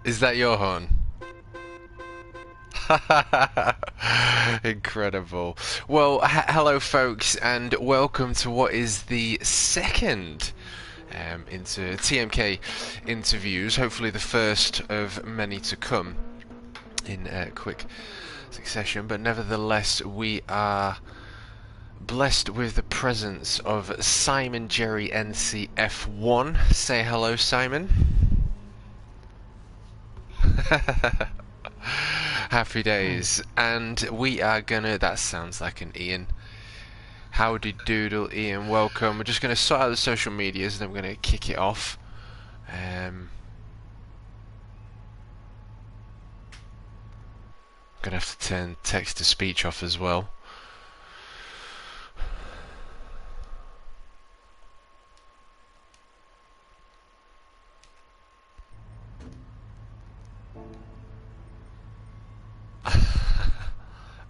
Is that your horn? Incredible. Well, hello, folks, and welcome to what is the second into TMK interviews. Hopefully, the first of many to come in quick succession. But nevertheless, we are blessed with the presence of SimonJerryNCF1. Say hello, Simon. Happy days. And we are gonna, that sounds like an Ian. Howdy doodle, Ian, welcome. We're just gonna sort out the social medias and then we're gonna kick it off. Gonna have to turn text to speech off as well.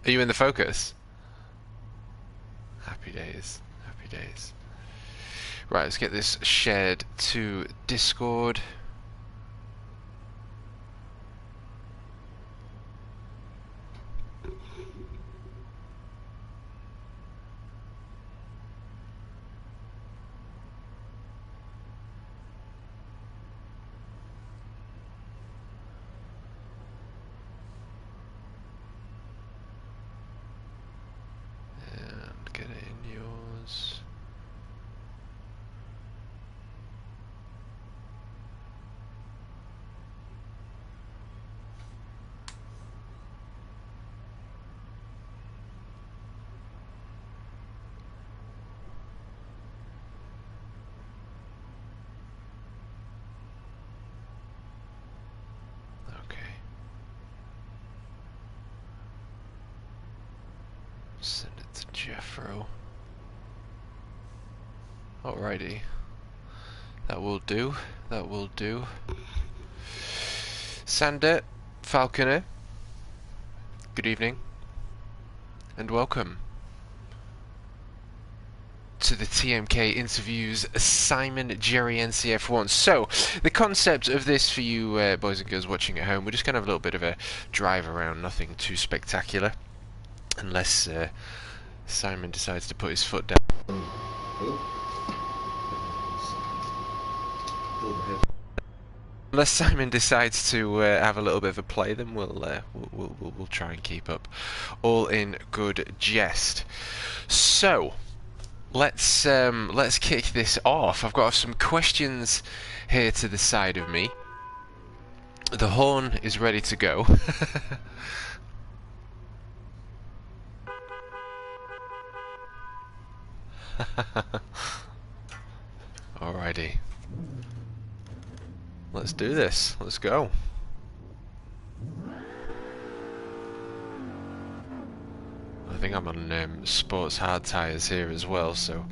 Are you in the focus? Happy days, happy days. Right, let's get this shared to Discord. And get it in yours. Send it to Jeffro. Alrighty. That will do. That will do. Sander, Falconer, good evening. And welcome to the TMK interviews SimonJerryNCF1. So, the concept of this for you boys and girls watching at home, we're just going to have a little bit of a drive around, nothing too spectacular. Unless Simon decides to put his foot down. Unless Simon decides to have a little bit of a play, then we'll try and keep up. All in good jest. So let's kick this off. I've got some questions here to the side of me. The horn is ready to go. Alrighty. Let's do this. Let's go. I think I'm on sports hard tires here as well, so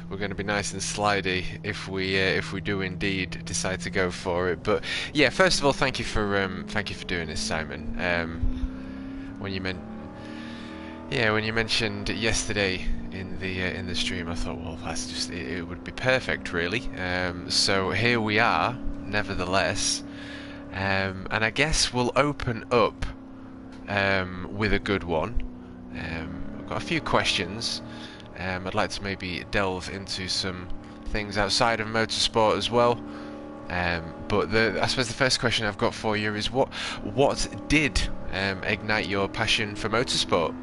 we're going to be nice and slidey if we do indeed decide to go for it. But yeah, first of all, thank you for doing this, Simon. When you mentioned yesterday in the stream, I thought, well, that's just it would be perfect, really. So here we are, nevertheless, and I guess we'll open up with a good one. I've got a few questions. I'd like to maybe delve into some things outside of motorsport as well. But I suppose the first question I've got for you is what did ignite your passion for motorsport?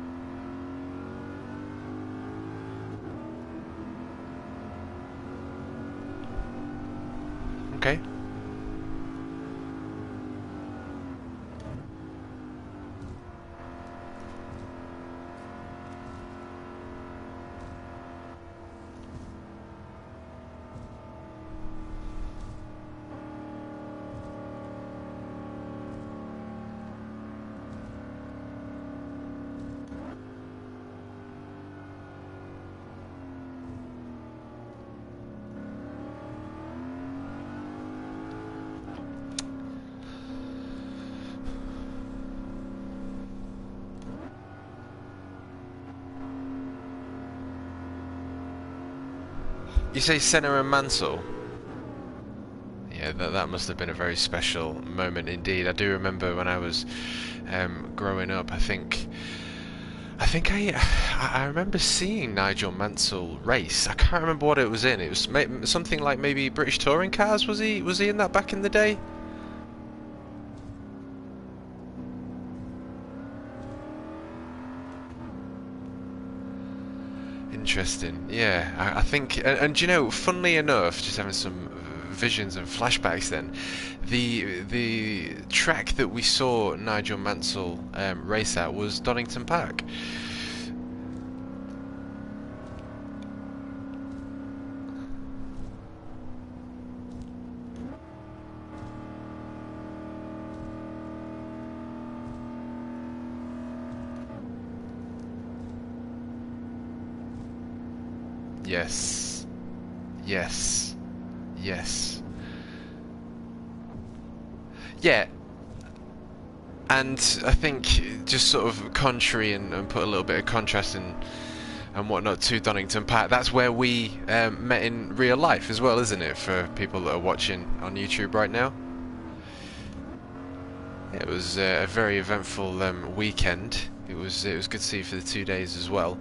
Okay. You say Senna and Mansell? Yeah, Yeah, that must have been a very special moment indeed. I do remember when I was growing up. I remember seeing Nigel Mansell race. I can't remember what it was in. It was something like maybe British touring cars. Was he in that back in the day? Interesting. Yeah, I think, and you know, funnily enough, just having some visions and flashbacks. Then, the track that we saw Nigel Mansell race at was Donington Park. Yes. Yes. Yes. Yeah, and I think just sort of contrary and put a little bit of contrast and whatnot to Donington Park. That's where we met in real life as well, isn't it? For people that are watching on YouTube right now. It was a very eventful weekend. It was good to see you for the 2 days as well,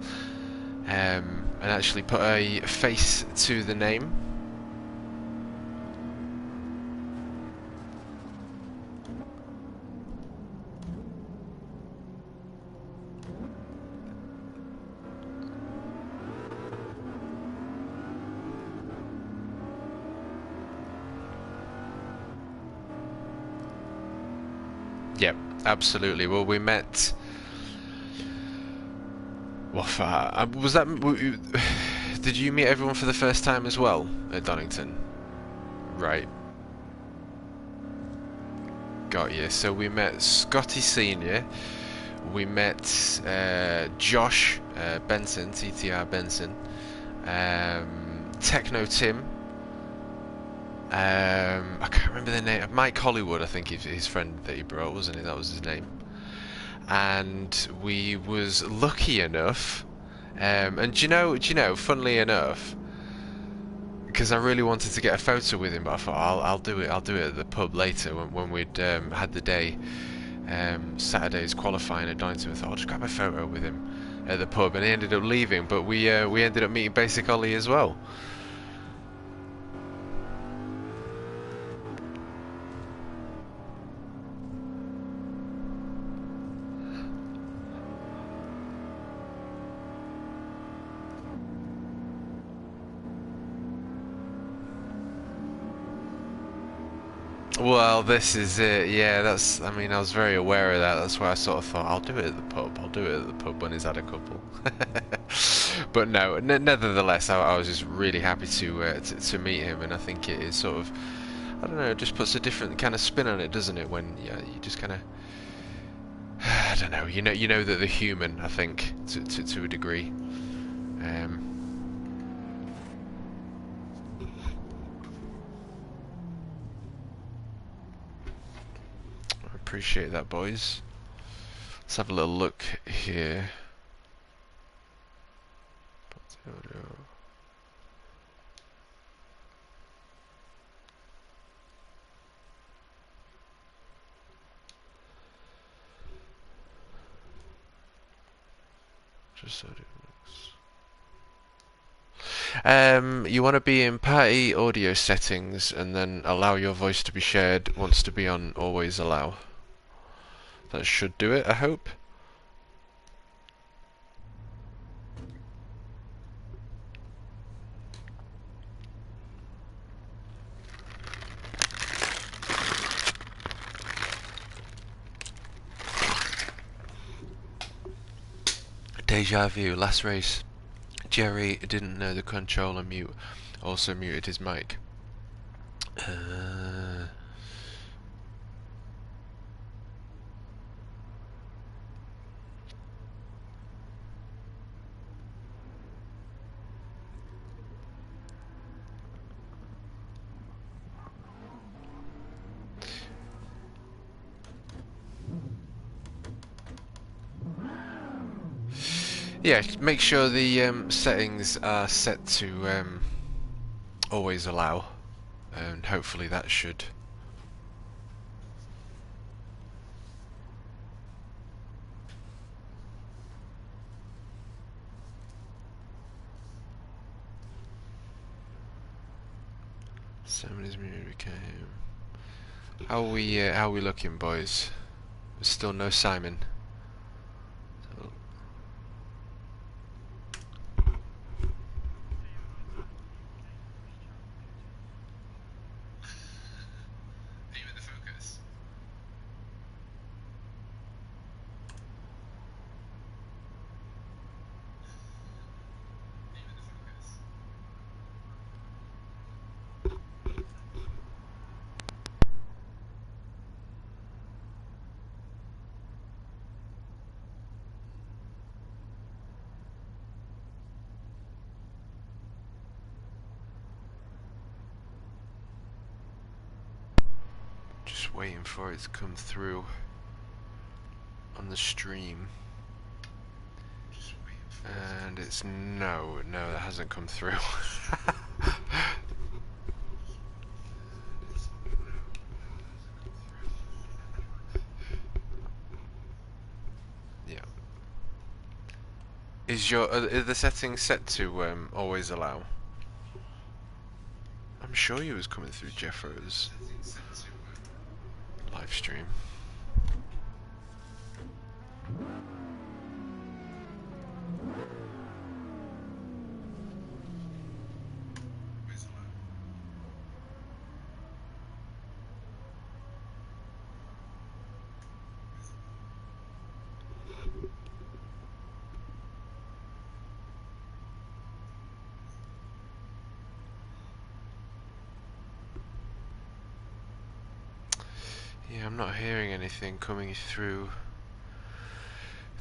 and actually put a face to the name. Yep, absolutely. Well, we met. Well, was that? Did you meet everyone for the first time as well at Donington? Right. Got you. So we met Scotty Senior. We met Josh Benson, TTR Benson, Techno Tim. I can't remember the name. Mike Hollywood, I think, his friend that he brought, wasn't it? That was his name. And we was lucky enough, and do you know, funnily enough, because I really wanted to get a photo with him, but I thought I'll do it at the pub later when we'd had the day, Saturday's qualifying at Donington. I thought I'll just grab a photo with him at the pub, and he ended up leaving, but we ended up meeting Basic Ollie as well. Well, this is it. Yeah, I mean, I was very aware of that. That's why I sort of thought, I'll do it at the pub. I'll do it at the pub when he's had a couple. But no, nevertheless, I was just really happy to meet him, and I think it is sort of, I don't know, it just puts a different kind of spin on it, doesn't it? When you just kind of, I don't know, you know that the human, I think, to a degree. Appreciate that, boys. Let's have a little look here. Just so it looks. You want to be in party audio settings and then allow your voice to be shared. Wants to be on always allow. That should do it, I hope. Deja vu, last race. Jerry didn't know the controller mute, also muted his mic. Yeah, make sure the settings are set to always allow. and hopefully that should. Somebody's muted came. How are we looking, boys? There's still no Simon. So just waiting for it to come through on the stream. And it's no, that hasn't come through. Yeah. Is your are the settings set to always allow? I'm sure you was coming through Jeffro's live stream. Yeah, I'm not hearing anything coming through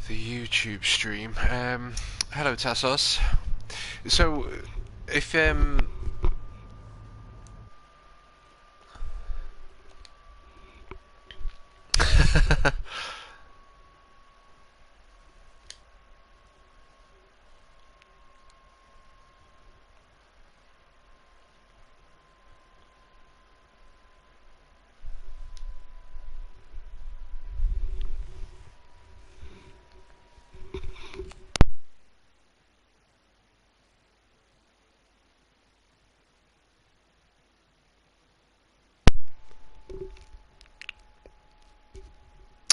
the YouTube stream. Hello Tassos. So, if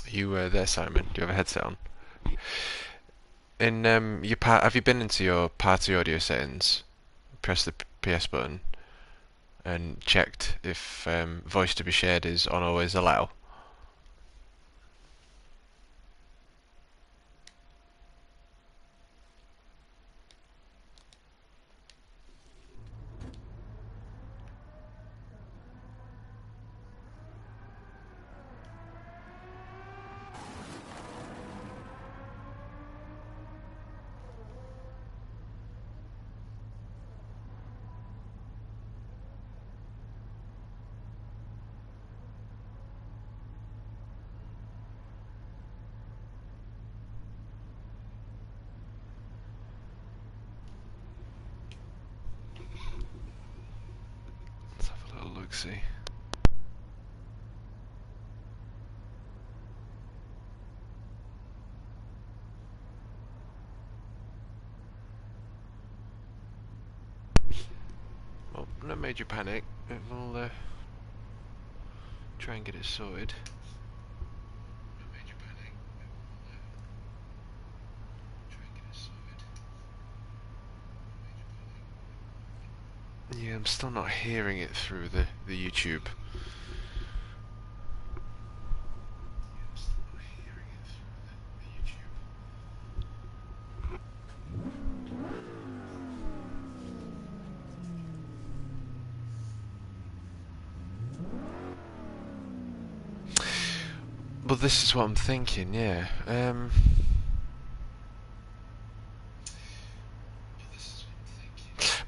you there, Simon? Do you have a headset on? In your have you been into your party audio settings? Press the PS button and checked if voice to be shared is on always allow. Let's have a little look-see. Well, no major panic. We'll try and get it sorted. Yeah, I'm still not hearing it through the YouTube. Well, this is what I'm thinking, yeah. I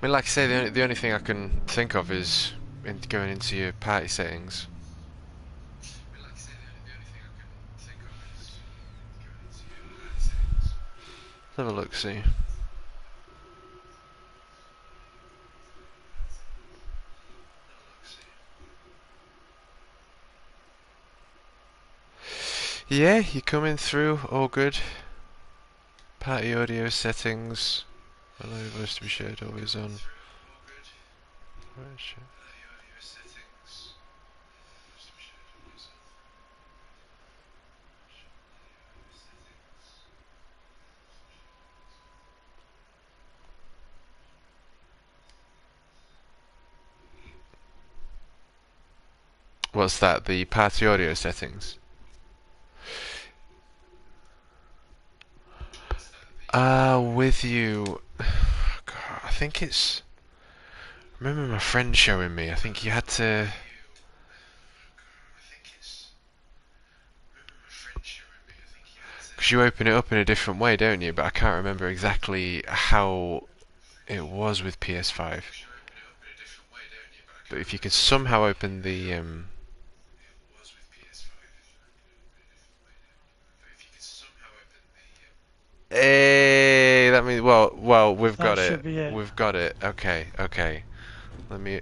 mean, like I say, the only thing I can think of is going into your party settings. Let's have a look, see. Yeah, you're coming through, all good. Party audio settings. Allow voice to be shared, always on. Right, sure. What's that? The party audio settings? With you. God, I think it's. I remember my friend showing me. I think you had to. Because you open it up in a different way, don't you? But I can't remember exactly how it was with PS5. But if you could somehow open the Hey, that means well, we've That got should it. be it. We've got it. Okay, okay. Let me.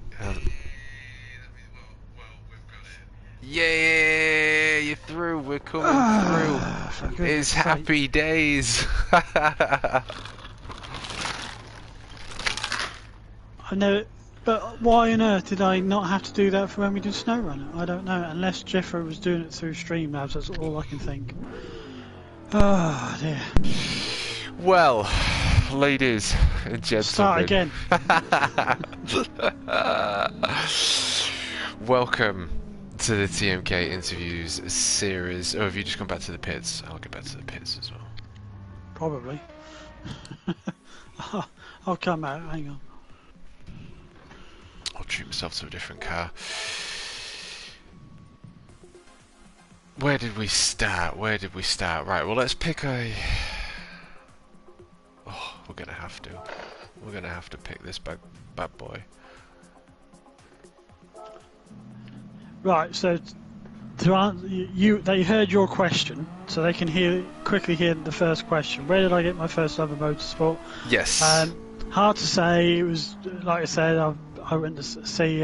Yeah, you're through. We're coming through. For goodness It's sake. happy days. I know, but why on earth did I not have to do that for when we did SnowRunner? I don't know. Unless Jeffrey was doing it through Streamlabs, that's all I can think. Oh dear. Well, ladies and Start gentlemen. again. Welcome to the TMK interviews series. Oh, have you just gone back to the pits? I'll get back to the pits as well. Probably. I'll come out. Hang on. I'll treat myself to a different car. Where did we start? Where did we start? Right, well, let's pick a... Oh, we're gonna have to. We're gonna have to pick this bad boy. Right, so to answer you, they heard your question, so they can quickly hear the first question. Where did I get my first love of motorsport? Yes. Hard to say. It was like I said. I went to see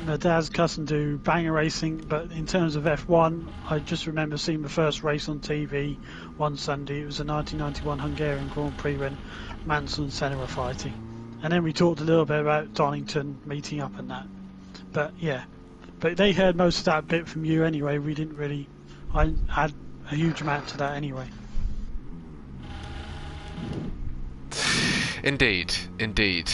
my dad's cousin do banger racing, but in terms of F1, I just remember seeing the first race on TV one Sunday. It was a 1991 Hungarian Grand Prix when Mansell and Senna were fighting, and then we talked a little bit about Donington meeting up and that. But yeah. But they heard most of that bit from you anyway. We didn't really. I had a huge amount to that anyway. Indeed, indeed.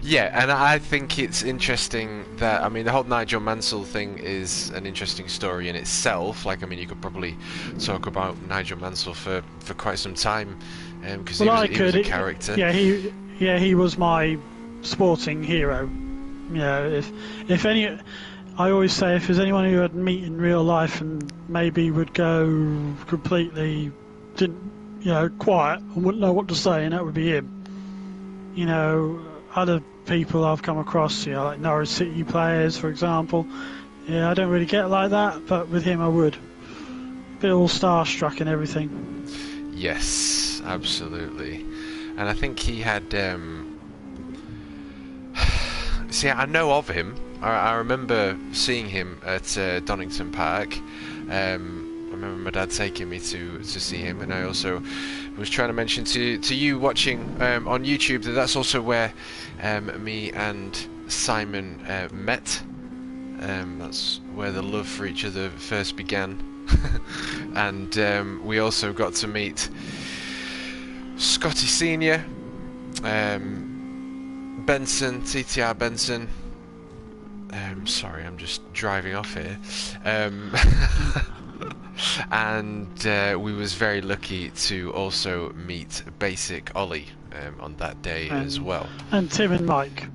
Yeah, and I think it's interesting that, I mean, the whole Nigel Mansell thing is an interesting story in itself. Like, I mean, you could probably talk about Nigel Mansell for quite some time, because he was a character. Yeah, he was my sporting hero. You know, if any, I always say if there's anyone who I'd meet in real life and maybe would go completely quiet and wouldn't know what to say, and that would be him. You know, other people I've come across, like Norwich City players, for example. Yeah, I don't really get like that, but with him I would. Bit all starstruck and everything. Yes, absolutely. And I think he had. See, I know of him. I remember seeing him at Donington Park. I remember my dad taking me to see him, and I also was trying to mention to you watching on YouTube that that's also where me and Simon met. That's where the love for each other first began. And we also got to meet Scotty Senior, Benson, TTR Benson. Sorry, I'm just driving off here. And we was very lucky to also meet Basic Ollie on that day as well. And Tim and Mike.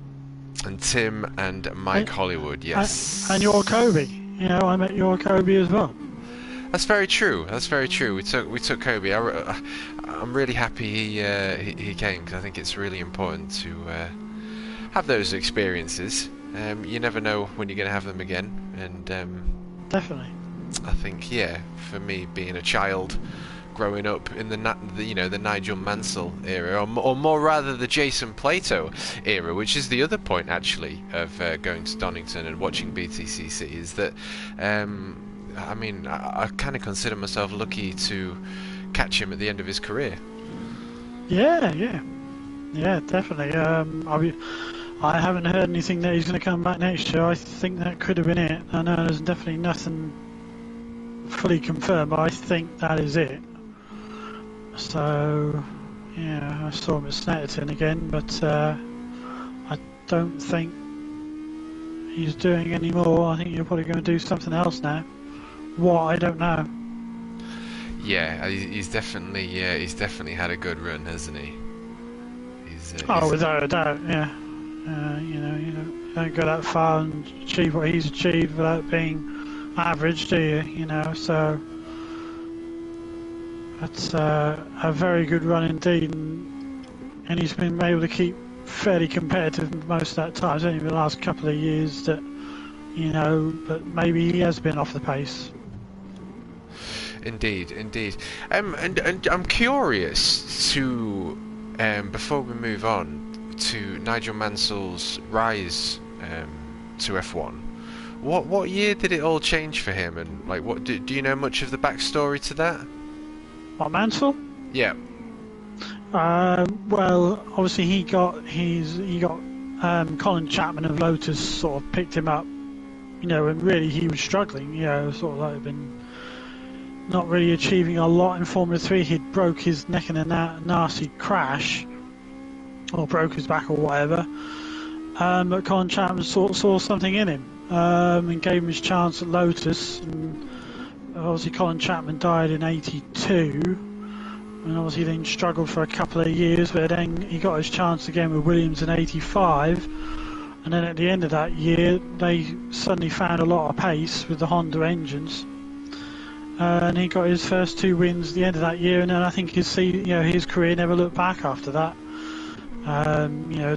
And Tim and Mike Hollywood, yes. And your Kobe. You know, I met your Kobe as well. That's very true. That's very true. We took Kobe. I'm really happy he came, because I think it's really important to have those experiences. You never know when you're going to have them again, and definitely. I think, yeah, for me, being a child growing up in the Nigel Mansell era, or more rather the Jason Plato era, which is the other point actually of going to Donington and watching BTCC, is that I mean, I kind of consider myself lucky to catch him at the end of his career. Yeah, definitely. I haven't heard anything that he's going to come back next year. I think that could have been it. I know there's definitely nothing fully confirmed, but I think that is it. So, yeah, I saw him at Snetterton again, but I don't think he's doing any more. I think you're probably going to do something else now. What, I don't know. Yeah, he's definitely had a good run, hasn't he? Without a doubt, yeah. You don't go that far and achieve what he's achieved without being average, do you? You know, so that's a very good run indeed, and he's been able to keep fairly competitive most of that time. It's only the last couple of years that, but maybe he has been off the pace. Indeed. And I'm curious to, before we move on, to Nigel Mansell's rise to F1. What year did it all change for him, and like what do you know much of the backstory to that? What, Mansell? Yeah. Well, obviously he got Colin Chapman of Lotus sort of picked him up, and really he was struggling, sort of like been not really achieving a lot in Formula 3. He'd broke his neck in a nasty crash, or broke his back or whatever, but Colin Chapman saw something in him and gave him his chance at Lotus, and obviously Colin Chapman died in '82, and obviously then struggled for a couple of years, but then he got his chance again with Williams in '85, and then at the end of that year they suddenly found a lot of pace with the Honda engines, and he got his first 2 wins at the end of that year, and then I think his career never looked back after that.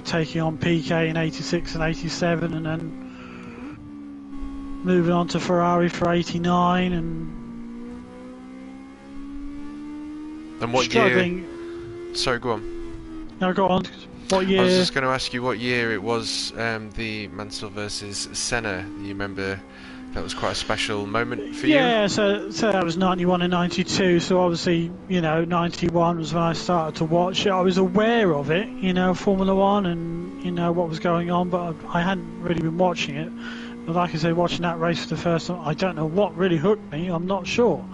Taking on PK in '86 and '87, and then moving on to Ferrari for '89, and what struggling. Year? Sorry, go on. No, go on. What year? I was just going to ask you what year it was. The Mansell versus Senna. You remember? That was quite a special moment for you. Yeah, so that was '91 and '92. So obviously, '91 was when I started to watch it. I was aware of it, Formula One, and what was going on, but I hadn't really been watching it. But like I say, watching that race for the first time, I don't know what really hooked me. I'm not sure.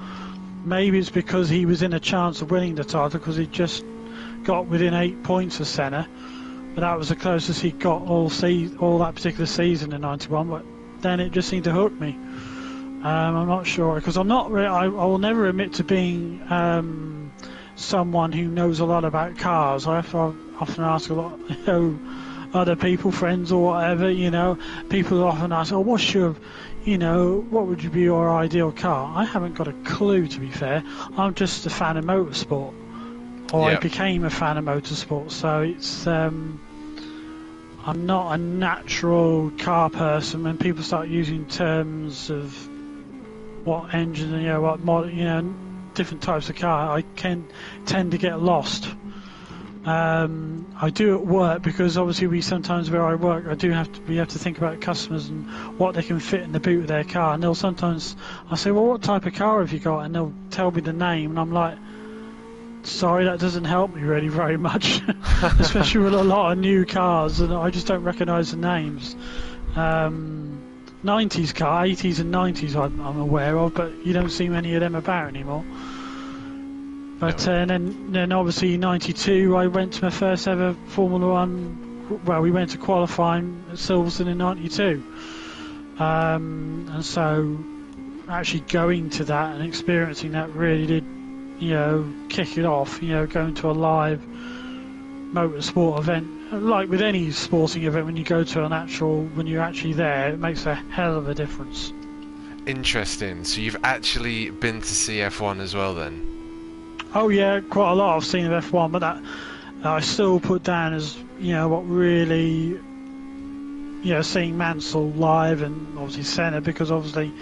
Maybe it's because he was in a chance of winning the title, because he just got within 8 points of Senna, but that was the closest he got all that particular season in '91. But then it just seemed to hook me. I'm not sure, because I'm not really, I will never admit to being someone who knows a lot about cars. I often ask a lot, other people, friends or whatever, people often ask, what would be your ideal car? I haven't got a clue, to be fair. I'm just a fan of motorsport, or I became a fan of motorsport, so it's I'm not a natural car person. When people start using terms of what engine, what model, different types of car, I can tend to get lost. I do at work, because obviously where I work, we have to think about customers and what they can fit in the boot of their car. And I say, well, what type of car have you got? And they'll tell me the name, and I'm like, sorry, that doesn't help me really very much, especially with a lot of new cars, and I just don't recognise the names. 90s car, 80s and 90s I'm aware of, but you don't see many of them about anymore. But then obviously in '92 I went to my first ever Formula One. Well, we went to qualifying at Silverstone in '92, and so actually going to that and experiencing that really did, kick it off. Going to a live motorsport event, like with any sporting event, when you're actually there, it makes a hell of a difference. Interesting. So you've actually been to see F1 as well, then? Oh yeah, quite a lot I've seen of F1, but that I still put down as what really, seeing Mansell live, and obviously Senna, because obviously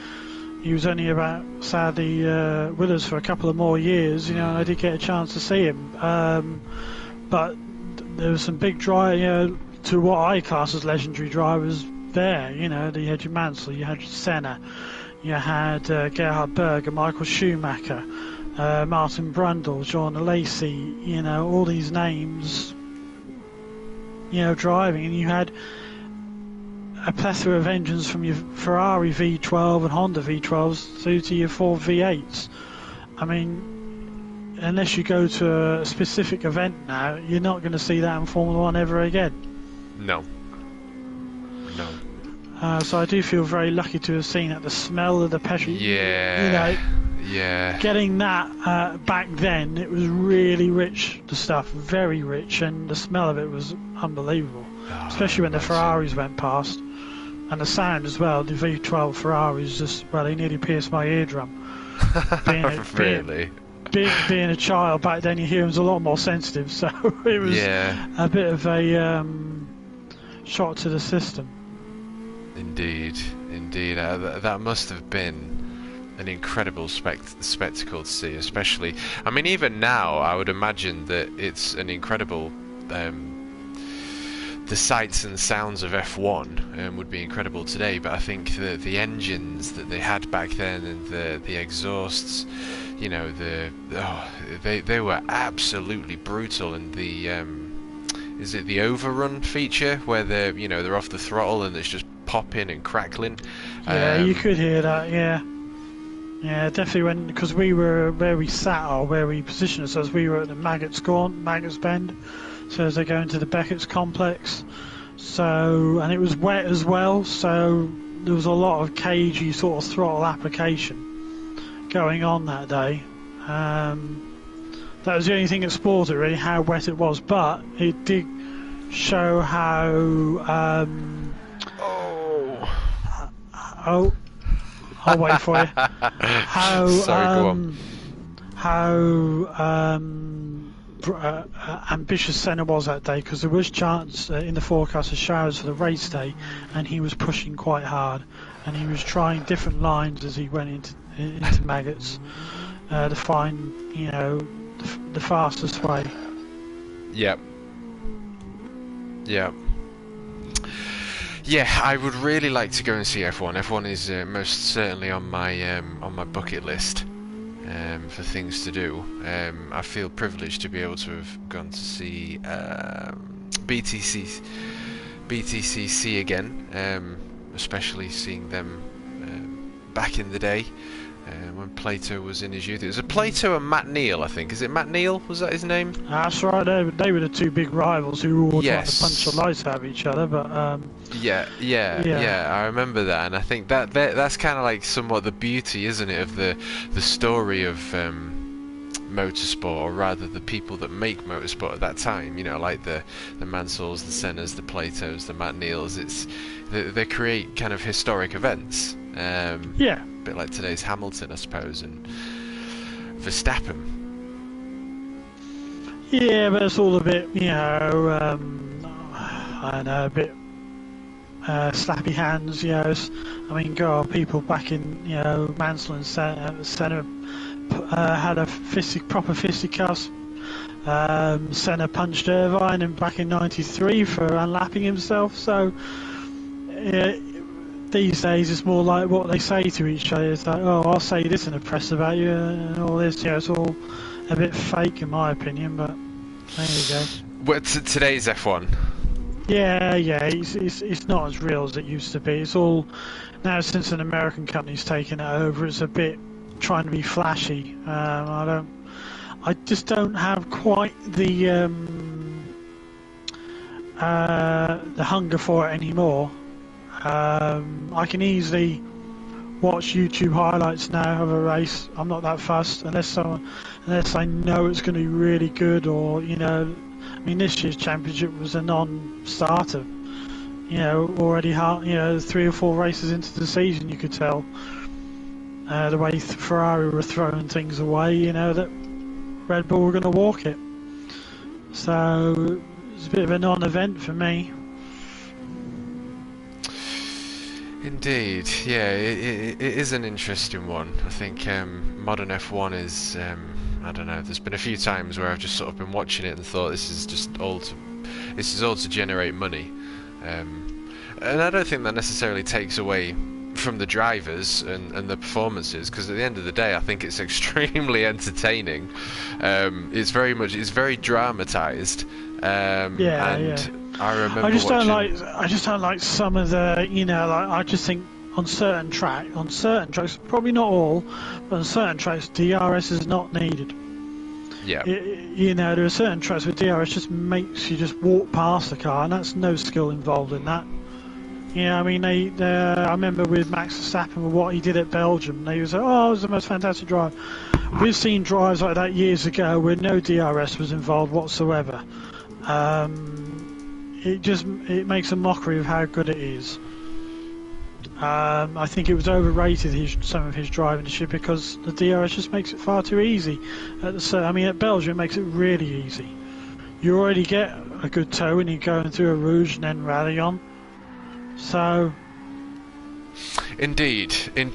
he was only about sadly with us for a couple of more years, you know, and I did get a chance to see him. But there was some big drive, you know, to what I class as legendary drivers there. You know, you had your Mansell, you had Senna, you had Gerhard Berger, Michael Schumacher, Martin Brundle, John Lacey, you know, all these names, you know, driving, and you had a plethora of engines from your Ferrari V12 and Honda V12s through to your Ford V8s. I mean, unless you go to a specific event now, you're not going to see that in Formula 1 ever again. No. So I do feel very lucky to have seen it. The smell of the petrol. Yeah. You know, yeah. Getting that back then, it was really rich, the stuff, very rich, and the smell of it was unbelievable. Oh, especially when the Ferraris went past. And the sound as well, the V12 Ferraris just, well, they nearly pierced my eardrum. Really? Being a child back then, your hearing's a lot more sensitive, so it was a bit of a shock to the system. Indeed. That must have been an incredible spectacle to see, especially. I mean, even now, I would imagine that it's an incredible. The sights and sounds of F1 would be incredible today, but I think the engines that they had back then and the exhausts, you know, they were absolutely brutal. And the is it the overrun feature where they're off the throttle and it's just popping and crackling? Yeah, you could hear that. Yeah, definitely. Because we were where we sat or where we positioned ourselves, we were at the Maggots Bend. So as they go into the Beckett's complex, and it was wet as well, so there was a lot of cagey sort of throttle application going on that day. That was the only thing that spoiled it, really, how wet it was, but it did show how I'll wait for you. How sorry, go on. Ambitious Senna was that day, because there was chance in the forecast of showers for the race day, and he was pushing quite hard, and he was trying different lines as he went into Maggots to find, you know, the fastest way. Yep. Yeah, I would really like to go and see F1. F1 is most certainly on my bucket list. For things to do. I feel privileged to be able to have gone to see BTCC again, especially seeing them back in the day when Plato was in his youth. It was a Plato and Matt Neal, I think. Is it Matt Neal? Was that his name? That's right. They were the two big rivals who all tried to punch the lights out of each other. But yeah. I remember that, and I think that's kind of like somewhat the beauty, isn't it, of the story of motorsport, or rather the people that make motorsport at that time. You know, like the Mansells, the Sennas, the Platos, the Matt Neals. They create kind of historic events. A bit like today's Hamilton, I suppose, and Verstappen. Yeah, but it's all a bit, you know, I don't know, a bit slappy hands, you know. I mean, God, people back in, you know, Mansell and Senna had a proper fisticuffs. Senna punched Irvine back in '93 for unlapping himself, so these days it's more like what they say to each other. It's like, oh, I'll say this in the press about you and all this. You know, it's all a bit fake in my opinion, but there you go. What, today's F1? Yeah, it's not as real as it used to be. It's all now, since an American company's taken it over, it's a bit trying to be flashy. I just don't have quite the hunger for it anymore. I can easily watch YouTube highlights now of a race. I'm not that fussed unless I know it's going to be really good, or, you know, I mean, this year's championship was a non-starter. You know, already, you know, 3 or 4 races into the season, you could tell the way Ferrari were throwing things away. You know, that Red Bull were going to walk it. So it's a bit of a non-event for me. Indeed, yeah, it is an interesting one. I think modern F1 is, I don't know. There's been a few times where I've just sort of been watching it and thought this is all to generate money, and I don't think that necessarily takes away from the drivers and the performances, because at the end of the day, I think it's extremely entertaining. It's very dramatized, Yeah, and yeah. I remember I just watching. I just don't like some of the, like I just think on certain tracks, probably not all, but on certain tracks, DRS is not needed. Yeah. There are certain tracks where DRS just makes you just walk past the car, and that's no skill involved in that. I mean, I remember with Max Verstappen, with what he did at Belgium, they was like, oh, it was the most fantastic drive. We've seen drives like that years ago where no DRS was involved whatsoever. It makes a mockery of how good it is. I think it was overrated, some of his driving this year, because the DRS just makes it far too easy. At Belgium, it makes it really easy. You already get a good toe when you're going through a Rouge and then rally on. So, indeed, and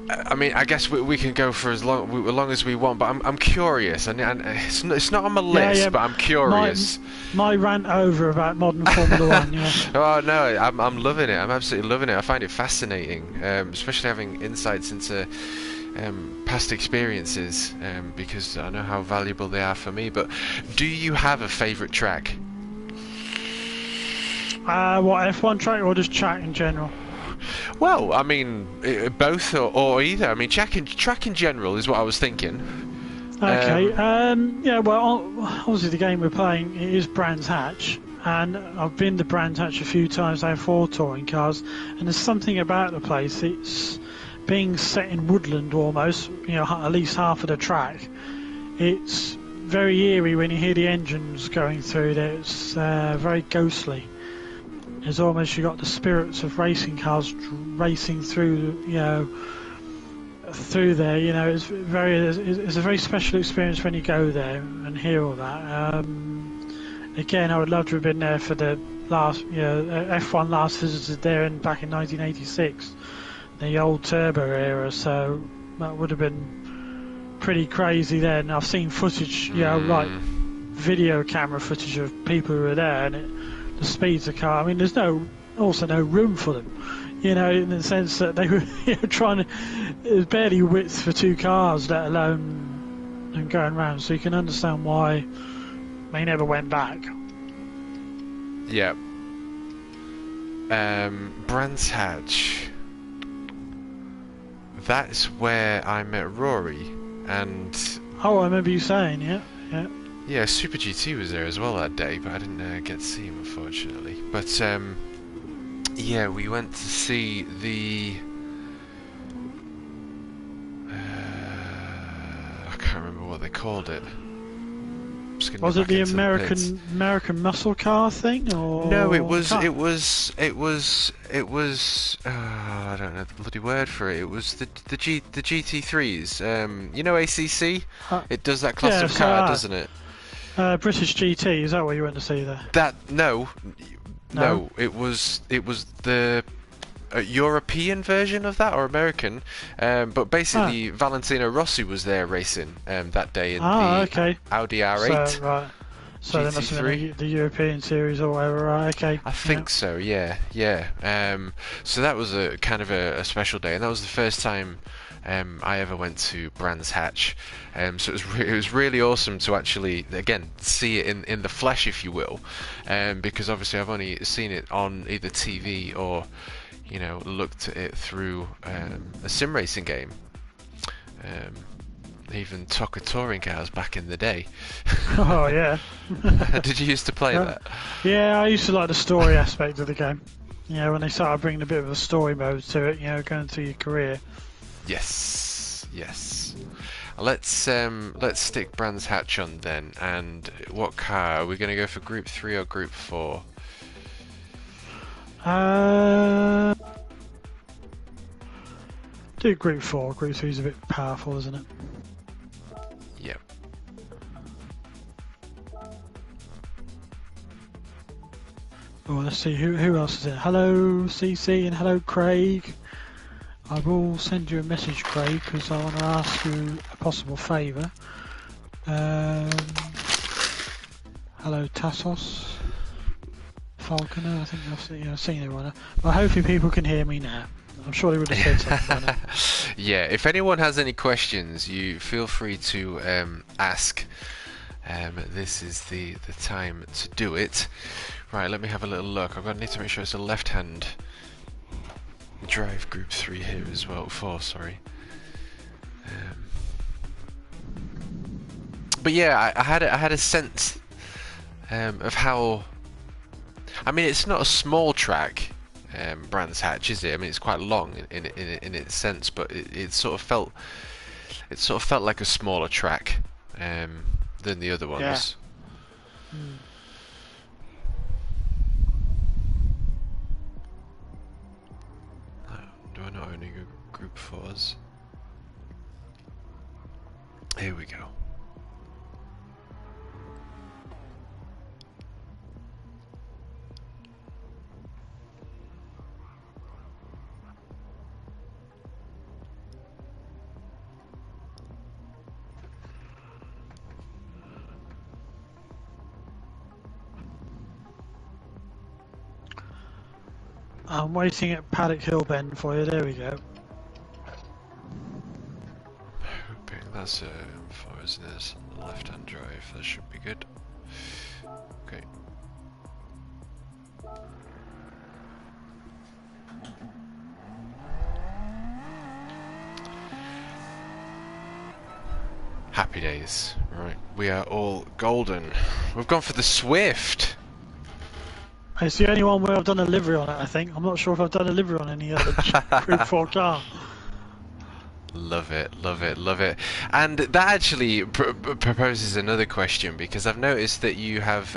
I mean, I guess we can go for as long as we want, but I'm curious, and it's not on my list, but I'm curious. My rant over about modern Formula One. Yeah. Oh no, I'm loving it. I'm absolutely loving it. I find it fascinating, especially having insights into past experiences, because I know how valuable they are for me. But do you have a favourite track? What, F1 track or just track in general? Well, I mean, both or either. I mean, track in general is what I was thinking. Okay. Yeah. Well, obviously the game we're playing is Brands Hatch, and I've been to Brands Hatch a few times. They have 4 touring cars, and there's something about the place. It's being set in woodland almost. At least half of the track. It's very eerie when you hear the engines going through there. It's very ghostly. It's almost, you got the spirits of racing cars racing through, through there. It's a very special experience when you go there and hear all that. Again, I would love to have been there for the last, F1 last visited there back in 1986, the old turbo era. So that would have been pretty crazy then. I've seen footage, like video camera footage of people who were there, and the speeds of the car. I mean, there's also no room for them, in the sense that they were trying to. There's barely width for 2 cars, let alone them going round. So you can understand why they never went back. Yeah. Brands Hatch. That's where I met Rory, and. Oh, I remember you saying, yeah. Yeah, Super GT was there as well that day, but I didn't get to see him, unfortunately. But, yeah, we went to see the... I can't remember what they called it. Was it the American muscle car thing, or no? It was. I don't know the bloody word for it. It was the GT3s. ACC. It does that class of car, doesn't it? British GT. Is that what you went to see there? No. It was the European version of that, or American. But basically, Valentino Rossi was there racing that day in the Audi R8. So, right. So there must have been the European series or whatever, right? Okay. I think so. Yeah. So that was a kind of a special day, and that was the first time I ever went to Brands Hatch. So it was really awesome to actually, again, see it in the flesh, if you will, because obviously I've only seen it on either TV or looked at it through a sim racing game. Even Toca touring cars back in the day. Oh yeah. Did you used to play that? Yeah, I used to like the story aspect of the game. When they started bringing a bit of a story mode to it, going through your career. Yes. Let's stick Brands Hatch on then. And what car are we going to go for? Group 3 or Group 4? Do Group 4. Group 3 is a bit powerful, isn't it? Yep. Oh, let's let's see who else is it. Hello CC and hello Craig. I will send you a message, Craig, because I want to ask you a possible favour. Hello Tassos, Falconer. I think I've seen everyone. Well, hopefully people can hear me now. I'm sure they would have said something by now. Yeah, if anyone has any questions, you feel free to ask. This is the time to do it. Right, let me have a little look. I need to make sure it's a left-hand drive group 3 here as well. 4, sorry. But yeah, I had a sense of how. I mean, it's not a small track, Brands Hatch, is it? I mean, it's quite long in its sense, but it sort of felt like a smaller track than the other ones. Yeah. Do I not only go group 4s? Here we go. I'm waiting at Paddock Hill Bend for you. There we go. Hoping that's 4, isn't it? It's on the left-hand drive. That should be good. Okay. Happy days. Right, we are all golden. We've gone for the Swift. It's the only one where I've done a livery on it, I think. I'm not sure if I've done a livery on any other Group 4 car. Love it, love it, love it. And that actually proposes another question, because I've noticed that you have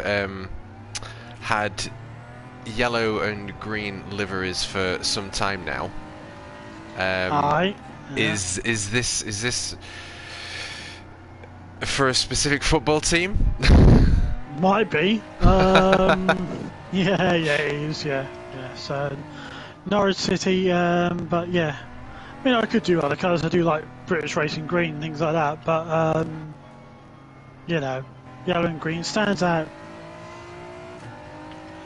had yellow and green liveries for some time now. Aye. Yeah. Is this for a specific football team? Might be. Yeah, it is. Yeah. So Norwich City, but yeah. I mean, I could do other colours. I do like British Racing Green and things like that. But you know, yellow and green stands out.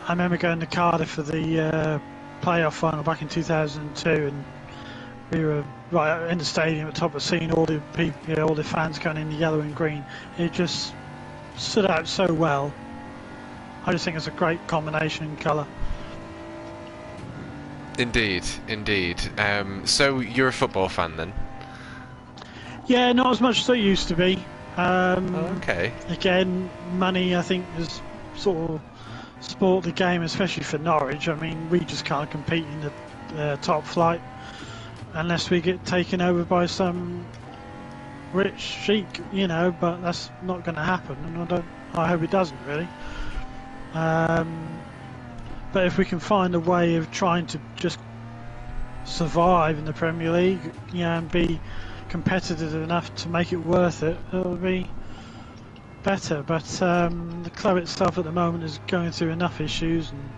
I remember going to Cardiff for the playoff final back in 2002, and we were right in the stadium at the top of seeing all the people, all the fans going in the yellow and green. It just stood out so well. I just think it's a great combination colour. Indeed. So you're a football fan then? Yeah, not as much as I used to be. Okay. Again, money I think has sort of spoilt the game, especially for Norwich. I mean, we just can't compete in the top flight unless we get taken over by some rich sheik, you know. But that's not going to happen, and I hope it doesn't really. But if we can find a way of trying to just survive in the Premier League, you know, and be competitive enough to make it worth it, it'll be better. But the club itself at the moment is going through enough issues, and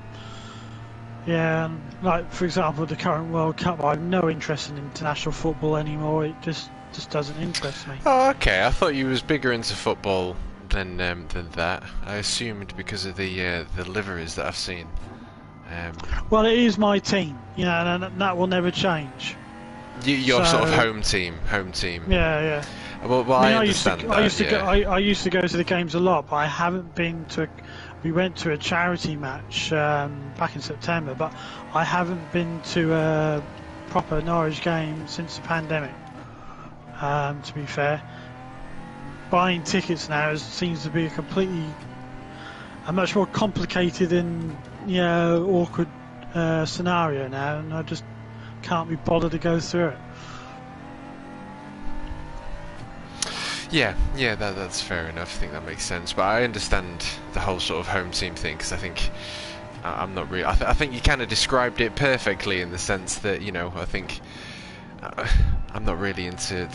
yeah, and like for example the current World Cup, I have no interest in international football anymore. It just doesn't interest me. Oh, okay. I thought you was bigger into football than that. I assumed because of the liveries that I've seen. Well, it is my team, you know, and that will never change. Your sort of home team. Yeah. Well, I understand that. I used to go to the games a lot, but I haven't been to. We went to a charity match back in September, but I haven't been to a proper Norwich game since the pandemic. To be fair, buying tickets now seems to be a much more complicated and awkward scenario now, and I just can't be bothered to go through it. Yeah, that's fair enough. I think that makes sense. But I understand the whole sort of home team thing, because I think I'm not really. I think you kind of described it perfectly in the sense that, you know, I think I'm not really into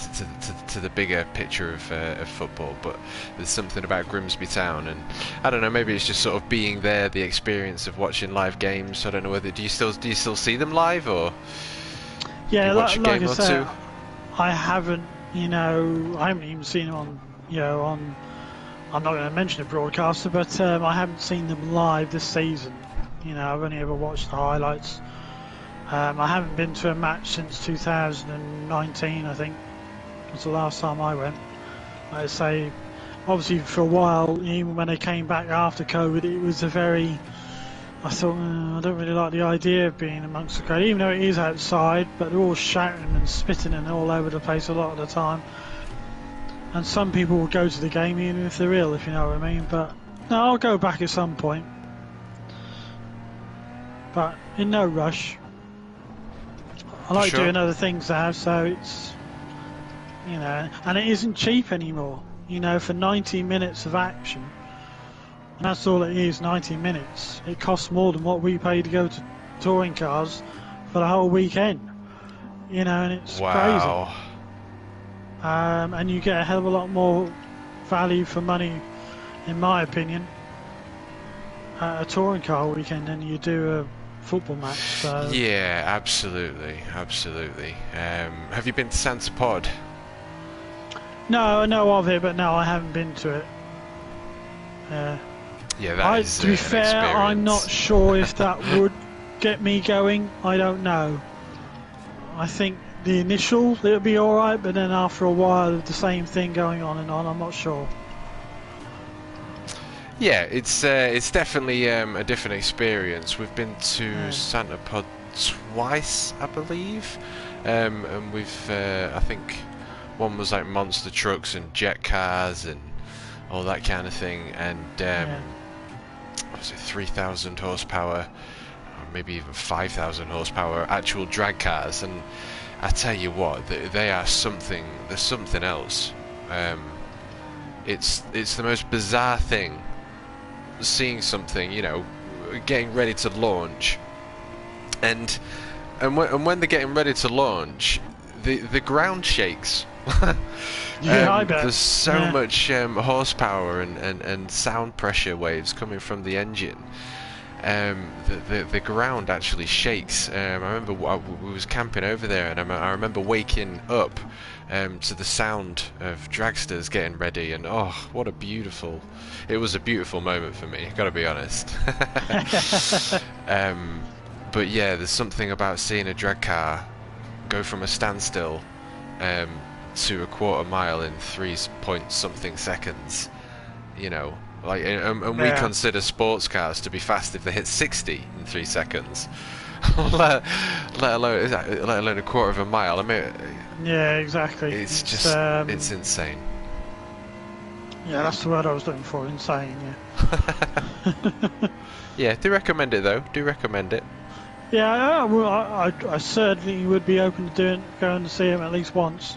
to the bigger picture of football, but there's something about Grimsby Town, and I don't know, maybe it's just sort of being there, the experience of watching live games. I don't know whether do you still see them live, or Yeah, do you watch a like game I or said, two? I haven't, I haven't even seen them on, on. I'm not going to mention a broadcaster, but I haven't seen them live this season. I've only ever watched the highlights. I haven't been to a match since 2019, I think. Was the last time I went. Like I say, obviously for a while, even when they came back after COVID, it was a very... I thought, I don't really like the idea of being amongst the crowd, even though it is outside, but they're all shouting and spitting and all over the place a lot of the time. And some people will go to the game even if they're ill, if you know what I mean. But no, I'll go back at some point. But in no rush. I like doing other things now, so it's, and it isn't cheap anymore. For 90 minutes of action, and that's all it is, 90 minutes. It costs more than what we pay to go to touring cars for the whole weekend. And it's Wow. crazy. And you get a hell of a lot more value for money, in my opinion, at a touring car weekend than you do a football match. So. Yeah, absolutely. Have you been to Santa Pod? No, I know of it, but no, I haven't been to it. Yeah, that is to be fair, experience. I'm not sure if that would get me going. I don't know. I think the initial it'll be alright, but then after a while of the same thing going on and on, I'm not sure. Yeah, it's definitely a different experience. We've been to Santa Pod twice, I believe, and we've I think one was like monster trucks and jet cars and all that kind of thing, and what was it, 3,000 horsepower, or maybe even 5,000 horsepower actual drag cars, and I tell you what, they are something. They're something else. It's the most bizarre thing. Seeing something, getting ready to launch, and when they're getting ready to launch, the ground shakes. Yeah, I bet. There's so much horsepower and sound pressure waves coming from the engine. The ground actually shakes. I remember we was camping over there, and I remember waking up to the sound of dragsters getting ready, and oh, what a beautiful! It was a beautiful moment for me. Got to be honest. But yeah, there's something about seeing a drag car go from a standstill to a quarter mile in 3-point-something seconds. Like, and we consider sports cars to be fast if they hit 60 in 3 seconds. let alone a quarter of a mile. I mean, yeah, exactly. It's just it's insane. Yeah, that's the word I was looking for. Insane. Yeah. Yeah, do recommend it though. Do recommend it. Yeah, well, I certainly would be open to going to see him at least once.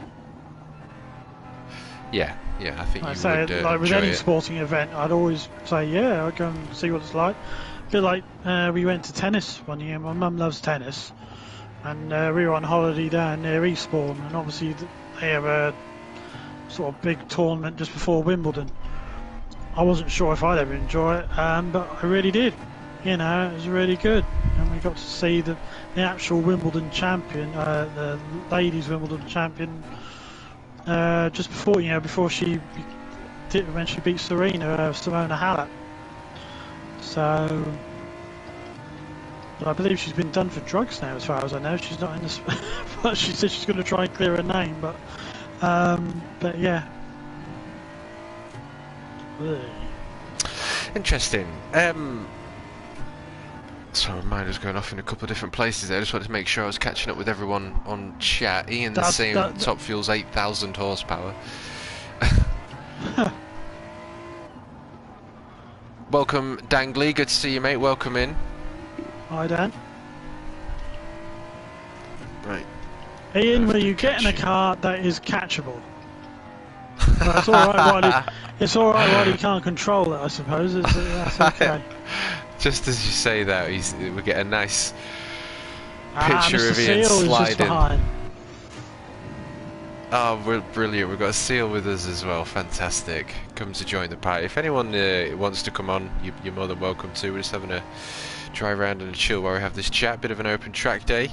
Yeah, I think I you say, would like with enjoy any it. sporting event, I'd always say, yeah, I'll go and see what it's like. Feel like we went to tennis one year. My mum loves tennis, and we were on holiday down near eSports, and obviously they have a sort of big tournament just before Wimbledon. I wasn't sure if I'd ever enjoy it, but I really did. It was really good, and we got to see the actual Wimbledon champion, the ladies Wimbledon champion. Just before, before she did, when she beat Serena, Simona Halep. So, but I believe she's been done for drugs now, as far as I know. She's not in this, but she said she's going to try and clear her name. But yeah. Interesting. So my mind was going off in a couple of different places there. I just wanted to make sure I was catching up with everyone on chat. Ian's saying Top Fuel's 8,000 horsepower. Welcome, Dangley. Good to see you, mate. Welcome in. Hi, Dan. Right. Ian, will you get in a car that is catchable? That's all right. It's all right while he can't control it, I suppose. That's okay. Just as you say that, we get a nice picture of Ian Seal sliding. Oh, we're brilliant. We've got Seal with us as well. Fantastic. Come to join the party. If anyone wants to come on, you're more than welcome to. We're just having a drive around and a chill while we have this chat. Bit of an open track day.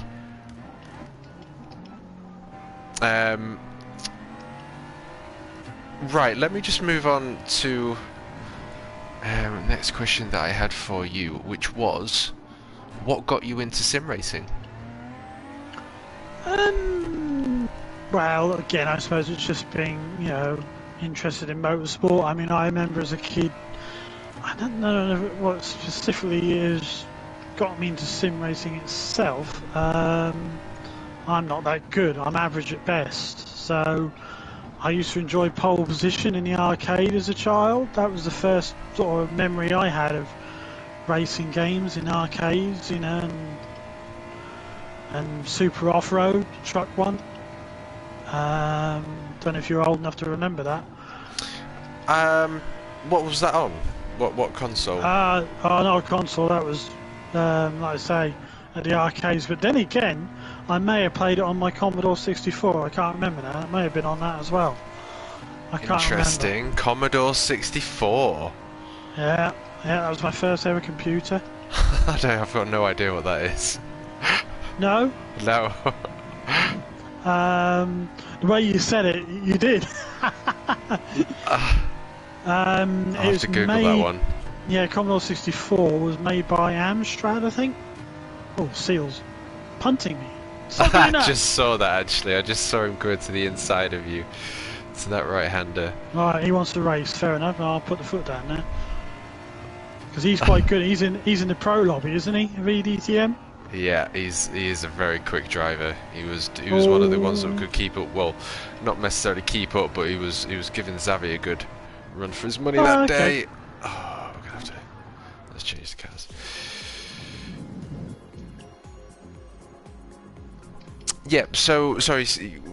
Right, let me just move on to next question that I had for you, which was, what got you into sim racing? Well, again, I suppose it's just being, interested in motorsport. I mean, I remember as a kid, I don't know what specifically is got me into sim racing itself. I'm not that good. I'm average at best. So I used to enjoy pole position in the arcade as a child. That was the first sort of memory I had of racing games in arcades, and Super Off-Road, Truck One. Don't know if you're old enough to remember that. What was that on? What console? Not a console. That was, like I say, at the arcades. But then again, I may have played it on my Commodore 64. I can't remember now. It may have been on that as well. I can't Interesting. remember. Commodore 64. Yeah, that was my first ever computer. I've got no idea what that is. No? No. The way you said it, you did. I'll have to Google that one. Yeah, Commodore 64 was made by Amstrad, I think. Oh, Seals. Punting me. I just saw that, actually. I just saw him go to the inside of you. To that right-hander. Right, he wants to race. Fair enough. I'll put the foot down there. Because he's quite good. He's in the pro lobby, isn't he? VDTM. Yeah, he is a very quick driver. He was one of the ones that could keep up. Well, not necessarily keep up, but he was giving Xavi a good run for his money that day. Oh, we're gonna have to. Let's change the cars. Yep. So sorry,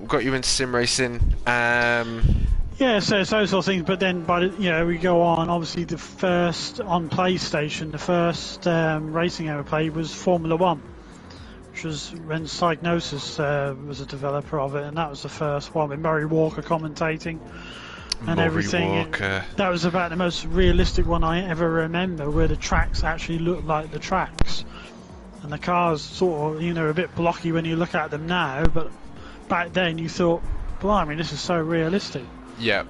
got you into sim racing. Yeah, so it's those sort of things. But then, we go on. Obviously, the first on PlayStation, the first racing I ever played was Formula One, which was when Psygnosis was a developer of it, and that was the first one with Murray Walker commentating and everything. Walker. That was about the most realistic one I ever remember, where the tracks actually looked like the tracks, and the cars sort of, a bit blocky when you look at them now, but back then you thought, blimey, this is so realistic. Yeah.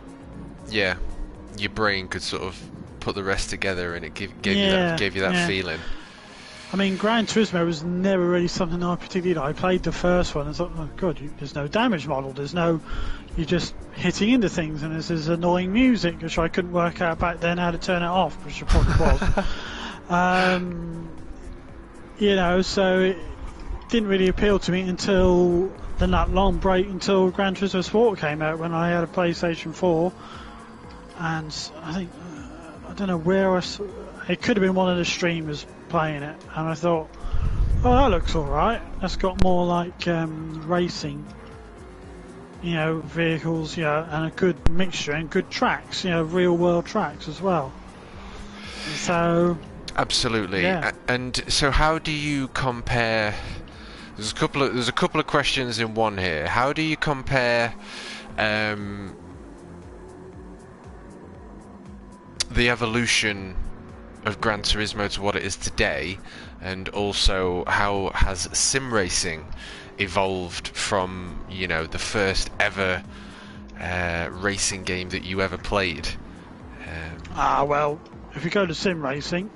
Your brain could sort of put the rest together, and it gave you that feeling. I mean, Gran Turismo was never really something I particularly liked. I played the first one and thought, oh god, there's no damage model. You're just hitting into things, and there's this annoying music, which I couldn't work out back then how to turn it off, which it probably was. So it didn't really appeal to me until that long break until Gran Turismo Sport came out, when I had a PlayStation 4, and I think I don't know where it could have been one of the streamers playing it, and I thought, oh, that looks alright. That's got more like racing, vehicles, and a good mixture and good tracks, real world tracks as well. So absolutely. Yeah. And so how do you compare? There's a couple of questions in one here. How do you compare the evolution of Gran Turismo to what it is today, and also how has sim racing evolved from the first ever racing game that you ever played? Well, if you go to sim racing,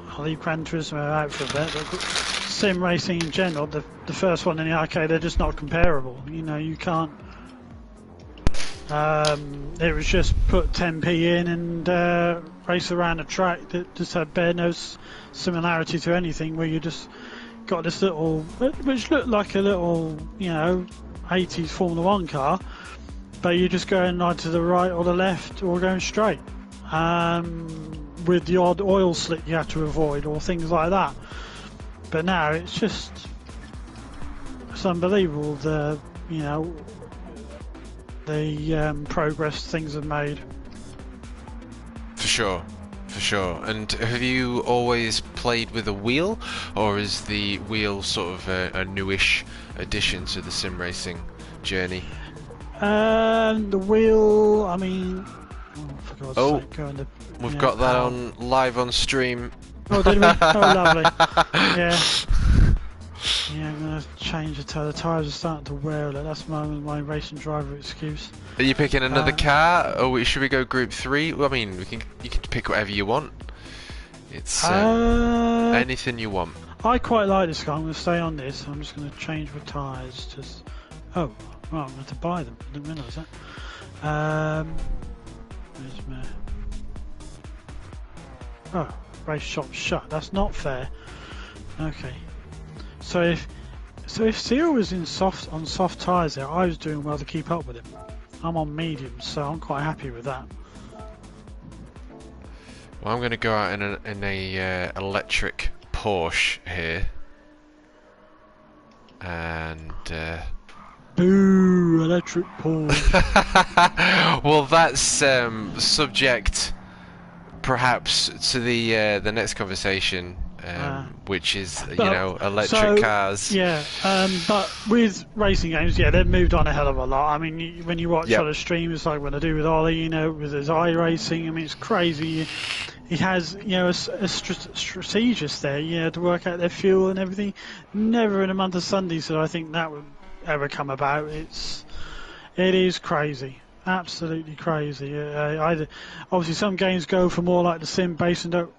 I'll leave Gran Turismo out for a bit, but sim racing in general, the first one in the arcade, they're just not comparable. You can't. It was just put 10p in and race around a track that just had bare no similarity to anything, where you just got this little, which looked like a little, 80s Formula 1 car, but you're just going either to the right or the left or going straight. With the odd oil slick you have to avoid or things like that. But now it's unbelievable the progress things have made. For sure. And have you always played with a wheel, or is the wheel sort of a newish addition to the sim racing journey? The wheel, I mean, oh, for God's sake, go in the, we've got that on live on stream. Oh, did we? Oh, lovely. Yeah. Yeah, I'm going to change the tyre. The tyres are starting to wear. Like, that's my racing driver excuse. Are you picking another car, or should we go Group 3? Well, I mean, you can pick whatever you want. It's anything you want. I quite like this car. I'm going to stay on this. I'm just going to change my tyres. Just oh, well, I'm going to buy them. I didn't realise that. Where's my... Oh, race shop shut. That's not fair. Okay. So if Seal was on soft tyres there, I was doing well to keep up with him. I'm on mediums, so I'm quite happy with that. Well, I'm going to go out in a electric Porsche here, and boo, electric Porsche. Well, that's subject, perhaps, to the next conversation. Which is, electric cars. Yeah, but with racing games, yeah, they've moved on a hell of a lot. I mean, when you watch other streamers, like when I do with Ollie, with his iRacing, I mean, it's crazy. He has, a strategist there, to work out their fuel and everything. Never in a month of Sundays did I think that would ever come about. It is crazy. Absolutely crazy. Obviously, some games go for more like the sim base and don't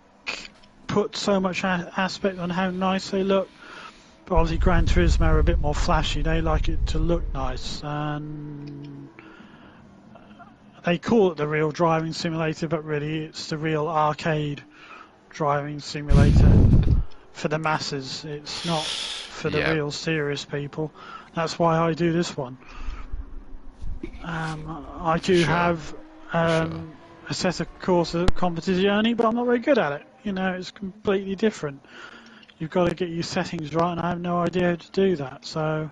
put so much aspect on how nice they look, but obviously Gran Turismo are a bit more flashy. They like it to look nice, and they call it the real driving simulator, but really it's the real arcade driving simulator for the masses. It's not for the real serious people. That's why I do this one. I do have a set of course of competition, but I'm not very good at it. It's completely different. You've got to get your settings right, and I have no idea how to do that, so...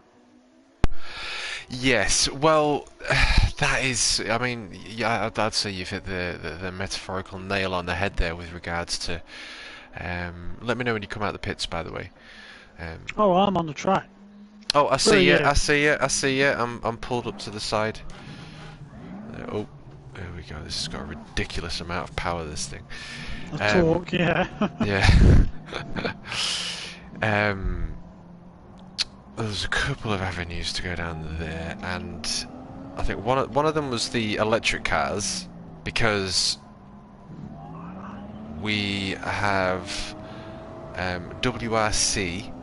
Yes, well, that is... I mean, yeah, I'd say you've hit the metaphorical nail on the head there with regards to... let me know when you come out of the pits, by the way. Oh, I'm on the track. Oh, I see you, I see you. I'm pulled up to the side. Oh, there we go. This has got a ridiculous amount of power, this thing. Torque, yeah. Yeah. There's a couple of avenues to go down there, and I think one of them was the electric cars, because we have WRC,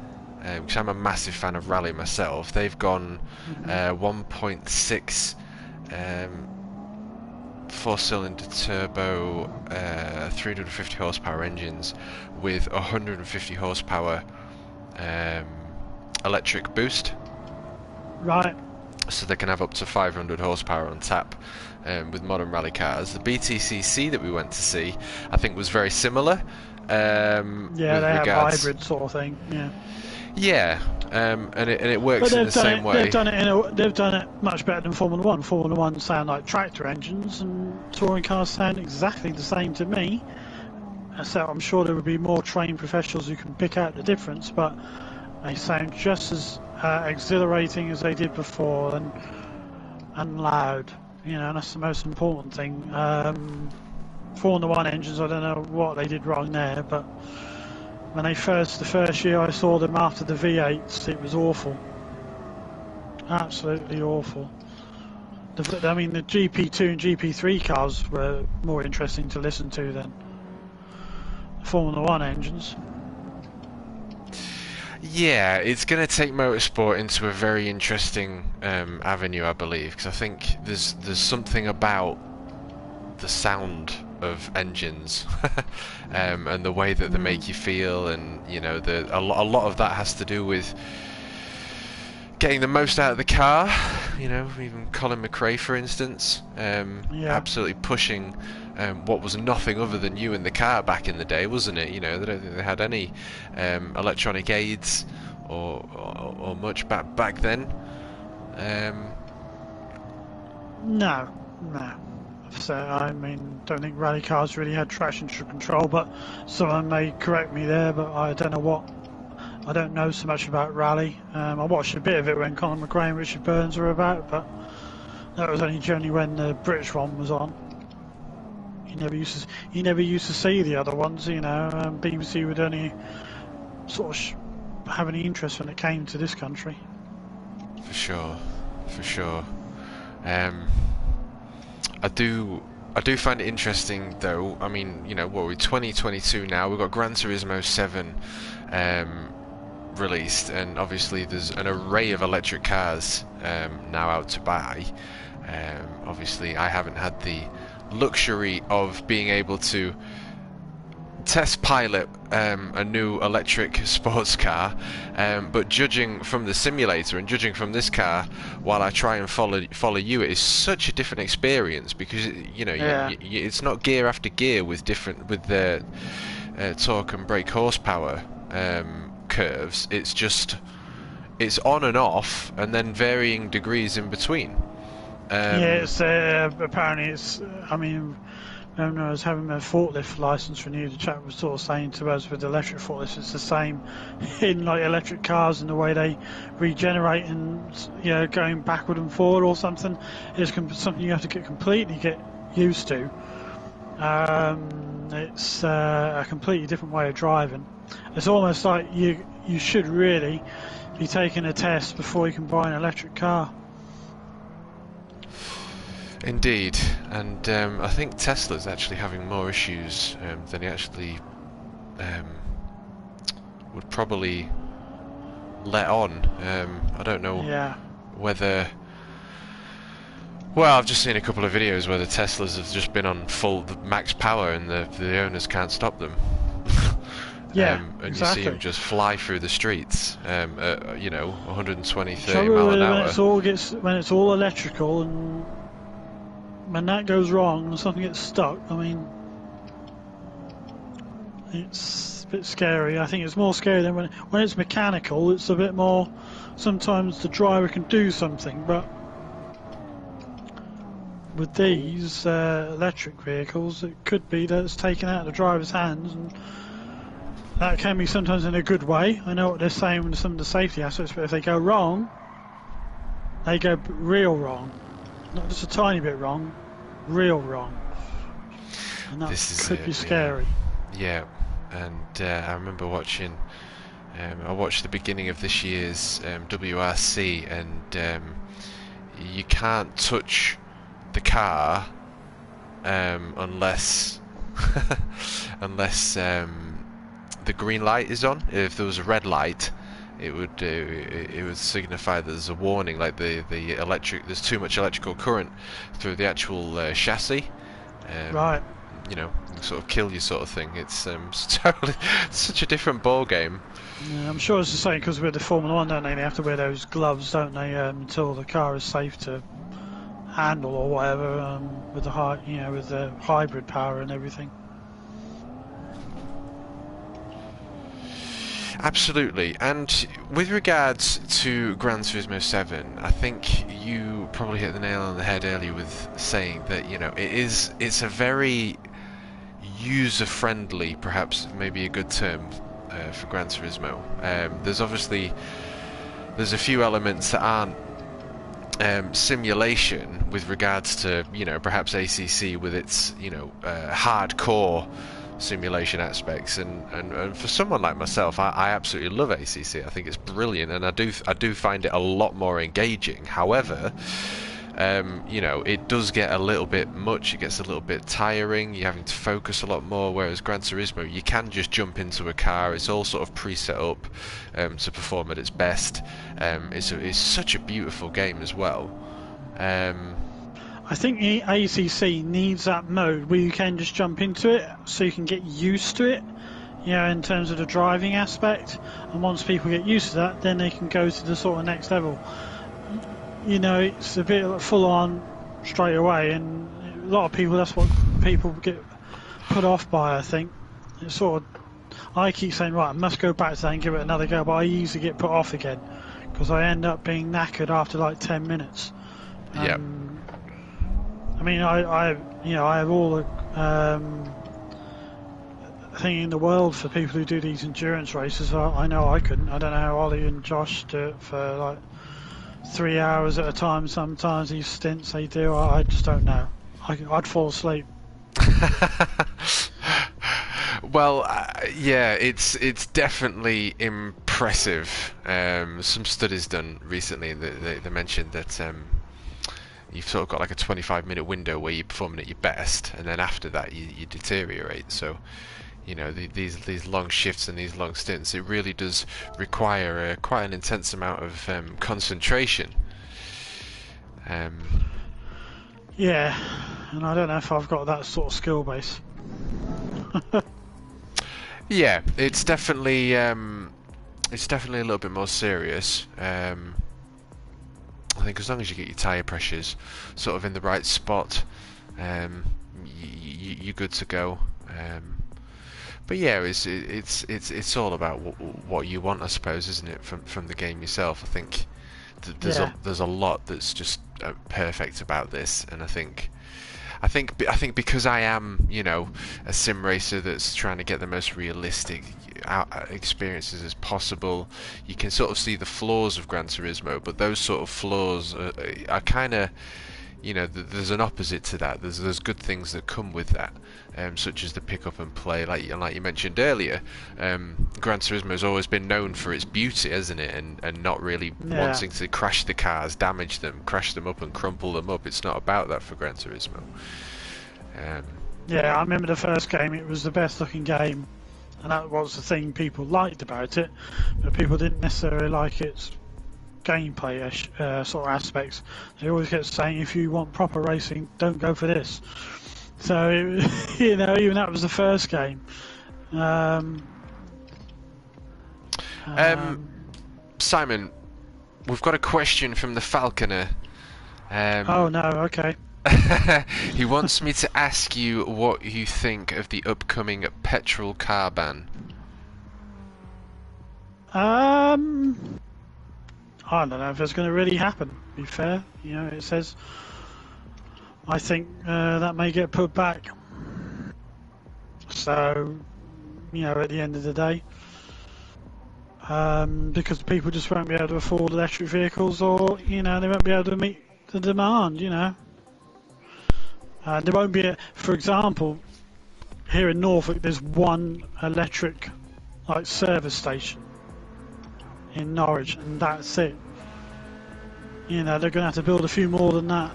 because I'm a massive fan of rally myself. They've gone 1.6 4-cylinder turbo 350 horsepower engines with 150 horsepower electric boost. Right. So they can have up to 500 horsepower on tap with modern rally cars. The BTCC that we went to see, I think, was very similar. Yeah, they have hybrid sort of thing. Yeah. Yeah, and it works in the same way. They've done it much better than Formula One. Formula One sound like tractor engines, and touring cars sound exactly the same to me. So I'm sure there would be more trained professionals who can pick out the difference, but they sound just as exhilarating as they did before, and loud. And that's the most important thing. Formula One engines, I don't know what they did wrong there, but when the first year I saw them after the V8s, it was awful. Absolutely awful. The GP2 and GP3 cars were more interesting to listen to than the Formula One engines. Yeah, it's going to take motorsport into a very interesting avenue, I believe, because I think there's something about the sound of engines and the way that they make you feel, and a lot of that has to do with getting the most out of the car. Even Colin McRae, for instance, absolutely pushing what was nothing other than you in the car back in the day, wasn't it? They don't think they had any electronic aids or much back then. No. So don't think rally cars really had traction control, but someone may correct me there. But I don't know so much about rally. I watched a bit of it when Colin McRae and Richard Burns were about, but That was only generally when the British one was on. You never used to see the other ones, you know. BBC would only sort of have any interest when it came to this country. For sure, for sure. I do find it interesting though. I mean, you know, what are we, 2022 now? We've got Gran Turismo 7 released, and obviously there's an array of electric cars now out to buy. Obviously, I haven't had the luxury of being able to test pilot a new electric sports car, but judging from the simulator and judging from this car, while I try and follow you, it is such a different experience because you know, it's not gear after gear with the torque and brake horsepower curves. It's on and off, and then varying degrees in between. It's apparently it's. I mean, when I was having a forklift license renewed, the chap was sort of saying to us with electric forklifts, it's the same in like electric cars and the way they regenerate and, you know, going backward and forward or something. It's something you have to completely get used to. It's a completely different way of driving. It's almost like you should really be taking a test before you can buy an electric car. Indeed, and I think Tesla's actually having more issues than he actually would probably let on. I don't know whether... Well, I've just seen a couple of videos where the Teslas have just been on full max power and the owners can't stop them. And exactly. You see them just fly through the streets at, you know, 120, 30 mile an hour. When it's all electrical, and when that goes wrong and something gets stuck, I mean, it's a bit scary. I think it's more scary than when it's mechanical. It's a bit more. Sometimes the driver can do something, but with these electric vehicles, it could be that it's taken out of the driver's hands, and that can be sometimes in a good way. I know what they're saying with some of the safety aspects, but if they go wrong, they go real wrong. Not just a tiny bit wrong, real wrong. And that could be scary. Yeah, and I remember watching, I watched the beginning of this year's WRC, and you can't touch the car unless the green light is on. If there was a red light, it would signify that there's a warning, like the there's too much electrical current through the actual chassis. Right. You know, sort of kill you, sort of thing. It's totally such a different ball game. Yeah, I'm sure it's the same because with the Formula One, don't they? They have to wear those gloves, don't they, until the car is safe to handle or whatever, with the with the hybrid power and everything. Absolutely, and with regards to Gran Turismo 7, I think you probably hit the nail on the head earlier with saying that, you know, it's a very user-friendly, perhaps maybe a good term for Gran Turismo. There's a few elements that aren't simulation with regards to, you know, perhaps ACC with its, you know, hardcore simulation aspects, and for someone like myself, I absolutely love ACC. I think it's brilliant, and I do find it a lot more engaging. However, you know, it does get a little bit much. It gets a little bit tiring. You're having to focus a lot more. Whereas Gran Turismo, you can just jump into a car. It's all sort of pre-set up to perform at its best. It's such a beautiful game as well. I think the ACC needs that mode where you can just jump into it so you can get used to it, you know, in terms of the driving aspect. And once people get used to that, then they can go to the sort of next level. You know, it's a bit full on straight away, and a lot of people, that's what people get put off by, I think. It's sort of, I keep saying, right, I must go back to that and give it another go, but I usually get put off again because I end up being knackered after like 10 minutes. Yeah. I mean, I have all the thing in the world for people who do these endurance races. I know I couldn't. I don't know how Ollie and Josh do it for like 3 hours at a time. Sometimes these stints they do, I just don't know. I'd fall asleep. Well, yeah, it's definitely impressive. Some studies done recently, they mentioned that you've sort of got like a 25-minute window where you're performing at your best, and then after that you deteriorate. So, you know, these long shifts and these long stints, it really does require quite an intense amount of concentration. Yeah, and I don't know if I've got that sort of skill base. Yeah, it's definitely a little bit more serious. I think as long as you get your tyre pressures sort of in the right spot, you're good to go. But yeah, it's all about what you want, I suppose, isn't it? From the game yourself, I think there's a lot that's just perfect about this, and I think because I am, you know, a sim racer that's trying to get the most realistic experiences as possible, you can sort of see the flaws of Gran Turismo, but those sort of flaws are kind of, you know, there's an opposite to that. There's good things that come with that, such as the pick up and play, like you mentioned earlier. Gran Turismo has always been known for its beauty, hasn't it? And not really wanting to crash the cars, damage them, crash them up and crumple them up. It's not about that for Gran Turismo. Yeah, I remember the first game, it was the best looking game, and that was the thing people liked about it, but people didn't necessarily like its gameplay sort of aspects. They always kept saying, if you want proper racing, don't go for this. So, you know, even that was the first game. Simon, we've got a question from the Falconer. Oh no, okay. He wants me to ask you what you think of the upcoming petrol car ban. I don't know if it's going to really happen, to be fair. You know, it says, I think that may get put back. So, you know, at the end of the day, because people just won't be able to afford electric vehicles, or, you know, they won't be able to meet the demand, you know. There won't be, for example, here in Norfolk, there's one electric, like, service station in Norwich, and that's it. You know, they're going to have to build a few more than that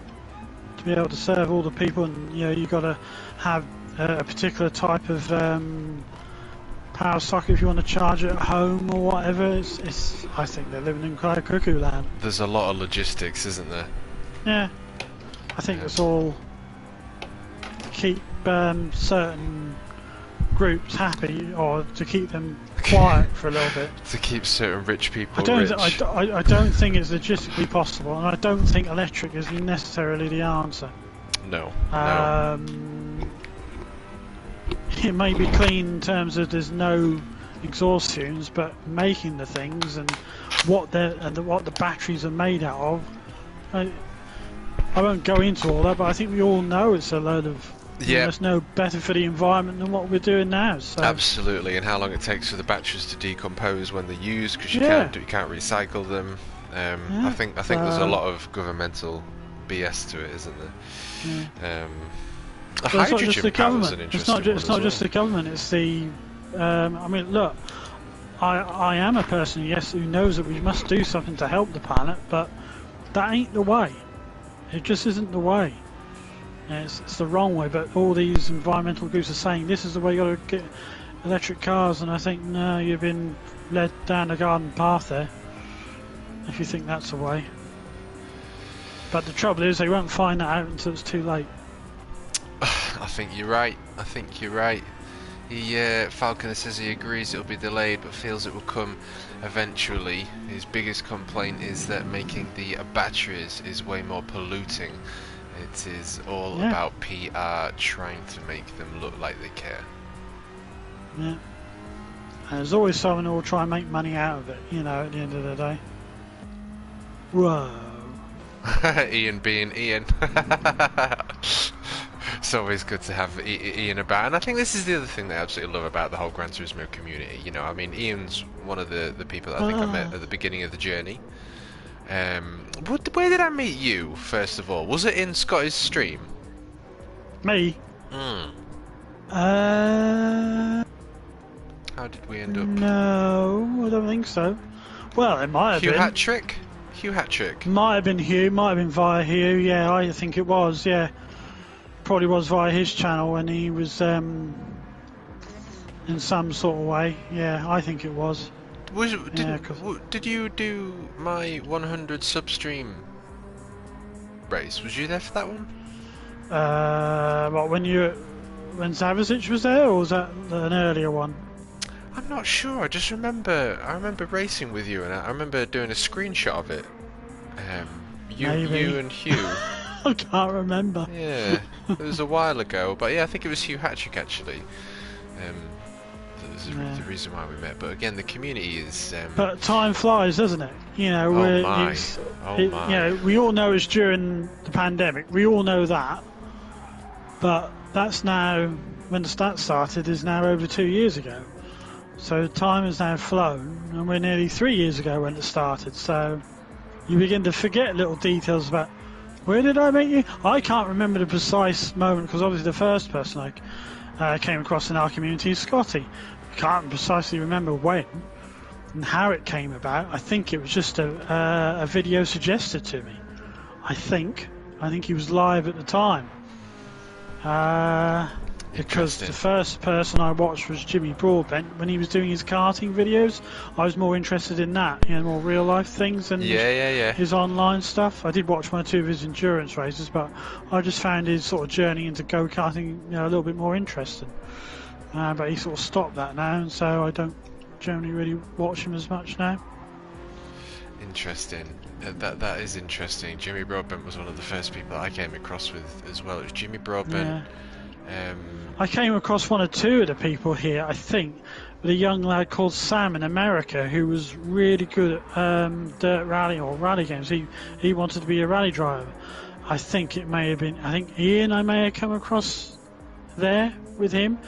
to be able to serve all the people, and, you know, you've got to have a particular type of power socket if you want to charge it at home or whatever. I think they're living in quite a cuckoo land. There's a lot of logistics, isn't there? Yeah, I think it's all to keep certain groups happy, or to keep them quiet for a little bit. To keep certain rich people I don't think it's logistically possible, and I don't think electric is necessarily the answer. No. It may be clean in terms of there's no exhaust fumes, but making the things and what the batteries are made out of, I won't go into all that, but I think we all know it's a load of. Yeah, it's no better for the environment than what we're doing now. So. Absolutely, and how long it takes for the batteries to decompose when they're used, because you can't recycle them. I think there's a lot of governmental BS to it, isn't there? Yeah. Hydrogen power is an interesting one. It's not just the government. It's the. I mean, look, I am a person, yes, who knows that we must do something to help the planet, but that ain't the way. It just isn't the way. It's the wrong way, but all these environmental groups are saying this is the way you got to get electric cars, and I think, no, you've been led down the garden path there, if you think that's the way. But the trouble is, they won't find that out until it's too late. I think you're right. Falconer says he agrees it'll be delayed, but feels it will come eventually. His biggest complaint is that making the batteries is way more polluting. It is all about PR, trying to make them look like they care. Yeah. And there's always someone who will try and make money out of it, you know, at the end of the day. Whoa. Ian being Ian. It's always good to have Ian about, and I think this is the other thing that I absolutely love about the whole Gran Turismo community. You know, I mean, Ian's one of the people that I think I met at the beginning of the journey. Where did I meet you, first of all? Was it in Scotty's stream? Me? Mm. How did we end up? No, I don't think so. Well, it might have Hugh been. Hat-Trick? Hugh Hat-Trick. Might have been Hugh, might have been via Hugh, yeah, I think it was, yeah. Probably was via his channel when he was in some sort of way, yeah, I think it was. Did you do my 100 substream race? Was you there for that one? What, when Savasic was there, or was that an earlier one? I'm not sure. I remember racing with you, and I remember doing a screenshot of it. You and Hugh. I can't remember. Yeah, it was a while ago, but yeah, I think it was Hugh Hatchick actually. That was the reason why we met. But again, the community is. But time flies, doesn't it? You know, you know, we all know it's during the pandemic. We all know that. But that's now, when the stats started, is now over 2 years ago. So time has now flown, and we're nearly 3 years ago when it started. So you begin to forget little details about where did I meet you? I can't remember the precise moment, because obviously the first person I came across in our community is Scotty. I can't precisely remember when and how it came about. I think it was just a video suggested to me. I think he was live at the time. Because the first person I watched was Jimmy Broadbent when he was doing his karting videos. I was more interested in that, you know, more real life things than his online stuff. I did watch 1 or 2 of his endurance races, but I just found his sort of journey into go-karting, you know, a little bit more interesting. But he sort of stopped that now, and so I don't generally really watch him as much now. Interesting. That is interesting. Jimmy Broadbent was one of the first people I came across with as well. It was Jimmy Broadbent. Yeah. I came across 1 or 2 of the people here, I think, with a young lad called Sam in America who was really good at dirt rally or rally games. He wanted to be a rally driver. I think it may have been, I think Ian I may have come across there with him.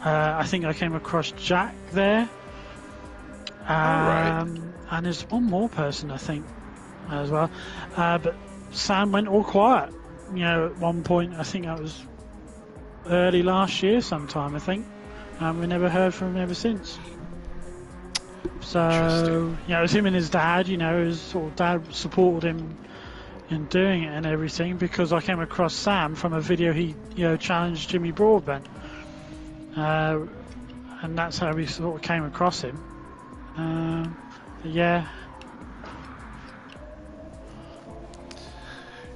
I think I came across Jack there. And there's one more person I think as well. But Sam went all quiet, you know, at one point. I think that was early last year sometime, I think. We never heard from him ever since. So, you know, it was him and his dad, you know, his sort of dad supported him in doing it and everything, because I came across Sam from a video he, you know, challenged Jimmy Broadbent. And that's how we sort of came across him. Yeah.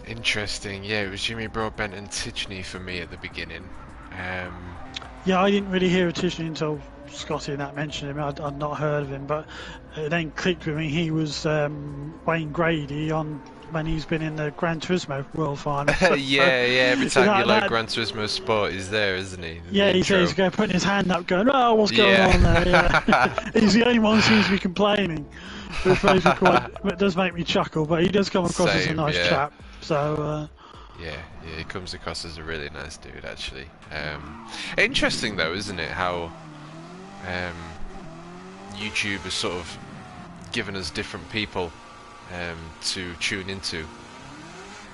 Interesting. Yeah, it was Jimmy Broadbent and Tichney for me at the beginning. Yeah, I didn't really hear of Tichney until Scotty and that mentioned him. I'd not heard of him, but it then clicked with me. He was Wayne Grady on when he's been in the Gran Turismo World Finals. yeah. Every time you load Gran Turismo Sport, he's there, isn't he? Yeah, he's going putting his hand up, going, "Oh, what's going on there?" Yeah. He's the only one who seems to be complaining. It does make me chuckle, but he does come across as a nice chap. So. Yeah, he comes across as a really nice dude, actually. Interesting, though, isn't it? How YouTube has sort of given us different people to tune into.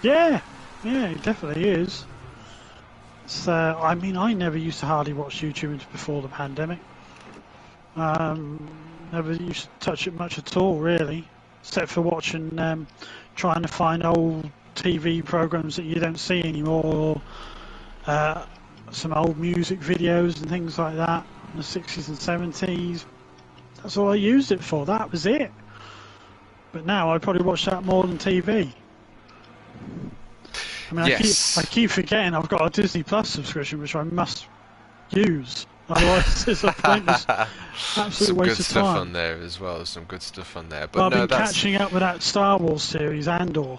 Yeah, it definitely is. So, I mean, I never used to hardly watch YouTube before the pandemic. Never used to touch it much at all, really, except for watching, trying to find old TV programs that you don't see anymore, or some old music videos and things like that in the 60s and 70s. That's all I used it for. That was it. But now I probably watch that more than TV. I mean, yes. I keep forgetting I've got a Disney Plus subscription, which I must use. Otherwise, it's a pointless, absolute waste of time. Some good stuff on there as well. Some good stuff on there. But well, I've been catching up with that Star Wars series, Andor.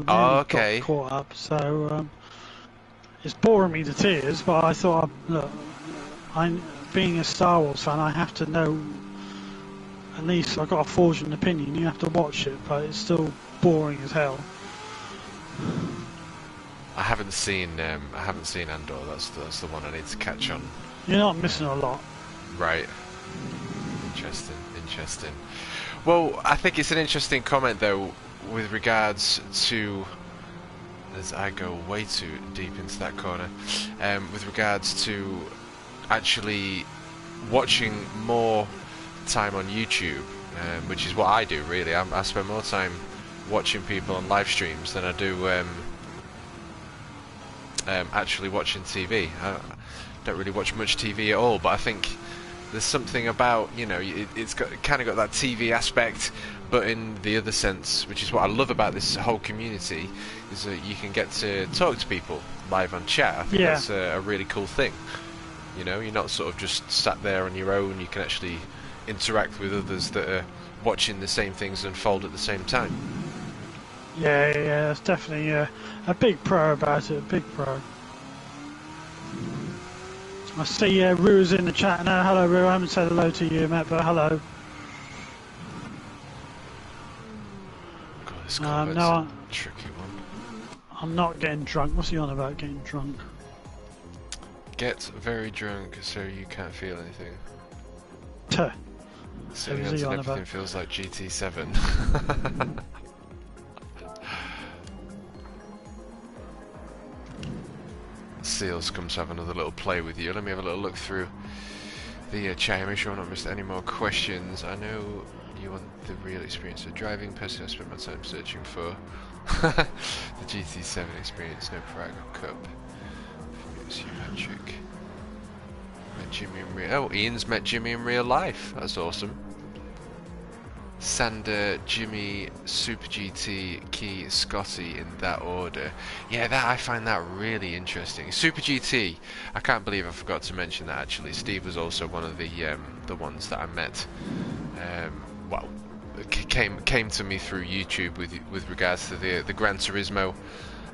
Got caught up, so it's boring me to tears. But I thought, look, being a Star Wars fan, I have to know. At least I've got to forge an opinion. You have to watch it, but it's still boring as hell. I haven't seen Andor. That's the one I need to catch on. You're not missing a lot. Right. Interesting. Well, I think it's an interesting comment though. with regards to, as I go way too deep into that corner, with regards to actually watching more time on YouTube, which is what I do really. I spend more time watching people on live streams than I do actually watching TV. I don't really watch much TV at all, but I think there's something about, you know, it's kind of got that TV aspect, but in the other sense, which is what I love about this whole community, is that you can get to talk to people live on chat. I think that's a really cool thing. You know, you're not sort of just sat there on your own. You can actually interact with others that are watching the same things unfold at the same time. Yeah, it's definitely a big pro about it, a big pro. I see Rue's in the chat now. Hello, Rue. I haven't said hello to you, Matt, but hello. God, this combat's a tricky one. I'm not getting drunk. What's he on about getting drunk? Get very drunk so you can't feel anything. Tuh. Sitting until everything feels like GT7. Seals comes to have another little play with you. Let me have a little look through the chat. Make sure I've not missed any more questions. I know you want the real experience of driving. Personally, I spent my time searching for the GT7 experience. No Cup. Patrick. Met Jimmy in real. Oh, Ian's met Jimmy in real life. That's awesome. Sander, Jimmy, Super GT, Key, Scotty in that order. Yeah, I find that really interesting. Super GT, I can't believe I forgot to mention that actually. Steve was also one of the ones that I met. Well, came to me through YouTube with regards to the Gran Turismo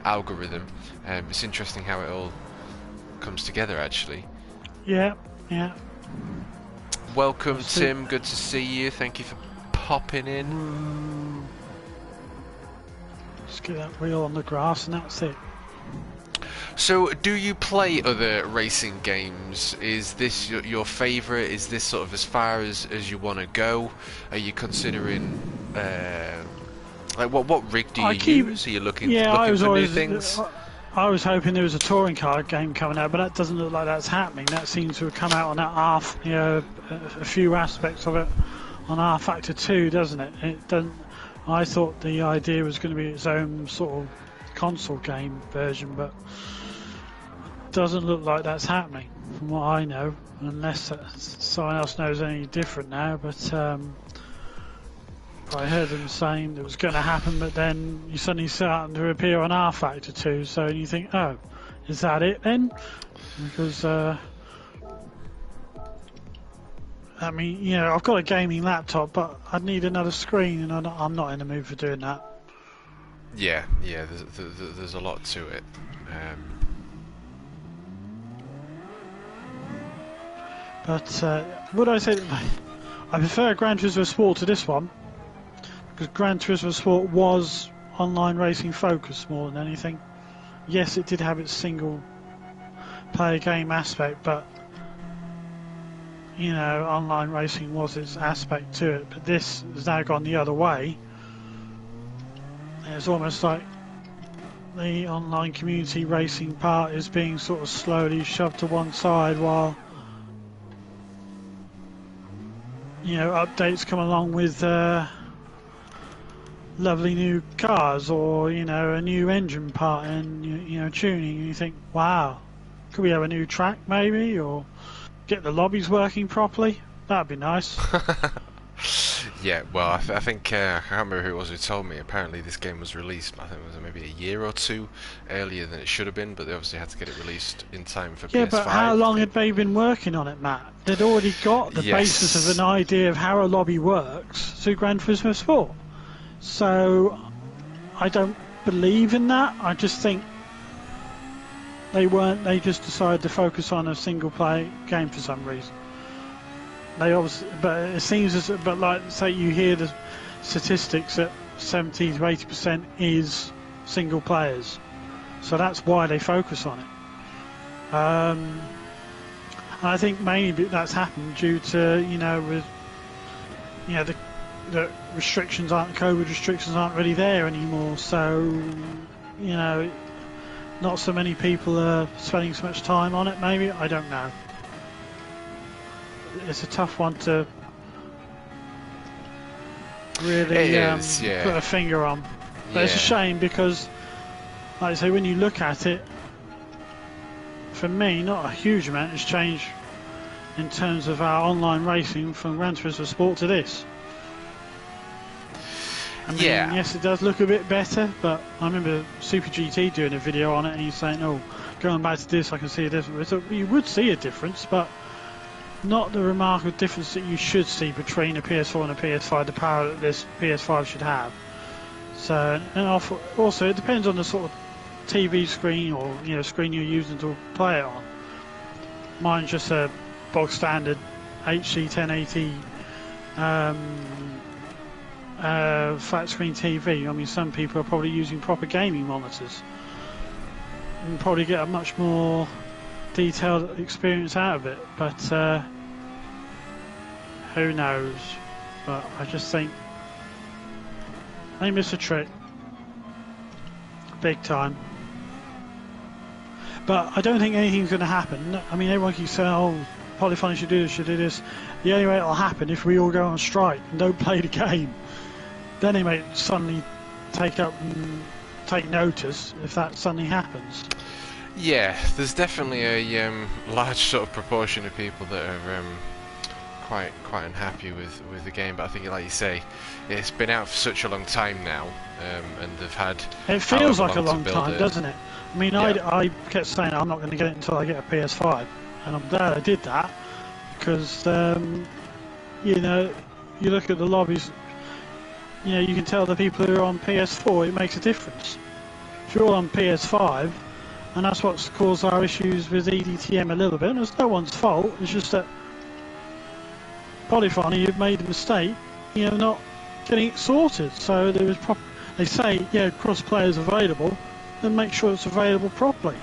algorithm. It's interesting how it all comes together actually. Yeah. Welcome, Tim. Good to see you. Thank you for popping in. Just get that wheel on the grass and that's it. So, do you play other racing games? Is this your favourite? Is this sort of as far as you want to go? Are you considering like what rig do you use? Are you looking for new things? I was hoping there was a touring car game coming out, but that doesn't look like that's happening. That seems to have come out on that half, you know, a few aspects of it on R Factor 2, doesn't it? It doesn't. I thought the idea was going to be its own sort of console game version, but it doesn't look like that's happening from what I know, unless someone else knows any different now. But I heard them saying it was going to happen, but then you suddenly start to appear on R Factor 2, so you think, oh, is that it then? Because I mean, you know, I've got a gaming laptop, but I'd need another screen, and I'm not in the mood for doing that. Yeah, there's a lot to it. But would I say that I prefer Gran Turismo Sport to this one, because Gran Turismo Sport was online racing focused more than anything. Yes, it did have its single player game aspect, but you know, online racing was its aspect to it, but this has now gone the other way. It's almost like the online community racing part is being sort of slowly shoved to one side while, you know, updates come along with lovely new cars, or, you know, a new engine part and, you know, tuning, and you think, wow, could we have a new track maybe, or get the lobbies working properly? That'd be nice. Yeah, well, I think I can't remember who it was who told me. Apparently, this game was released, I think it was maybe a year or two earlier than it should have been, but they obviously had to get it released in time for PS5. Yeah, but how long had they been working on it, Matt? They'd already got the basis of an idea of how a lobby works through Gran Turismo Sport. So, I don't believe in that. I just think they just decided to focus on a single player game for some reason. They obviously, but it seems but like, say you hear the statistics that 70 to 80% is single players, so that's why they focus on it. I think mainly that's happened due to, you know, with, you know, that COVID restrictions aren't really there anymore. So, you know, not so many people are spending so much time on it. Maybe, I don't know. It's a tough one to really put a finger on. But it's a shame because, like I say, when you look at it, for me, not a huge amount has changed in terms of our online racing from Gran Turismo Sport to this. I mean, yes, it does look a bit better, but I remember Super GT doing a video on it and he's saying, oh, going back to this, I can see a difference. So you would see a difference, but not the remarkable difference that you should see between a PS4 and a PS5, the power that this PS5 should have. So, and also it depends on the sort of TV screen or screen you're using to play it on. Mine's just a bog standard HD 1080 flat screen TV. I mean, some people are probably using proper gaming monitors and probably get a much more detailed experience out of it, but who knows. But I just think they miss a trick big time. But I don't think anything's going to happen. I mean, everyone keeps saying, oh, Polyphony should do this, should do this. The only way it'll happen if we all go on strike and don't play the game. Then they may suddenly take notice if that suddenly happens. Yeah, there's definitely a large sort of proportion of people that are quite unhappy with the game. But I think, like you say, it's been out for such a long time now, and they've had. It feels like a long time, doesn't it? I mean, yeah. I kept saying I'm not going to get it until I get a PS5, and I'm glad I did that because you look at the lobbies. You can tell the people who are on PS4, it makes a difference. If you're all on PS5, and that's what's caused our issues with EDTM a little bit, and it's no one's fault, it's just that Polyphony, you've made a mistake, not getting it sorted. So there was they say, cross-play is available, then make sure it's available properly.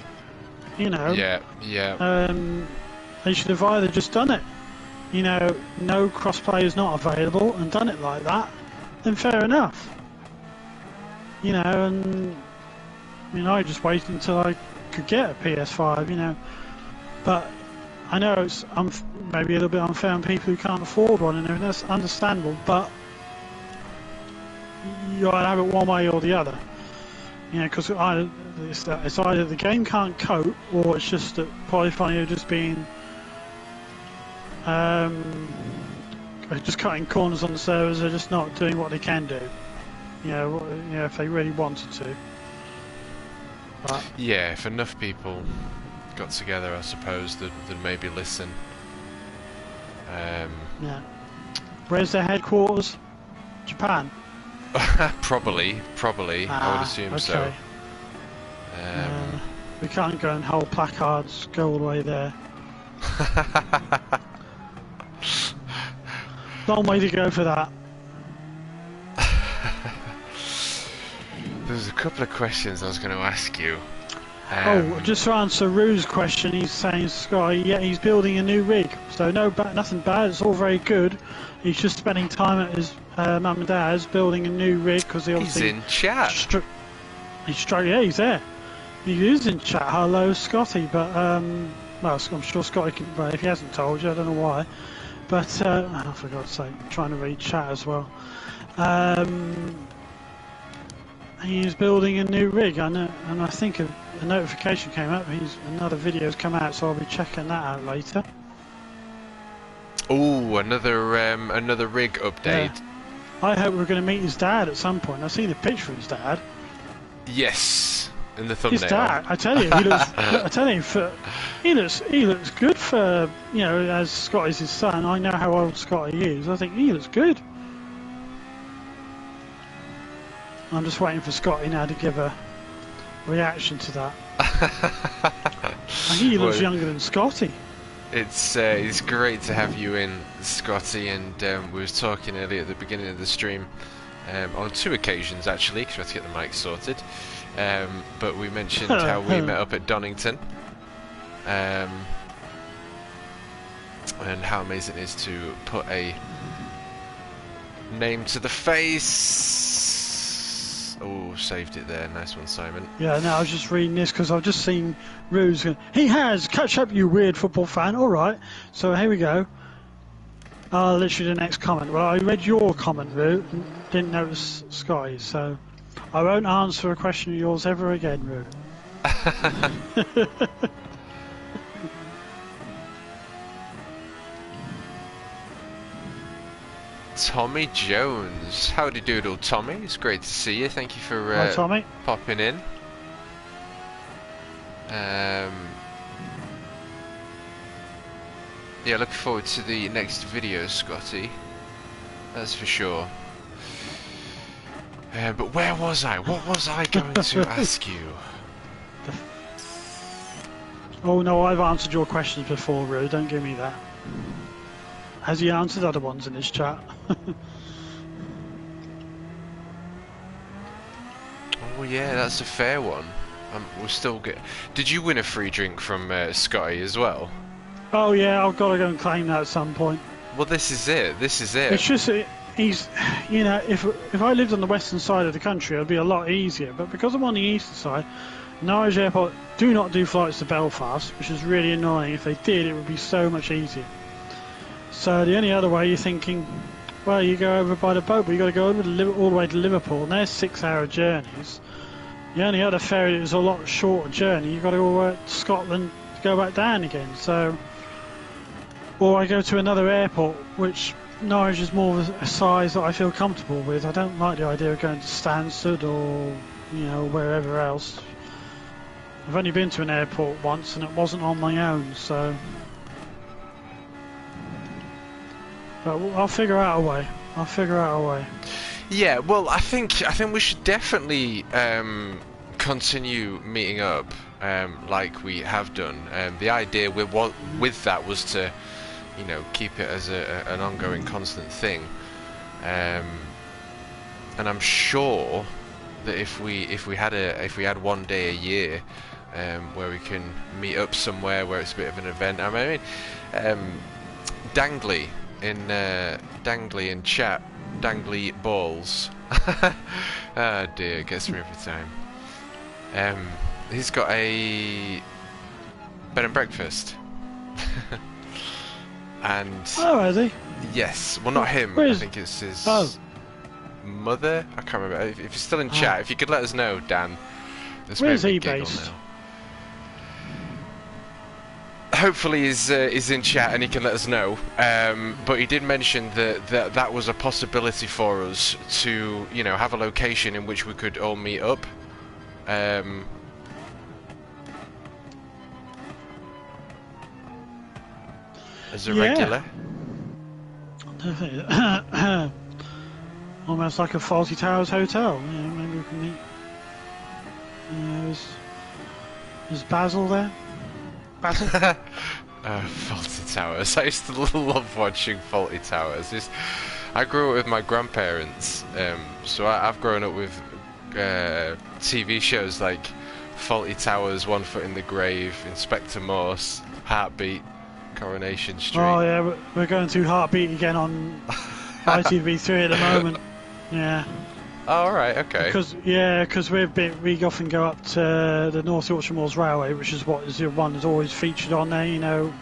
Yeah. They should have either just done it, no cross-play is not available, and done it like that. Then fair enough. And I mean, I just waited until I could get a PS5, but I know it's maybe a little bit unfair on people who can't afford one, and that's understandable, but you either have it one way or the other. Because it's either the game can't cope, or it's just that Polyphony are just being just cutting corners on the servers. They're just not doing what they can do. If they really wanted to. But yeah, if enough people got together, I suppose they'd maybe listen. Yeah. Where's their headquarters? Japan. Probably. I would assume so. We can't go and hold placards, go all the way there. Long way to go for that. There's a couple of questions I was going to ask you. Just to answer Rue's question, he's saying, Scotty, he's building a new rig. So nothing bad, it's all very good. He's just spending time at his mum and dad's building a new rig because he obviously... He's in chat. He's there. He is in chat. Hello, Scotty. But, well, I'm sure Scotty can... Well, if he hasn't told you, I don't know why. But, for God's sake, I'm trying to read chat as well. He's building a new rig, and I think a notification came up. Another video's come out, so I'll be checking that out later. Oh, another rig update. Yeah. I hope we're going to meet his dad at some point. I've seen a picture of his dad. Yes, in the thumbnail. His dad, I tell you, he looks good for as Scotty's his son. I know how old Scotty is. I think he looks good. I'm just waiting for Scotty now to give a reaction to that. He looks younger than Scotty. It's great to have you in, Scotty, and we was talking earlier at the beginning of the stream, on 2 occasions actually, because we had to get the mic sorted, but we mentioned how we met up at Donington, and how amazing it is to put a Name to the face. Oh, saved it there. Nice one, Simon. Yeah, no, I was just reading this because I've just seen Rue's going, he has! Catch up, you weird football fan. Alright, so here we go. Literally the next comment. Well, I read your comment, Rue, and didn't notice Sky, so I won't answer a question of yours ever again, Rue. Tommy Jones. Howdy doodle, Tommy. It's great to see you. Thank you for Hi, Tommy. popping in. Yeah, looking forward to the next video, Scotty. That's for sure. But where was I? What was I going to ask you? Oh no, I've answered your questions before, Rue. Don't give me that. Has he answered other ones in this chat? Oh yeah, that's a fair one. We'll still get. Did you win a free drink from Scotty as well? Oh yeah, I've got to go and claim that at some point. Well, this is it. This is it. It's just he's, you know, if I lived on the western side of the country, it'd be a lot easier. But because I'm on the eastern side, Norwich Airport do not do flights to Belfast, which is really annoying. If they did, it would be so much easier. So the only other way, you're thinking, well, you go over by the boat, but you got to go over all the way to Liverpool, and there's 6-hour journeys. The only other ferry is a lot shorter journey. You got to go to Scotland to go back down again. So, or I go to another airport, which Norwich is more of a size that I feel comfortable with. I don't like the idea of going to Stansted or, you know, wherever else. I've only been to an airport once, and it wasn't on my own, so. But I'll figure out a way. I'll figure out a way. Yeah, well, I think we should definitely continue meeting up like we have done. The idea with that was to, you know, keep it as an ongoing, constant thing. And I'm sure that if we had one day a year where we can meet up somewhere where it's a bit of an event. I mean, Dangley in chat. Dangly balls. Oh dear, it gets me every time. He's got a bed and breakfast. And oh, has he? Yes, well, not him. I think it's his mother. I can't remember. If you're still in chat, if you could let us know, Dan. Where's he based? Now. Hopefully he's in chat and he can let us know. But he did mention that was a possibility for us to, you know, have a location in which we could all meet up. As a regular. Almost like a Fawlty Towers hotel. You know, maybe we can meet. Is Basil there? Fawlty Towers. I used to love watching Fawlty Towers. I grew up with my grandparents, so I've grown up with TV shows like Fawlty Towers, One Foot in the Grave, Inspector Morse, Heartbeat, Coronation Street. Oh yeah, we're going through Heartbeat again on ITV3 at the moment. Yeah. Oh, right, okay. Because we often go up to the North Yorkshire Moors Railway, which is what is the one that's always featured on there. You know,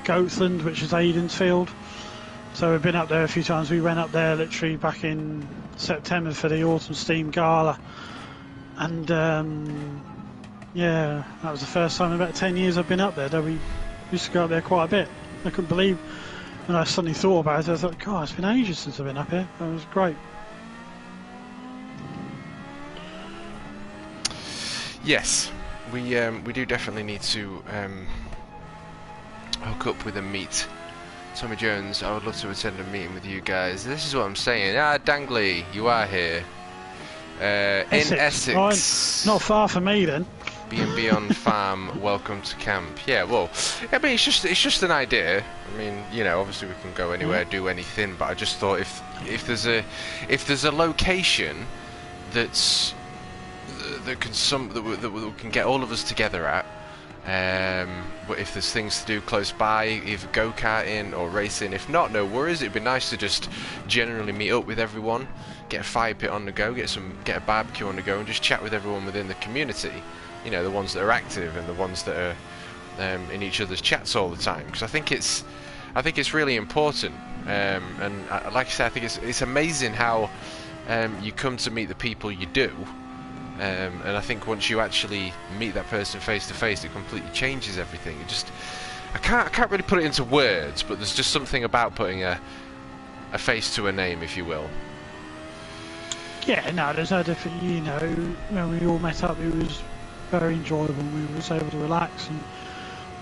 Goathland, which is Aidensfield. So we've been up there a few times. We went up there literally back in September for the Autumn Steam Gala, and yeah, that was the first time in about 10 years I've been up there. Though we used to go up there quite a bit. I couldn't believe when I suddenly thought about it. I thought, God, it's been ages since I've been up here. That was great. Yes, we do definitely need to hook up with a meet. Tommy Jones, I would love to attend a meeting with you guys. This is what I'm saying. Dangley, you are here. In Essex. Not far from me then. B&B on farm, welcome to camp. Yeah, well, I mean, it's just an idea. I mean, you know, obviously we can go anywhere, do anything, but I just thought if there's a location that we can get all of us together at, But if there's things to do close by, either go-karting or racing, if not, no worries. It'd be nice to just generally meet up with everyone, get a fire pit on the go, get a barbecue on the go, and just chat with everyone within the community. You know, the ones that are active and the ones that are in each other's chats all the time. Because I think it's really important. And like I said, I think it's amazing how you come to meet the people you do. And I think once you actually meet that person face to face, it completely changes everything. I can't really put it into words, but there's just something about putting a face to a name, if you will. Yeah, no, there's no different. You know, when we all met up, it was very enjoyable. We were able to relax, and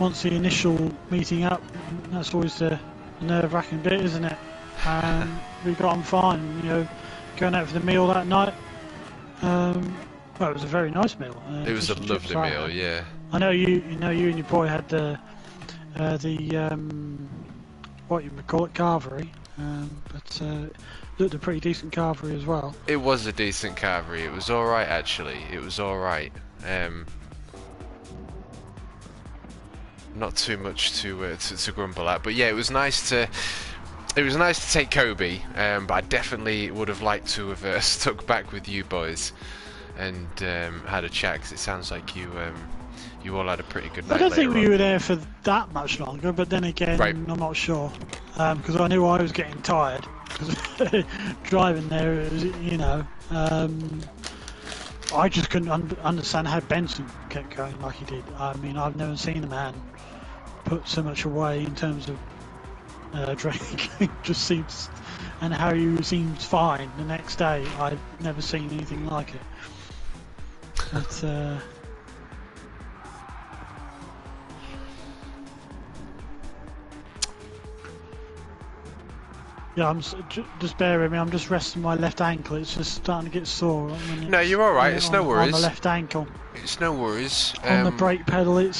once the initial meeting up, that's always the nerve-wracking bit, isn't it? We got on fine. You know, going out for the meal that night. Well, it was a very nice meal. It was a lovely meal, yeah. I know you and your boy had the what you would call it, carvery, but looked a pretty decent carvery as well. It was a decent carvery. It was all right, actually. It was all right. Not too much to grumble at, but yeah, it was nice to. It was nice to take Kobe, but I definitely would have liked to have stuck back with you boys and had a chat, because it sounds like you all had a pretty good night. I don't think we were there for that much longer, but then again, right. I'm not sure, because I knew I was getting tired because driving there, it was, you know, I just couldn't understand how Benson kept going like he did. I mean, I've never seen a man put so much away in terms of drinking. Just seems, and how he seems fine the next day. I've never seen anything like it. But yeah, just bear with me. I'm just resting my left ankle. It's just starting to get sore. No, you're all right. It's no worries. On the left ankle. It's no worries. On the brake pedal, it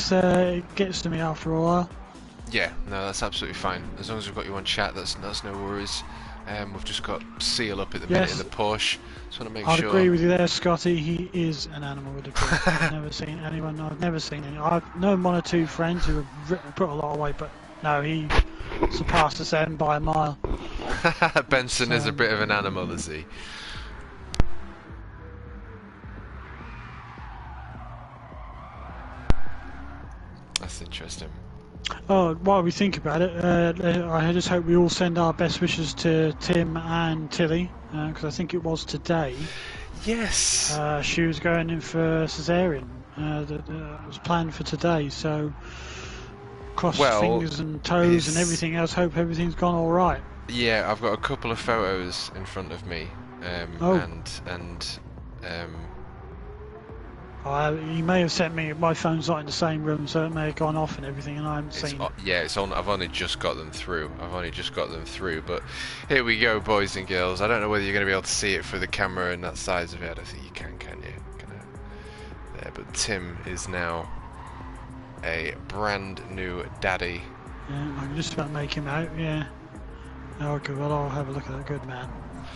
gets to me after a while. Yeah, no, that's absolutely fine. As long as we've got you on chat, that's no worries. We've just got Seal up at the minute in the Porsche. Just want to make sure. I'd agree with you there, Scotty. He is an animal with a grip. I've never seen anyone. I've never seen any. I've known one or two friends who have put a lot of weight, but no, he surpassed us then by a mile. Benson is a bit of an animal, is he? That's interesting. Oh, while we think about it, I just hope we all send our best wishes to Tim and Tilly, because I think it was today. Yes. She was going in for cesarean. That was planned for today, so cross fingers and toes and everything else. Hope everything's gone all right. Yeah, I've got a couple of photos in front of me, you may have sent me. My phone's not in the same room, so it may have gone off and everything, and I haven't seen it. Yeah, it's on. I've only just got them through. But here we go, boys and girls. I don't know whether you're going to be able to see it through the camera and that size of it. I don't think you can you? There, but Tim is now a brand new daddy. Yeah, I can just about make him out. Yeah. Okay, well, I'll have a look at that. Good man.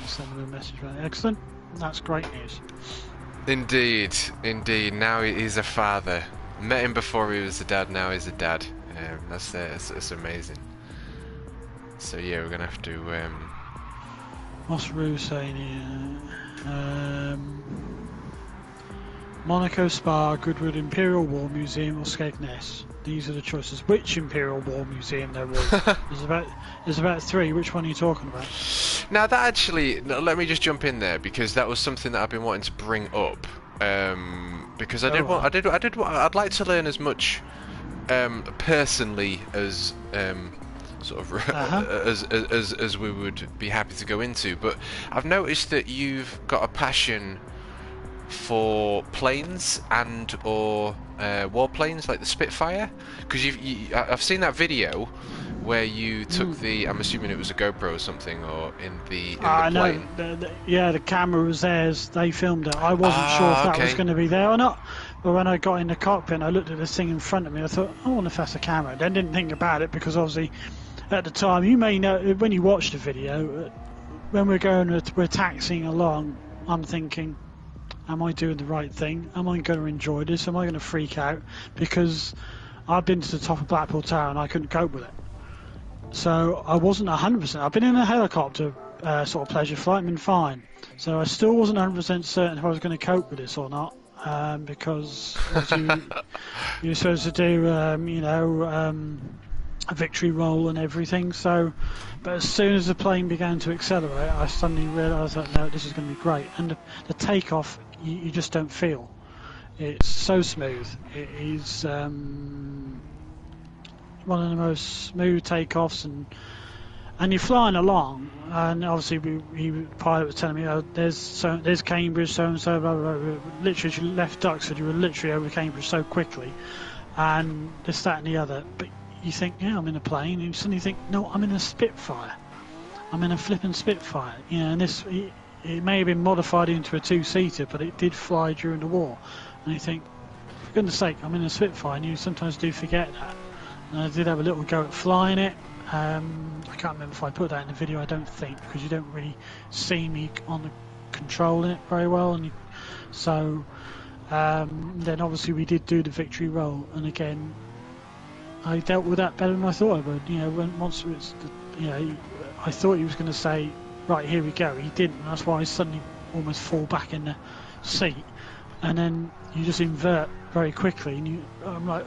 Send him a message. Excellent. That's great news. Indeed. Now he's a father. Met him before he was a dad. Now he's a dad. That's amazing. So yeah, we're gonna have to. What's Rue saying here? Monaco Spa, Goodwood Imperial War Museum, or Skegness. These are the choices. Which Imperial War Museum there was? There's about three. Which one are you talking about? Now that actually, let me just jump in there, because that was something that I've been wanting to bring up. Because I'd like to learn as much personally as sort of as we would be happy to go into. But I've noticed that you've got a passion for planes or warplanes like the Spitfire, because I've seen that video where you took I'm assuming it was a GoPro or something, or in the plane. No, the camera was theirs. They filmed it. I wasn't sure if that was going to be there or not. But when I got in the cockpit and I looked at this thing in front of me, I thought, I wonder if that's a camera. Then didn't think about it, because obviously at the time, you may know when you watch the video, when we're taxiing along, I'm thinking, Am I doing the right thing? Am I going to enjoy this? Am I going to freak out? Because I've been to the top of Blackpool Tower and I couldn't cope with it. So I wasn't 100%. I've been in a helicopter sort of pleasure flight and been fine. So I still wasn't 100% certain if I was going to cope with this or not. Because you're supposed to do, a victory roll and everything. So, but as soon as the plane began to accelerate, I suddenly realised that no, this is going to be great. And the takeoff, you just don't feel. It's so smooth. It is one of the most smooth takeoffs, and you're flying along. And obviously, the pilot was telling me, oh, there's Cambridge, so and so, blah blah blah. Literally, as you left Duxford, you were literally over Cambridge so quickly, and this, that, and the other. But you think, yeah, I'm in a plane, and you suddenly think, no, I'm in a Spitfire. I'm in a flipping Spitfire. You know, and this, it may have been modified into a two-seater, but it did fly during the war. And you think, for goodness sake, I'm in a Spitfire, and you sometimes do forget that. And I did have a little go at flying it. I can't remember if I put that in the video, I don't think, because you don't really see me on the controlling it very well. And so then obviously we did do the victory roll, and again, I dealt with that better than I thought I would. You know, once it's, I thought he was going to say, right, here we go. He didn't. That's why I suddenly almost fall back in the seat, and then you just invert very quickly, and I'm like,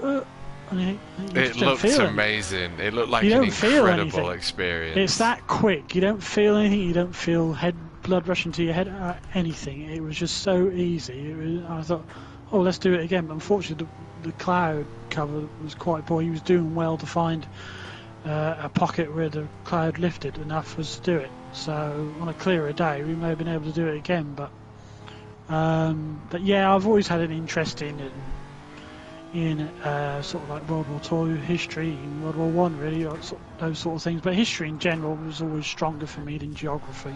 and it looked amazing. It looked like an incredible experience. It's that quick. You don't feel anything. You don't feel blood rushing to your head or anything. It was just so easy. I thought, oh, let's do it again. But unfortunately, the cloud cover was quite poor. He was doing well to find a pocket where the cloud lifted enough for us to do it. So on a clearer day, we may have been able to do it again. But yeah, I've always had an interest in sort of like World War II history and World War One, really, like those sort of things. But history in general was always stronger for me than geography.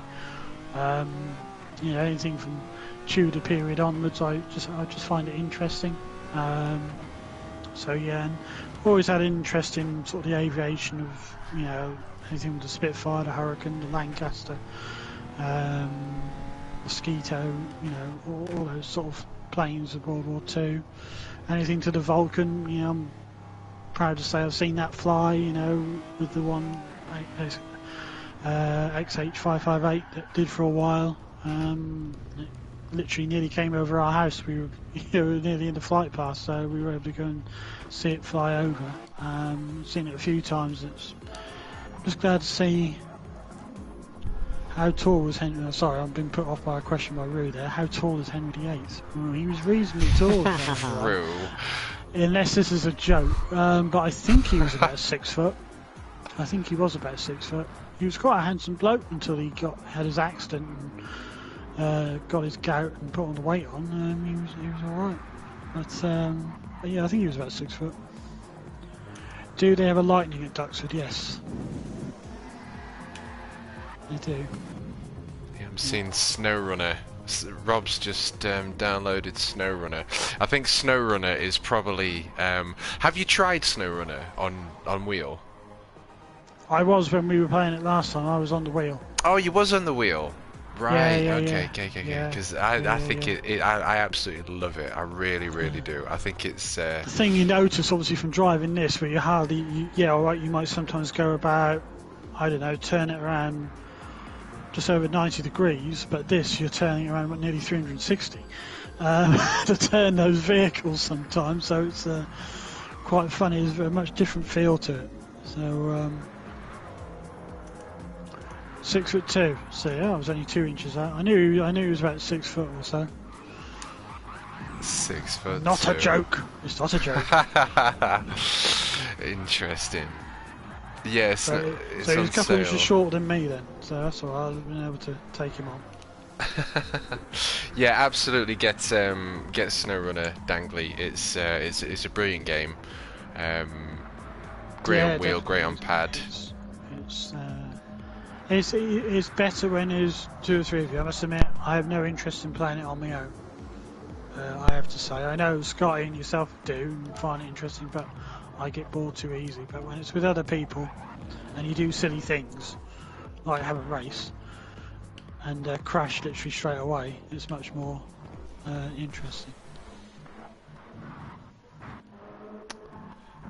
Anything from Tudor period onwards, I just find it interesting. So yeah, and always had an interest in sort of the aviation of, anything with the Spitfire, the Hurricane, the Lancaster, the Mosquito, all those sort of planes of World War II. Anything to the Vulcan, I'm proud to say I've seen that fly, with the one XH558 that did for a while. It literally nearly came over our house. We were, nearly in the flight path, so we were able to go and see it fly over. Seen it a few times. It's just glad to see how tall was Henry. Sorry, I've been put off by a question by Rue there. How tall is Henry VIII? Well, he was reasonably tall. Rue. Unless this is a joke, but I think he was about 6 foot. I think he was about 6 foot. He was quite a handsome bloke until he had his accident and got his gout and put on the weight on. He was all right. But yeah, I think he was about 6 foot. Do they have a lightning at Duxford? Yes. They do. Yeah, I'm seeing SnowRunner. Rob's just downloaded SnowRunner. I think SnowRunner is probably... have you tried SnowRunner on wheel? I was when we were playing it last time. I was on the wheel. Oh, you was on the wheel? Right, yeah, okay. Because I think I absolutely love it. I really, really do. I think it's... The thing you notice, obviously, from driving this, where you hardly... alright, you might sometimes go about, I don't know, turn it around just over 90 degrees, but this, you're turning around about nearly 360 to turn those vehicles sometimes, so it's quite funny. There's a much different feel to it. So... 6'2", so yeah, I was only 2 inches out. I knew he was about 6 foot or so. 6 foot. Not a joke. It's not a joke. Interesting. Yes. So he's a couple inches shorter than me then. So that's all right. I've been able to take him on. Yeah, absolutely. Get SnowRunner Dangly. It's a brilliant game. Great on wheel, great on pad. It's better when there's 2 or 3 of you. I must admit, I have no interest in playing it on my own. I have to say, I know Scotty and yourself do and find it interesting, but I get bored too easy. But when it's with other people and you do silly things, like have a race and crash literally straight away, it's much more interesting.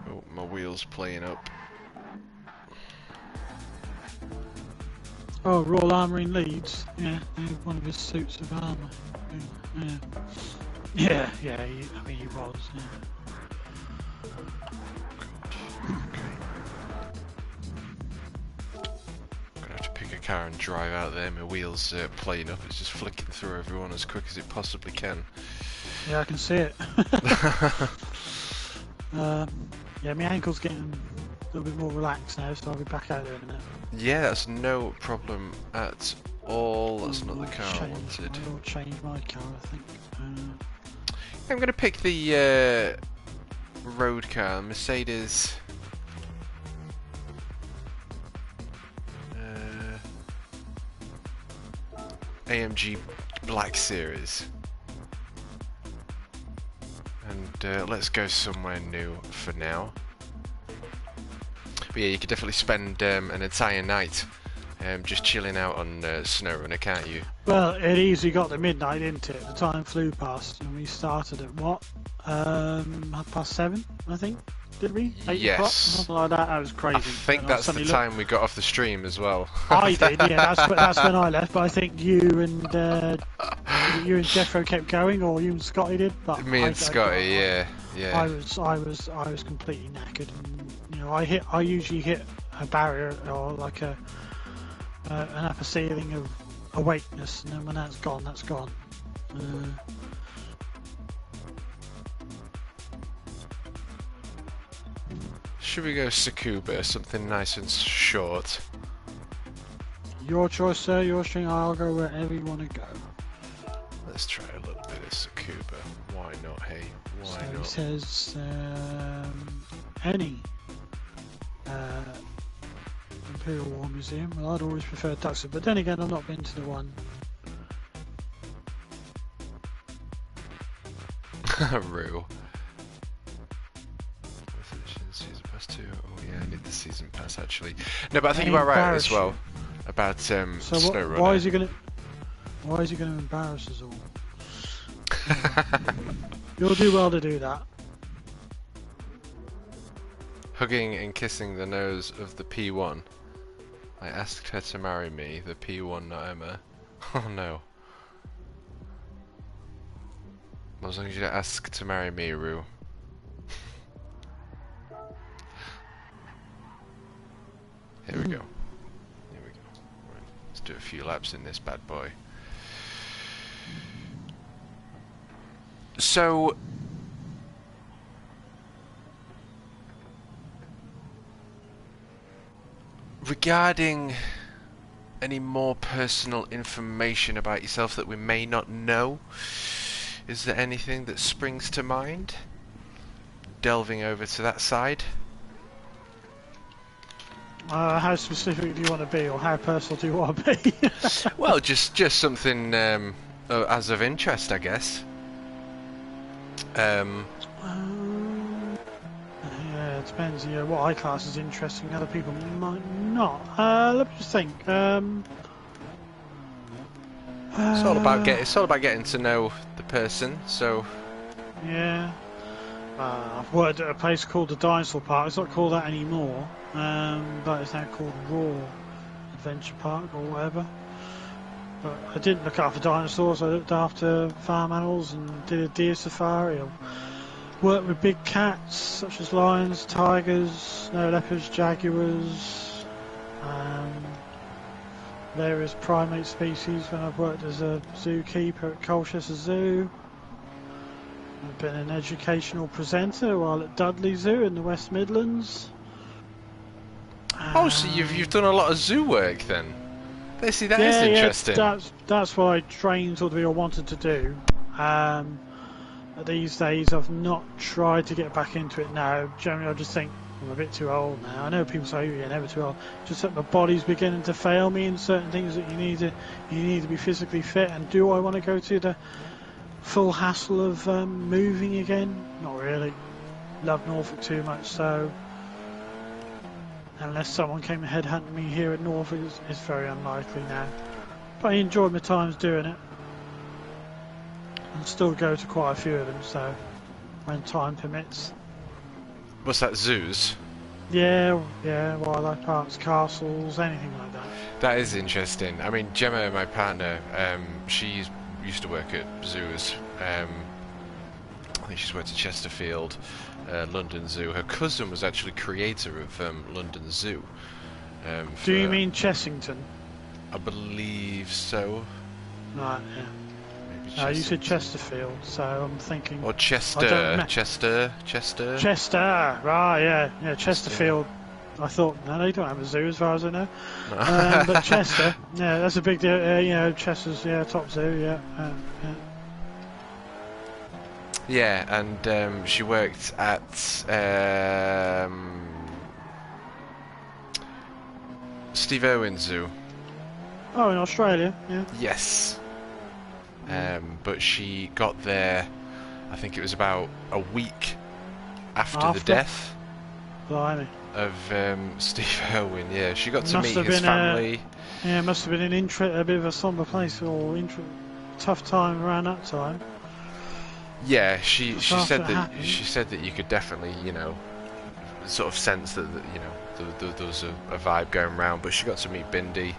Oh, my wheel's playing up. Oh, Royal Armour in Leeds. Yeah, one of his suits of armour. Yeah, I mean he was. Yeah. Gonna have to pick a car and drive out there. My wheel's playing up. It's just flicking through everyone as quick as it possibly can. Yeah, I can see it. Yeah, my ankle's getting a little bit more relaxed now, so I'll be back out there in a minute. Yeah, that's no problem at all. That's not the car I wanted. I'll change my car, I think. I'm gonna pick the road car, Mercedes. AMG Black Series. And let's go somewhere new for now. But yeah, you could definitely spend an entire night just chilling out on SnowRunner, can't you? Well, it easily got to midnight, didn't it? The time flew past, and we started at what? 7:30, I think. Did we? 8 Yes. o'clock? Something like that. That was crazy. I think that's the time we got off the stream as well. I did, yeah. That's when I left. But I think you and Jeffro kept going, or you and Scotty did. But Me and Scotty, yeah. I was completely knackered, and you know, I usually hit a barrier or like an upper ceiling of awakeness, and then when that's gone, that's gone. Should we go Tsukuba, something nice and short? Your choice, sir. Your string. I'll go wherever you want to go. Let's try a little bit of Tsukuba. Why not, hey? Why So not? he says any Imperial War Museum. Well, I'd always prefer Duxford, but then again, I've not been to the one. Rue. Season pass 2. Oh yeah, I need the season pass actually. No, but I think you are right as well about SnowRunner. Why is he gonna embarrass us all? You'll do well to do that. Hugging and kissing the nose of the P1. I asked her to marry me, the P1, not Emma. Oh no. Well, as long as you don't ask to marry me, Rue. Here we go. Here we go. Right, let's do a few laps in this bad boy. So, regarding any more personal information about yourself that we may not know, is there anything that springs to mind? Delving over to that side. How specific do you want to be, or how personal do you want to be? Well, just something as of interest, I guess. Yeah, it depends. Yeah, what I class as interesting, other people might not. Let me just think. It's all about getting to know the person. So. Yeah. I've worked at a place called the Dinosaur Park. It's not called that anymore, but it's now called Raw Adventure Park or whatever. But I didn't look after dinosaurs. I looked after farm animals and did a deer safari. I worked with big cats such as lions, tigers, snow leopards, jaguars, various primate species when I've worked as a zookeeper at Colchester Zoo. I've been an educational presenter while at Dudley Zoo in the West Midlands. Oh, so you've done a lot of zoo work then? See, that is interesting. Yeah, that's what I trained or I wanted to do. These days I've not tried to get back into it now. Generally I just think I'm a bit too old now. I know people say you're never too old. Just that my body's beginning to fail me in certain things that you need to be physically fit. And do I want to go to the full hassle of moving again? Not really. Love Norfolk too much, so unless someone came and headhunted me here at Norfolk, it's very unlikely now. But I enjoyed my times doing it. and still go to quite a few of them. So when time permits. What's that? Zoos? Yeah, wildlife parks, castles, anything like that. That is interesting. I mean, Gemma, my partner, she used to work at zoos. I think she's worked at Chesterfield, London Zoo. Her cousin was actually creator of London Zoo. Do you mean Chessington? I believe so. Right, yeah. Maybe You said Chesterfield, so I'm thinking... Or Chester. Chester. Right, yeah, Chesterfield. I thought, no, they don't have a zoo as far as I know. No. But Chester, yeah, that's a big deal. You know, Chester's, top zoo, yeah. Yeah, and she worked at Steve Irwin Zoo. Oh, in Australia, yeah. Yes. But she got there, I think it was about a week after the death Blimey. of Steve Irwin. Yeah, she got to Must meet have his been family. Yeah, it must have been a bit of a somber place or tough time around that time. Yeah, she said that happened. she said that you could definitely, sort of sense that there was a vibe going around. But she got to meet Bindi,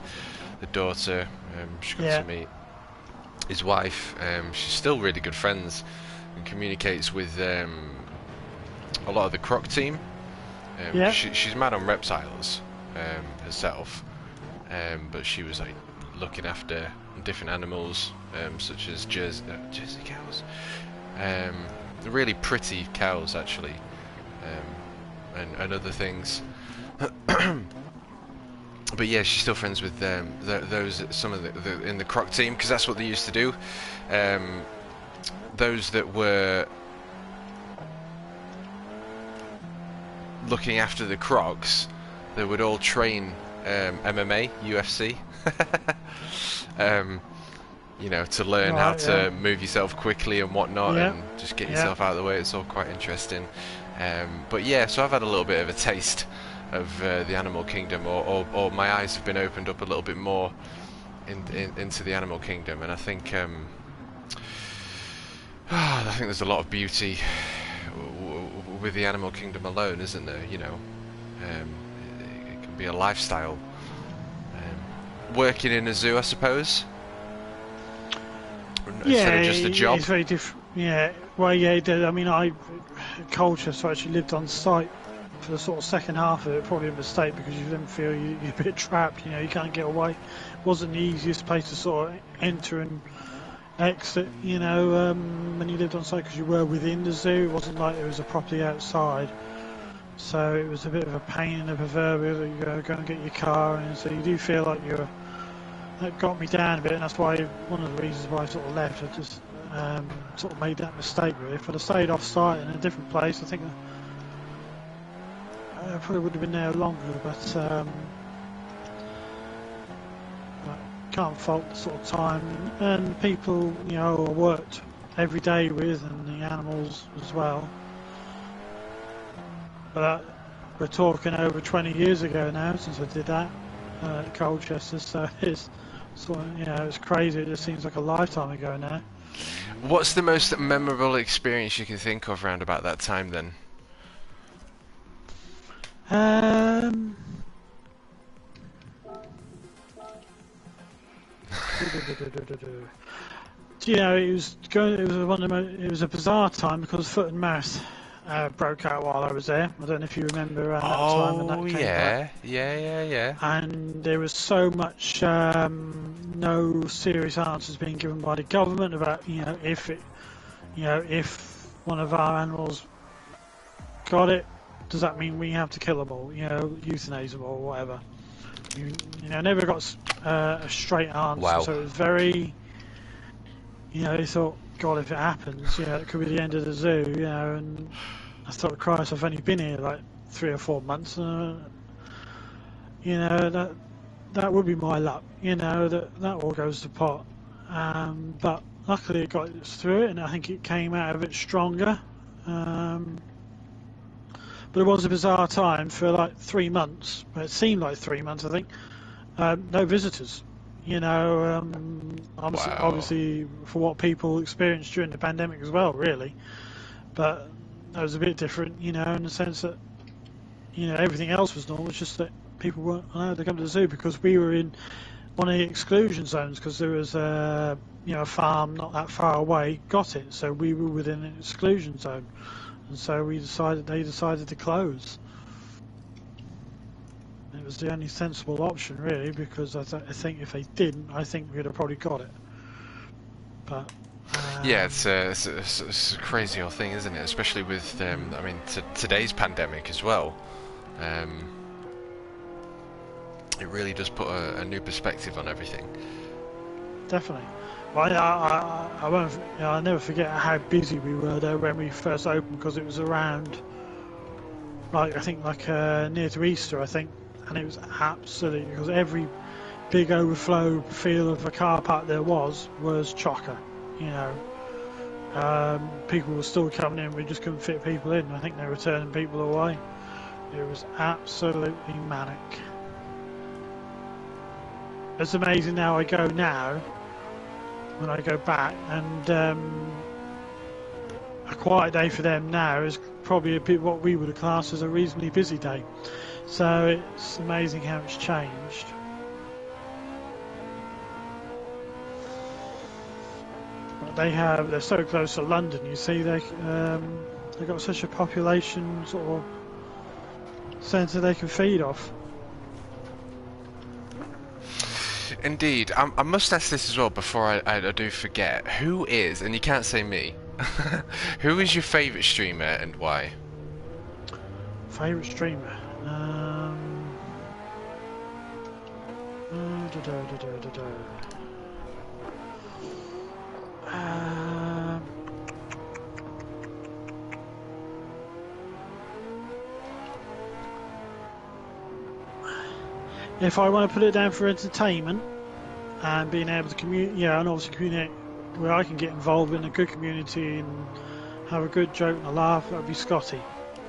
the daughter. She got to meet his wife. She's still really good friends and communicates with a lot of the croc team. She's mad on reptiles herself, but she was like looking after different animals, such as Jersey cows, really pretty cows actually, and other things. But yeah, she's still friends with some of the in the croc team, because that's what they used to do. Those that were looking after the crocs, they would all train MMA, UFC, to learn how to move yourself quickly and whatnot, and just get yourself out of the way. It's all quite interesting. But yeah, so I've had a little bit of a taste of the animal kingdom, or my eyes have been opened up a little bit more into the animal kingdom, and I think there's a lot of beauty with the animal kingdom alone, isn't there? It can be a lifestyle. Working in a zoo, I suppose. Instead of just a job. It's very different. Yeah, well, yeah. I mean, culture. So I actually lived on site for the sort of second half of it. Probably a mistake, because you then feel you're a bit trapped. You can't get away. It wasn't the easiest place to sort of enter and exit. When you lived on site, because you were within the zoo. It wasn't like it was a property outside. So it was a bit of a pain in the proverbial that you're going to get your car, and so you do feel like that got me down a bit, and that's why one of the reasons why I sort of left. I just sort of made that mistake really. If I'd have stayed off site in a different place, I think I probably would have been there longer, but can't fault the sort of time and people I worked every day with, and the animals as well. But we're talking over 20 years ago now since I did that at Colchester, so it's sort of, it's crazy. It just seems like a lifetime ago now. What's the most memorable experience you can think of around about that time then? It was a bizarre time, because foot and mouth broke out while I was there. I don't know if you remember around that time when that came back. Yeah. And there was so much no serious answers being given by the government about if one of our animals got it, does that mean we have to kill them all? Euthanize them or whatever. Never got a straight answer. Wow. So it was very, they thought, God, if it happens, it could be the end of the zoo, and I thought, Christ, I've only been here like 3 or 4 months, that would be my luck, that all goes to pot. But luckily it got us through it, and I think it came out of it stronger. But it was a bizarre time for like 3 months. It seemed like 3 months, I think. No visitors. You know, Wow. obviously for what people experienced during the pandemic as well, really. But that was a bit different, you know, in the sense that, you know, everything else was normal. It's just that people weren't allowed to come to the zoo because we were in one of the exclusion zones because there was a, you know, a farm not that far away got it, so we were within an exclusion zone, and so they decided to close. It was the only sensible option, really, because I think if they didn't, I think we'd have probably got it. But Yeah, it's a crazy old thing, isn't it? Especially with, I mean, today's pandemic as well. It really does put a new perspective on everything. Definitely. Well, I won't. You know, I'll never forget how busy we were there when we first opened because it was around, like I think, like near to Easter, I think, and it was absolutely because every big overflow field of a car park there was chocker. You know, people were still coming in. We just couldn't fit people in. I think they were turning people away. It was absolutely manic. It's amazing now. I go now. When I go back, and a quiet day for them now is probably a bit what we would have classed as a reasonably busy day. So it's amazing how it's changed. But they're so close to London. You see, they've got such a population sort of centre they can feed off. Indeed. I must ask this as well before I do forget. Who is, and you can't say me, who is your favourite streamer and why? Favourite streamer? If I want to put it down for entertainment and being able to communicate, yeah, and obviously communicate where I can get involved in a good community and have a good joke and a laugh, that would be Scotty.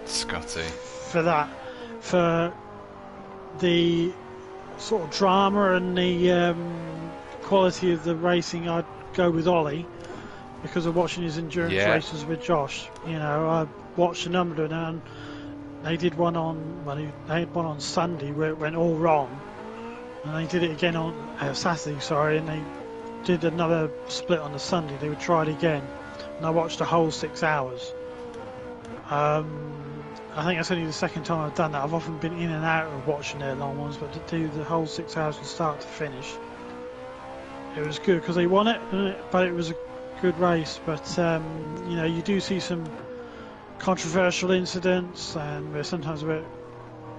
Scotty. For that, for the sort of drama and the quality of the racing, I'd go with Ollie because of watching his endurance races with Josh. You know, I watched a number of them, and they did one on, well, they had one on Sunday where it went all wrong, and they did it again on Saturday, sorry, and they did another split on the Sunday. They would try it again, and I watched the whole 6 hours. I think that's only the second time I've done that. I've often been in and out of watching their long ones, but to do the whole 6 hours from start to finish, it was good because they won it, but it was a good race. But you know, you do see some controversial incidents, and where sometimes where it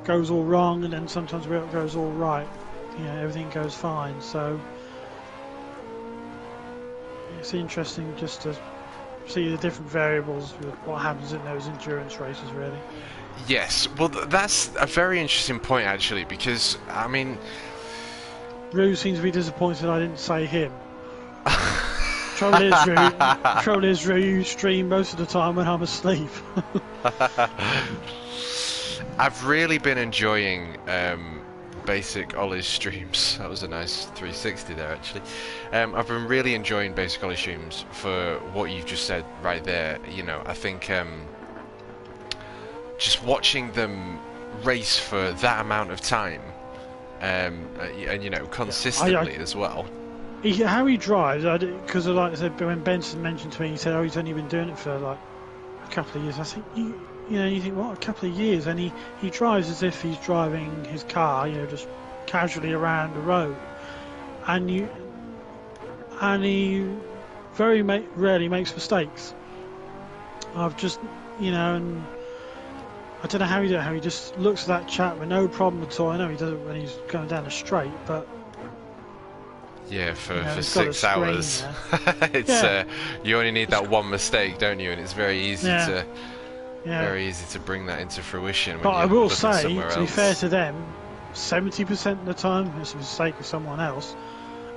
goes all wrong, and then sometimes where it goes all right. You know, everything goes fine. So it's interesting just to see the different variables with what happens in those endurance races, really. Yes, well, that's a very interesting point actually, because I mean, Rue seems to be disappointed I didn't say him. Trouble is, Rue, you stream most of the time when I'm asleep. I've really been enjoying Basic Ollie's streams. That was a nice 360 there, actually. I've been really enjoying Basic Ollie's streams for what you've just said right there. You know, I think just watching them race for that amount of time, and you know, consistently as well. How he drives, because like I said, when Benson mentioned to me, he said, "Oh, he's only been doing it for like a couple of years." I think you know, you think, what, a couple of years, and he drives as if he's driving his car, you know, just casually around the road, and he very rarely makes mistakes. I've just, you know, and I don't know how he does it. How he just looks at that chap with no problem at all. I know he does it when he's going down the straight, but. Yeah, for 6 hours. It's you only need that one mistake, don't you? And it's very easy to bring that into fruition. But I will say, to be fair to them, 70% of the time it's a mistake of someone else,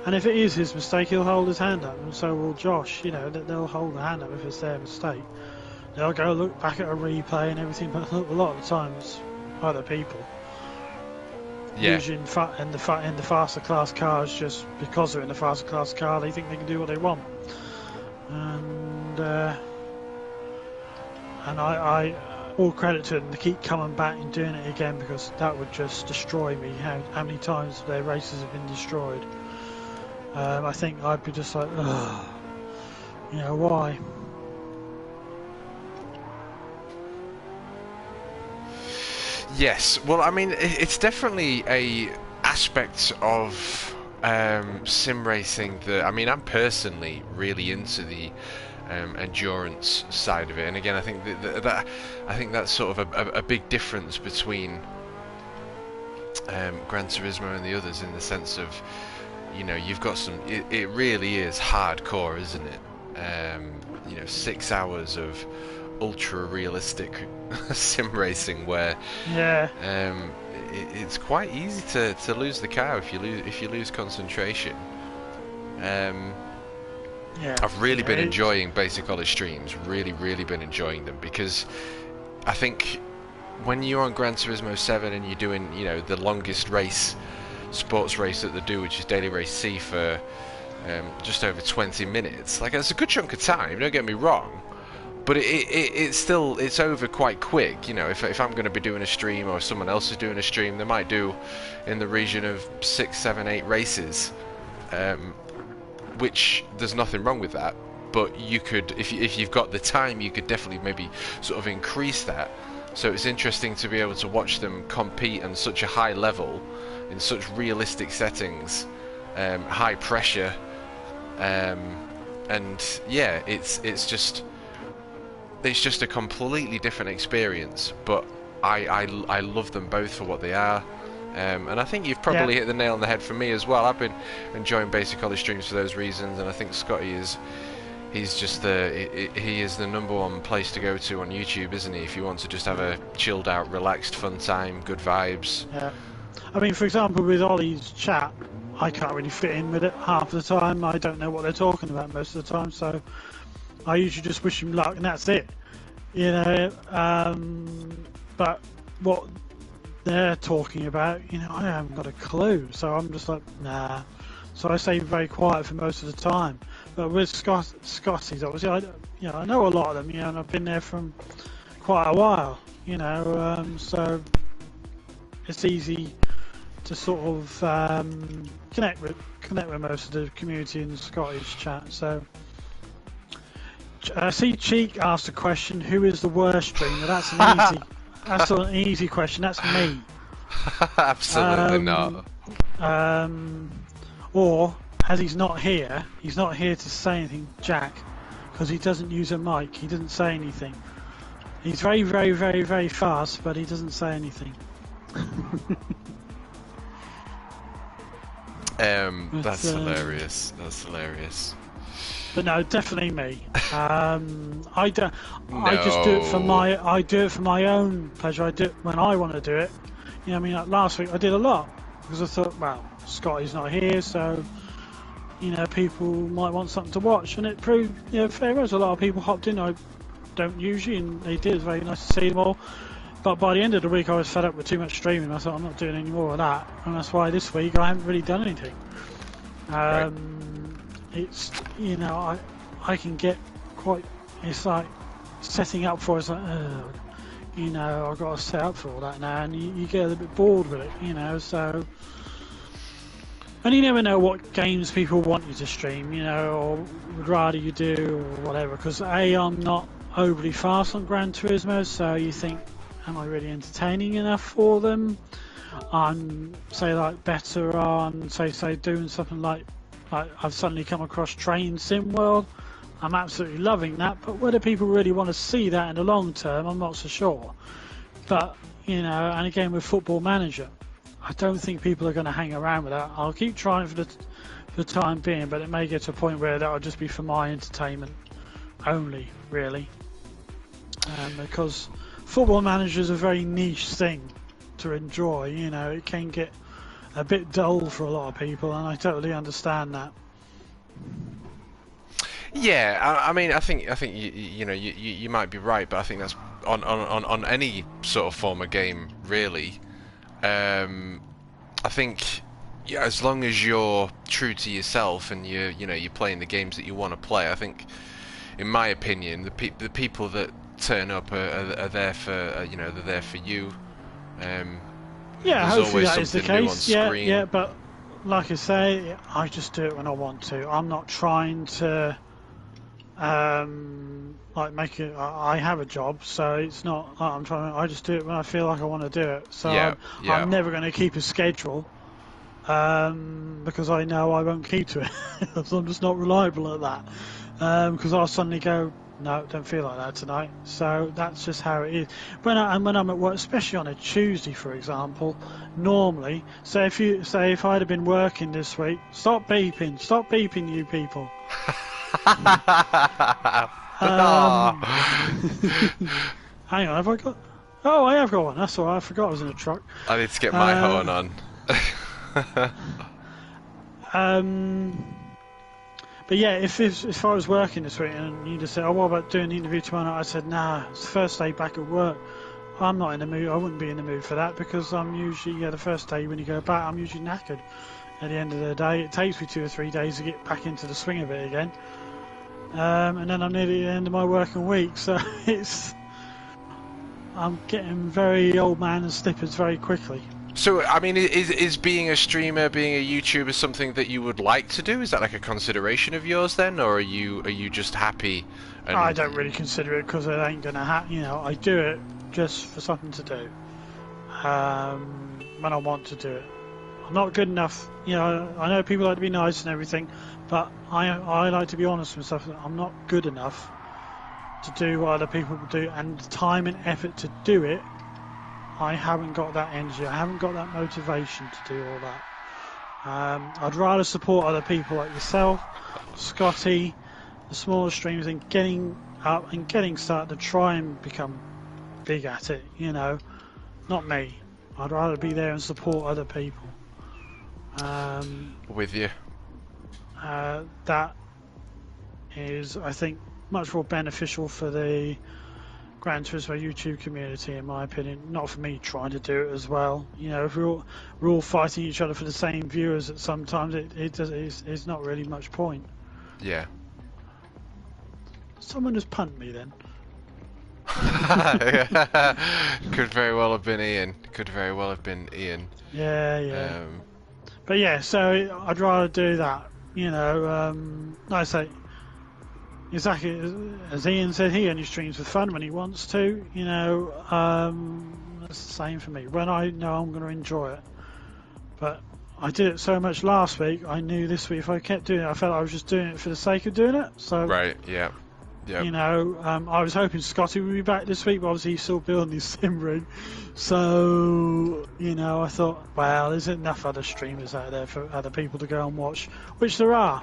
and if it is his mistake, he'll hold his hand up, and so will Josh. You know, they'll hold the hand up if it's their mistake. They'll go look back at a replay and everything, but a lot of the time it's other people. Yeah. usually in the faster class cars, just because they're in the faster class car, they think they can do what they want. And I all credit to them to keep coming back and doing it again, because that would just destroy me. How many times their races have been destroyed? I think I'd be just like, ugh, why? Yes. Well, I mean, it's definitely a aspect of sim racing that, I mean, I'm personally really into the endurance side of it, and again, I think that I think that's sort of a big difference between Gran Turismo and the others, in the sense of, you've got some. It really is hardcore, isn't it? 6 hours of ultra realistic sim racing where it's quite easy to lose the car if you lose concentration. I've really been enjoying basic college streams, really been enjoying them, because I think when you're on Gran Turismo 7 and you're doing the longest sports race that they do, which is Daily Race C, for just over 20 minutes, like, it's a good chunk of time, don't get me wrong, but it's over quite quick. If I'm going to be doing a stream, or someone else is doing a stream, they might do in the region of 6, 7, 8 races, which there's nothing wrong with that, but you could, if you've got the time, you could definitely maybe sort of increase that. So it's interesting to be able to watch them compete on such a high level, in such realistic settings, high pressure, and yeah, it's just a completely different experience. But I love them both for what they are. And I think you've probably hit the nail on the head for me as well. I've been enjoying Basic College streams for those reasons, and I think Scotty he's just he is the #1 place to go to on YouTube, isn't he? If you want to just have a chilled out, relaxed, fun time, good vibes. Yeah. I mean, for example, with Ollie's chat, I can't really fit in with it half the time. I don't know what they're talking about most of the time, so I usually just wish him luck, and that's it. But what they're talking about, I haven't got a clue, so I'm just like, nah. So I stay very quiet for most of the time. But with Scotties, obviously, I know a lot of them, and I've been there from quite a while, so it's easy to sort of connect with most of the community in the Scottish chat. So I see Cheek asked a question: who is the worst streamer? That's an easy question. That's me. Absolutely not. Or, as he's not here to say anything, Jack, because he doesn't use a mic. He doesn't say anything. He's very, very, very, very fast, but he doesn't say anything. That's hilarious. That's hilarious. But no, definitely me. I just do it for my own pleasure. I do it when I want to do it. Like last week I did a lot because I thought, well, Scotty's not here, so people might want something to watch, and it proved, fair was. A lot of people hopped in. I don't usually, and they did. It was very nice to see them all. But by the end of the week, I was fed up with too much streaming. I thought, I'm not doing any more of that, and that's why this week I haven't really done anything. Right. It's I can get quite. It's like setting up for. It's like, I've got to set up for all that now, and you get a little bit bored with it, So, and you never know what games people want you to stream, or would rather you do, or whatever. Because I'm not overly fast on Gran Turismo, so you think, am I really entertaining enough for them? I'm better on say doing something like I've suddenly come across Train Sim World. I'm absolutely loving that, but whether people really want to see that in the long term, I'm not so sure. But and again with Football Manager, I don't think people are going to hang around with that. I'll keep trying for the time being, but it may get to a point where that'll just be for my entertainment only, really, because Football Manager is a very niche thing to enjoy. It can get a bit dull for a lot of people, and I totally understand that. Yeah, I mean, I think you might be right, but I think that's on any sort of form of game, really. I think, yeah, as long as you're true to yourself and you're playing the games that you want to play, I think, in my opinion, the people that turn up are there for they're there for you. Yeah, There's hopefully always that is the something new on case. Yeah, screen. yeah, but like I say, I just do it when I want to. I'm not trying to like make it. I have a job, so it's not. I'm trying. I just do it when I feel like I want to do it. So Yeah, I'm yeah. never going to keep a schedule because I know I won't keep to it. So I'm just not reliable at that. Because I'll suddenly go, no, don't feel like that tonight. So that's just how it is. When I'm at work, especially on a Tuesday, for example, normally, if I'd have been working this week, stop beeping, you people. No. Hang on, have I got? Oh, I have got one. That's all right. I forgot I was in a truck. I need to get my horn on. But yeah, if I was working this week and you just said, "Oh, what about doing the interview tomorrow night?" I said, "Nah, it's the first day back at work. I'm not in the mood. I wouldn't be in the mood for that because I'm usually the first day when you go back, I'm usually knackered. At the end of the day, it takes me 2 or 3 days to get back into the swing of it again, and then I'm nearly at the end of my working week. So I'm getting very old man and slippers very quickly." So, I mean, is being a streamer, being a YouTuber, something that you would like to do? Is that like a consideration of yours then, or are you just happy? And... I don't really consider it because it ain't gonna happen. I do it just for something to do when I want to do it. I'm not good enough. I know people like to be nice and everything, but I like to be honest with myself. I'm not good enough to do what other people do, and the time and effort to do it. I haven't got that energy. I haven't got that motivation to do all that. I'd rather support other people like yourself, Scotty, the smaller streamers, and getting up and getting started to try and become big at it. Not me. I'd rather be there and support other people. With you. That is, I think, much more beneficial for the Gran Turismo YouTube community, in my opinion. Not for me trying to do it as well. If we're all fighting each other for the same viewers, at sometimes it's not really much point. Yeah. Someone just punt me then. Could very well have been Ian. Could very well have been Ian. Yeah. But yeah, so I'd rather do that. Like I say, exactly as Ian said, he only streams for fun when he wants to. That's the same for me. When I know I'm going to enjoy it. But I did it so much last week. I knew this week if I kept doing it, I felt I was just doing it for the sake of doing it. So right, yeah. I was hoping Scotty would be back this week, but obviously he's still building his sim rig. So, I thought, well, there's enough other streamers out there for other people to go and watch, which there are,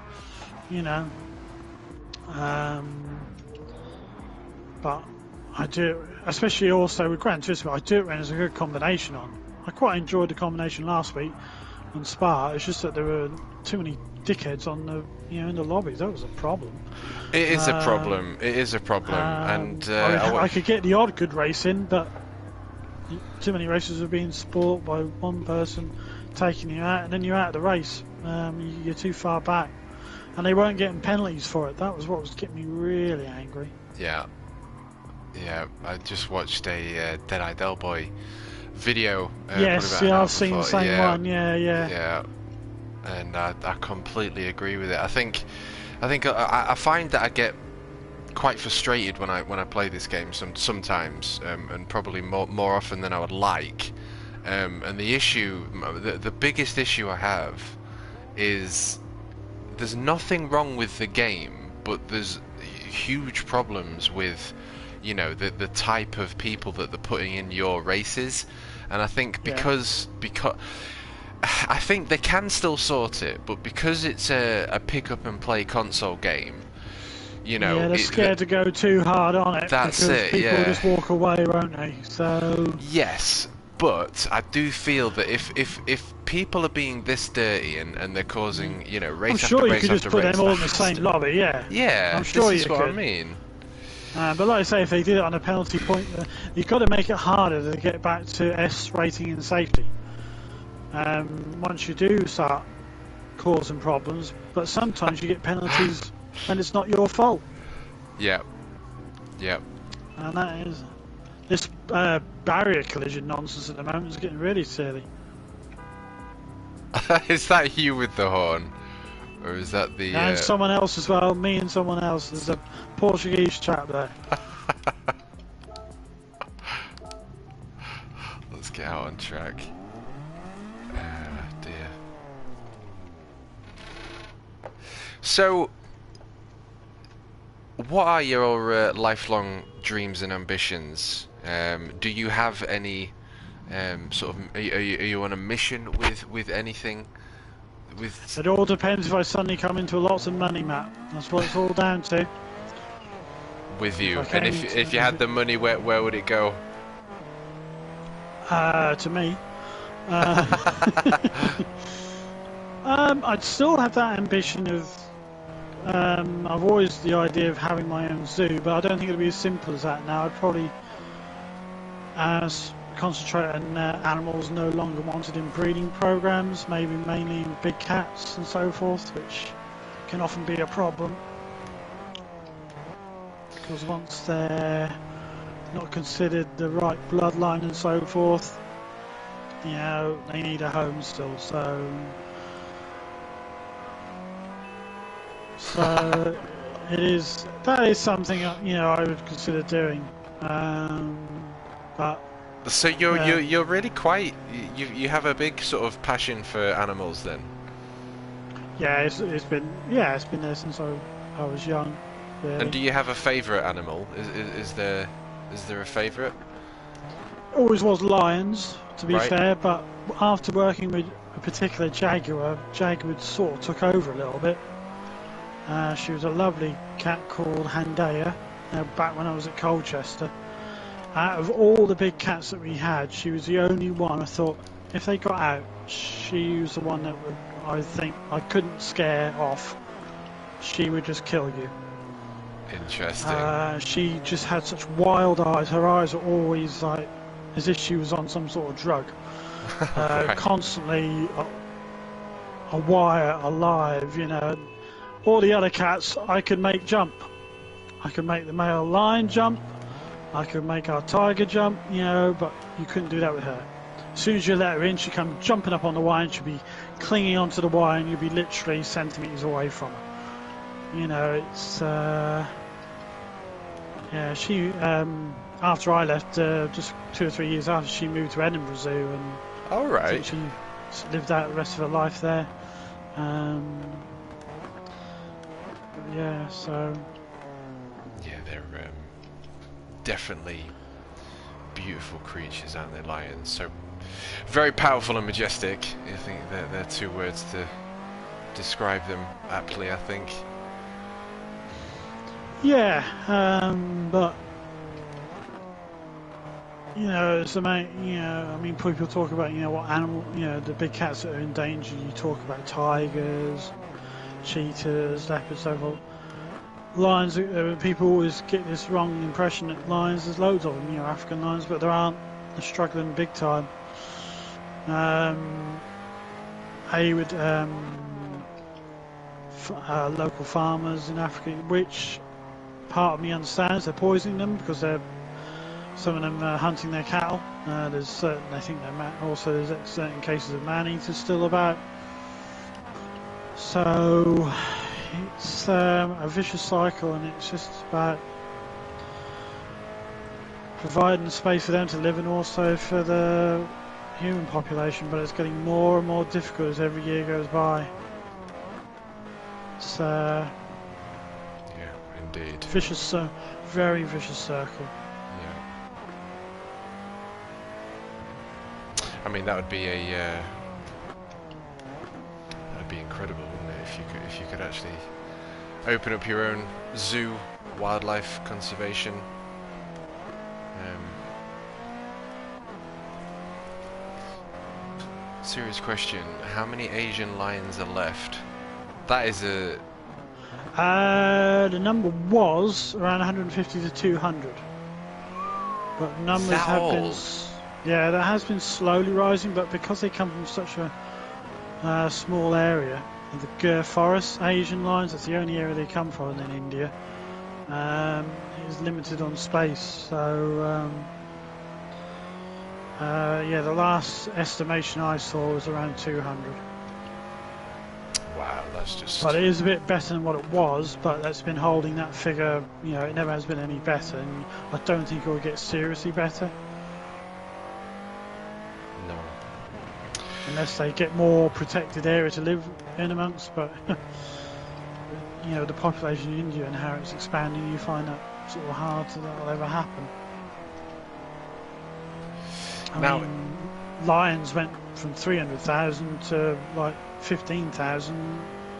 But I do it, especially also with Gran Turismo, I do it when there's a good combination on. I quite enjoyed the combination last week on Spa. It's just that there were too many dickheads on the in the lobbies. That was a problem. It is a problem. It is a problem. And I could get the odd good race in, but too many races are being spoilt by one person taking you out, and then you're out of the race. You're too far back, and they weren't getting penalties for it. That was what was getting me really angry. Yeah. I just watched a Dead-Eye Del Boy video. Yes, I've seen the same one. Yeah. And I completely agree with it. I think I find that I get quite frustrated when I play this game sometimes, and probably more often than I would like. And the biggest issue I have is there's nothing wrong with the game, but there's huge problems with the type of people that they're putting in your races. And I think because I think they can still sort it, but because it's a pick up and play console game, they're scared to go too hard on it. That's because it. People just walk away, won't they? So yes, but I do feel that if people are being this dirty and they're causing race I'm after sure you race could just after put race, them all in the same lobby. Yeah, I'm sure this is you what could. I mean. But like I say, if they did it on a penalty point, you've got to make it harder to get back to S rating and safety. once you do start causing problems, but sometimes you get penalties when it's not your fault. Yeah. Yeah. And that is this barrier collision nonsense at the moment is getting really silly. Is that you with the horn? Or is that the... And someone else as well, me and someone else. There's a Portuguese chap there. Let's get out on track. Dear. So, what are your lifelong dreams and ambitions? Do you have any sort of... Are you on a mission with anything? It all depends if I suddenly come into lots of money, Matt. That's what it's all down to. With you, and if you had the money, where would it go? To me, I'd still have that ambition of. I've always the idea of having my own zoo, but I don't think it'd be as simple as that now. I'd probably concentrate on animals no longer wanted in breeding programs, maybe mainly big cats and so forth, which can often be a problem because once they're not considered the right bloodline and so forth, you know, they need a home still. So it is. That is something you know I would consider doing, but. So you're really quite you have a big sort of passion for animals then. Yeah, it's been there since I was young. Really. And do you have a favourite animal? Is there a favourite? Always was lions, to be Right. fair, but after working with a particular jaguar sort of took over a little bit. She was a lovely cat called Handaya, back when I was at Colchester. Out of all the big cats that we had, she was the only one I thought, if they got out, she was the one that would, I think, I couldn't scare off. She would just kill you. Interesting. She just had such wild eyes. Her eyes were always like, as if she was on some sort of drug. Right. Constantly a wire, alive, you know. All the other cats I could make jump. I could make the male lion jump. I could make our tiger jump, you know, but you couldn't do that with her. As soon as you let her in, she'd come jumping up on the wire and she'd be clinging onto the wire and you'd be literally centimetres away from her. You know, it's... yeah, she... after I left, just 2 or 3 years after, she moved to Edinburgh Zoo and... All right. I think she lived out the rest of her life there. Yeah, so... Yeah, they're definitely beautiful creatures, aren't they, lions? So very powerful and majestic. I think they're 2 words to describe them aptly, I think. Yeah, but you know, it's amazing. You know, I mean, people talk about what animal, the big cats that are in danger. You talk about tigers, cheetahs, leopards, so forth. Lions, people always get this wrong impression that lions, there's loads of them, African lions, but there aren't. They're struggling big time. With local farmers in Africa, which part of me understands, they're poisoning them because some of them are hunting their cattle. There's certain, I think, also there's certain cases of man-eaters still about. So it's a vicious cycle, and it's just about providing space for them to live and also for the human population, but it's getting more and more difficult as every year goes by. It's yeah, indeed. vicious, very vicious circle. Yeah. I mean, that would be that'd be incredible, wouldn't it? If you could actually open up your own zoo, wildlife conservation. Serious question: how many Asian lions are left? That is a... The number was around 150 to 200, but numbers that have been. all? Yeah, that has been slowly rising, but because they come from such a small area, and the Gir Forest Asian lions, that's the only area they come from in India. It is limited on space, so yeah, the last estimation I saw was around 200. Wow, that's just... But it is a bit better than what it was, but that's been holding that figure, you know, it never has been any better, and I don't think it will get seriously better. No. Unless they get more protected area to live in amongst, but you know, the population in India and how it's expanding, you find that sort of hard that will ever happen. I mean, lions went from 300,000 to like 15,000,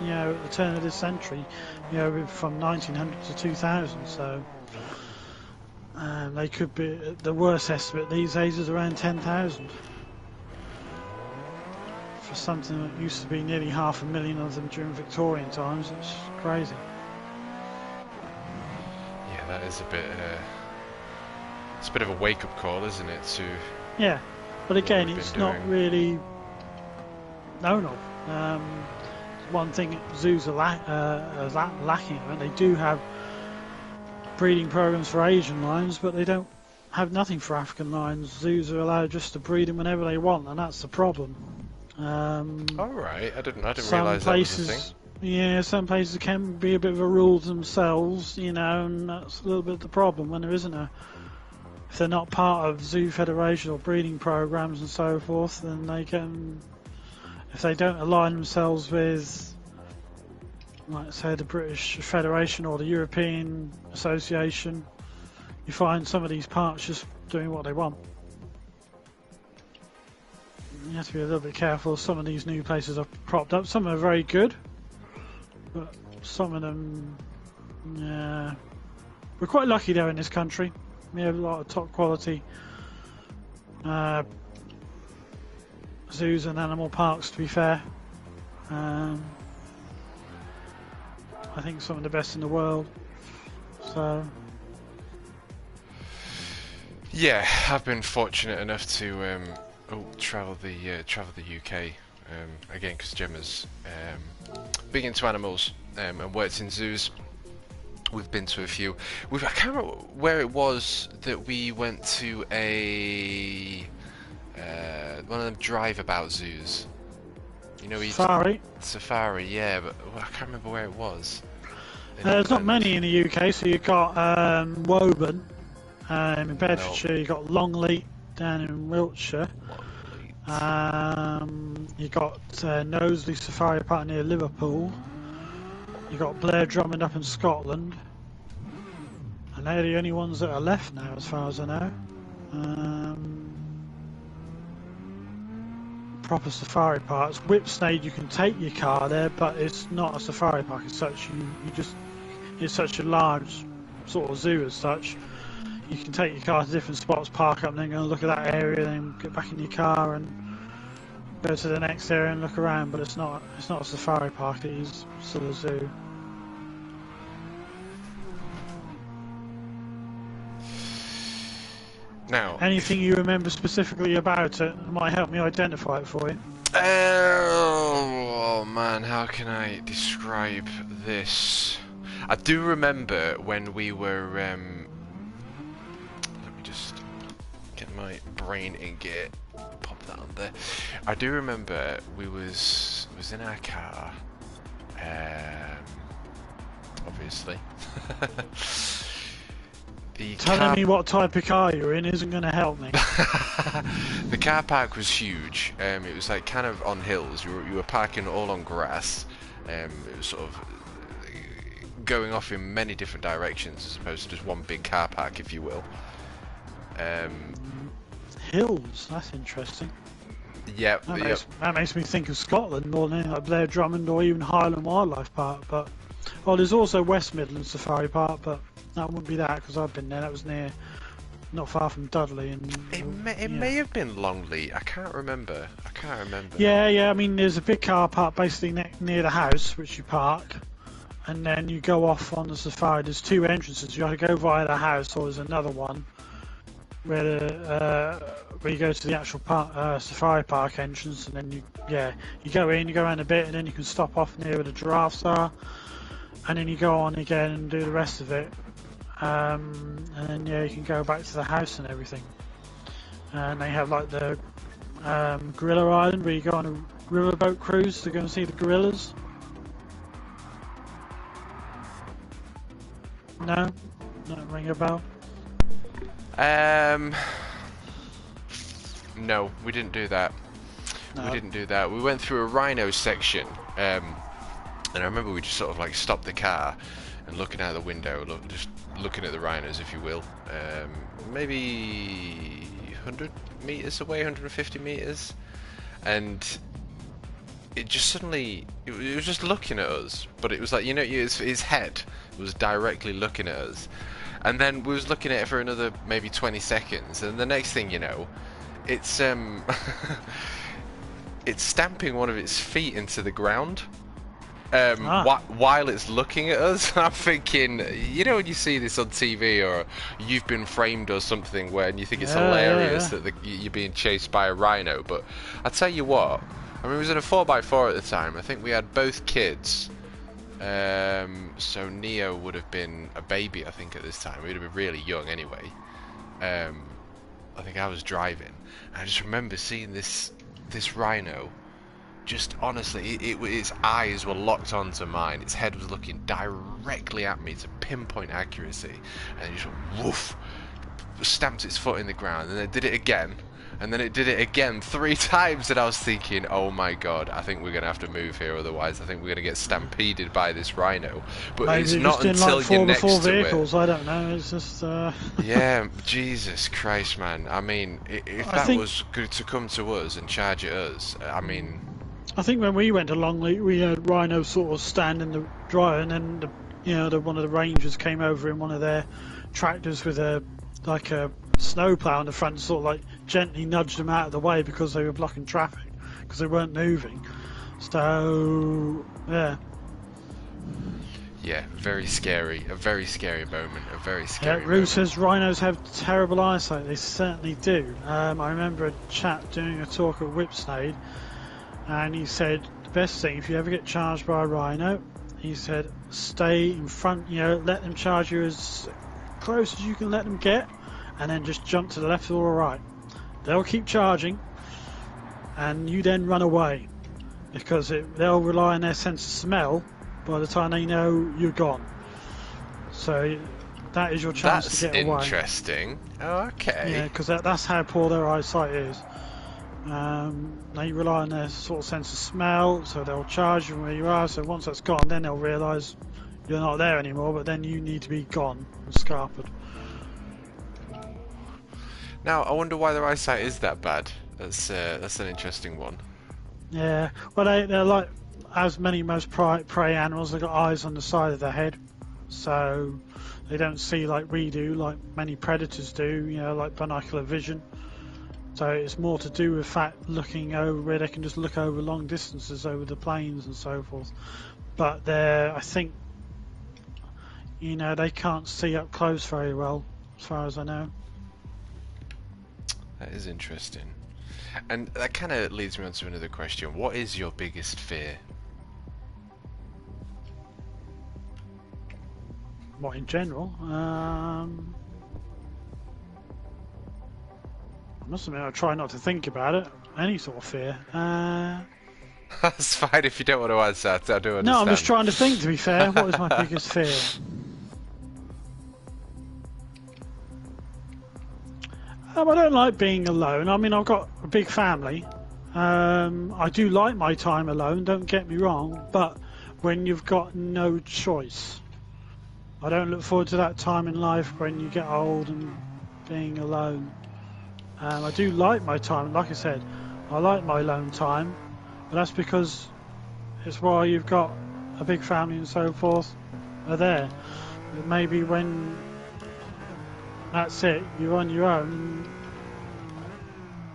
you know, at the turn of this century, you know, from 1900 to 2000, so they could be, the worst estimate these days is around 10,000. For something that used to be nearly 500,000 of them during Victorian times, it's crazy. Yeah, that is a bit, it's a bit of a wake-up call, isn't it, to... Yeah, but again, it's not really known of. One thing zoos are lacking, and they do have breeding programs for Asian lions, but they don't have nothing for African lions. Zoos are allowed just to breed them whenever they want, and that's the problem. All right, I didn't Some realise that was a thing. places, yeah, some places can be a bit of a rule to themselves, you know, and that's a little bit the problem when there isn't a. If they're not part of zoo federation or breeding programs and so forth, then they can. If they don't align themselves with, like say, the British Federation or the European Association, you find some of these parks just doing what they want. You have to be a little bit careful. Some of these new places are propped up. Some are very good, but some of them, yeah, we're quite lucky though in this country. We have a lot of top quality zoos and animal parks, to be fair. I think some of the best in the world. So yeah, I've been fortunate enough to travel the UK again because Gemma's big into animals and works in zoos. We've been to a few. I can't remember where it was that we went to a one of them drive-about zoos. You know, Safari, yeah, but I can't remember where it was. There's not many in the UK, so you've got Woburn in Bedfordshire, you've got Longleat down in Wiltshire, you've got Knowsley Safari Park near Liverpool, you've got Blair Drummond up in Scotland, and they're the only ones that are left now as far as I know. Proper safari parks. Whipsnade, you can take your car there, but it's not a safari park as such. It's such a large sort of zoo as such. You can take your car to different spots, park up, and then go and look at that area, then get back in your car and go to the next area and look around. But it's not a safari park. It is still a zoo. Now, anything you remember specifically about it might help me identify it for you. Oh man, how can I describe this? I do remember when we were. Let me just get my brain in gear. Pop that on there. I do remember we was in our car. Obviously. Telling me what type of car you're in isn't going to help me. The car park was huge. It was like kind of on hills. You were parking all on grass. It was sort of going off in many different directions as opposed to just one big car park, if you will. Hills, that's interesting. Yeah, that makes me think of Scotland more than anything like Blair Drummond or even Highland Wildlife Park. But there's also West Midlands Safari Park, but that wouldn't be that because I've been there. That was not far from Dudley, and it may have been Longleat. I can't remember. Yeah. I mean, there's a big car park basically near the house which you park, and then you go off on the safari. There's two entrances. You have to go via the house, or there's another one. where you go to the actual safari park entrance, and then you go in, you go around a bit, and then you can stop off near where the giraffes are, and then you go on again and do the rest of it, and then you can go back to the house and everything. And they have like the Gorilla Island where you go on a riverboat cruise to go and see the gorillas. No, not ring a bell. No, we didn't do that. No. We didn't do that. We went through a rhino section, and I remember we just sort of like stopped the car and looking out the window, just looking at the rhinos, if you will. Maybe 100 meters away, 150 meters, and it just suddenly, it was just looking at us, but it was like, you know, his head was directly looking at us, and then we was looking at it for another maybe 20 seconds, and the next thing you know, it's it's stamping one of its feet into the ground. While it's looking at us. I'm thinking, you know, when you see this on TV or You've Been Framed or something, where you think it's hilarious that you're being chased by a rhino. But I tell you what, I mean, it was in a 4x4 at the time. I think we had both kids. So Neo would have been a baby, I think, at this time. He would have been really young anyway. I think I was driving. I just remember seeing this rhino. Just honestly, its eyes were locked onto mine. Its head was looking directly at me to pinpoint accuracy, and it just woof, stamped its foot in the ground, and then it did it again, and then it did it again 3 times. And I was thinking, oh my god, I think we're gonna have to move here, otherwise I think we're gonna get stampeded by this rhino. But maybe it's not until like you're next to vehicles, it. I don't know. It's just. Yeah, Jesus Christ, man. I mean, if that was good to come to us and charge at us, I mean. I think when we went along, we had rhinos sort of stand in the dryer, and then one of the rangers came over in one of their tractors with a snowplow in the front, sort of like gently nudged them out of the way because they were blocking traffic because they weren't moving. So yeah. Yeah, very scary. A very scary moment. A very scary. Yeah, Rue says rhinos have terrible eyesight. They certainly do. I remember a chap doing a talk at Whipsnade. And he said, the best thing, if you ever get charged by a rhino, he said, stay in front, let them charge you as close as you can let them get, and then just jump to the left or right. They'll keep charging, and you then run away, because they'll rely on their sense of smell by the time they know you're gone. So that is your chance to get away. That's interesting. Oh, okay. Yeah, because that's how poor their eyesight is. They rely on their sort of sense of smell, so they'll charge you where you are. So once that's gone, then they'll realise you're not there anymore. But then you need to be gone and scarpered. Now I wonder why their eyesight is that bad. That's an interesting one. Yeah, well they're like most prey animals. They've got eyes on the side of their head, so they don't see like we do, like many predators do. Like binocular vision. So it's more to do with looking over where they can just look over long distances over the plains and so forth. But I think, they can't see up close very well, as far as I know. That is interesting. And that kind of leads me on to another question. What is your biggest fear? What, in general? I must admit, I try not to think about it. Any sort of fear. That's fine if you don't want to answer. I do understand. No, I'm just trying to think, to be fair. What is my biggest fear? I don't like being alone. I mean, I've got a big family. I do like my time alone, don't get me wrong. But when you've got no choice, I don't look forward to that time in life when you get old and being alone. I do like my time, like I said, I like my alone time, but that's because it's while you've got a big family and so forth are there. But maybe when that's it, you're on your own,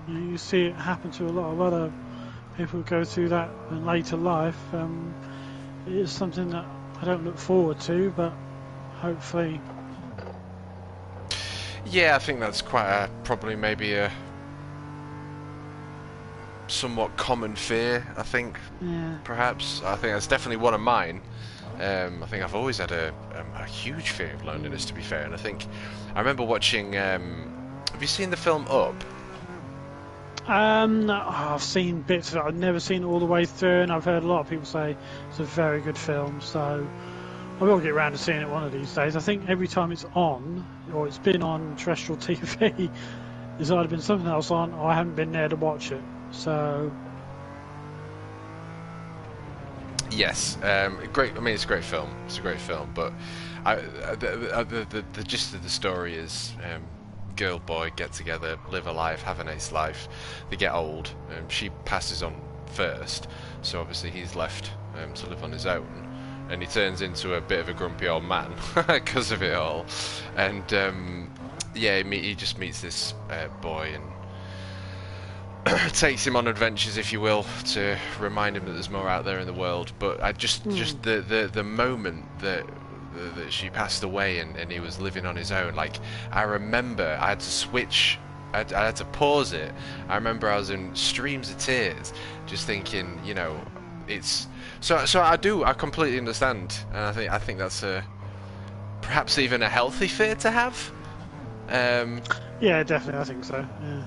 you see it happen to a lot of other people who go through that in later life. It is something that I don't look forward to, but hopefully. Yeah, I think that's quite probably maybe a somewhat common fear. I think Yeah. perhaps I think that's definitely one of mine. I think I've always had a huge fear of loneliness, to be fair, and I think I remember watching. Have you seen the film Up? I've seen bits of it. I've never seen it all the way through, and I've heard a lot of people say it's a very good film. So I will get around to seeing it one of these days. I think every time it's on, or it's been on terrestrial TV, there's either been something else on, or I haven't been there to watch it. So Yes, great. I mean, it's a great film. It's a great film, but the gist of the story is girl, boy get together, live a life, have a nice life. They get old. She passes on first, so obviously he's left to live on his own, and he turns into a bit of a grumpy old man because of it all. And yeah, he just meets this boy and takes him on adventures, if you will, to remind him that there's more out there in the world. But I just the moment that she passed away and he was living on his own, like, I remember I had to switch, I had to pause it. I remember I was in streams of tears, just thinking, you know, it's so I completely understand, and I think that's perhaps even a healthy fear to have. yeah, definitely, I think so. Yeah.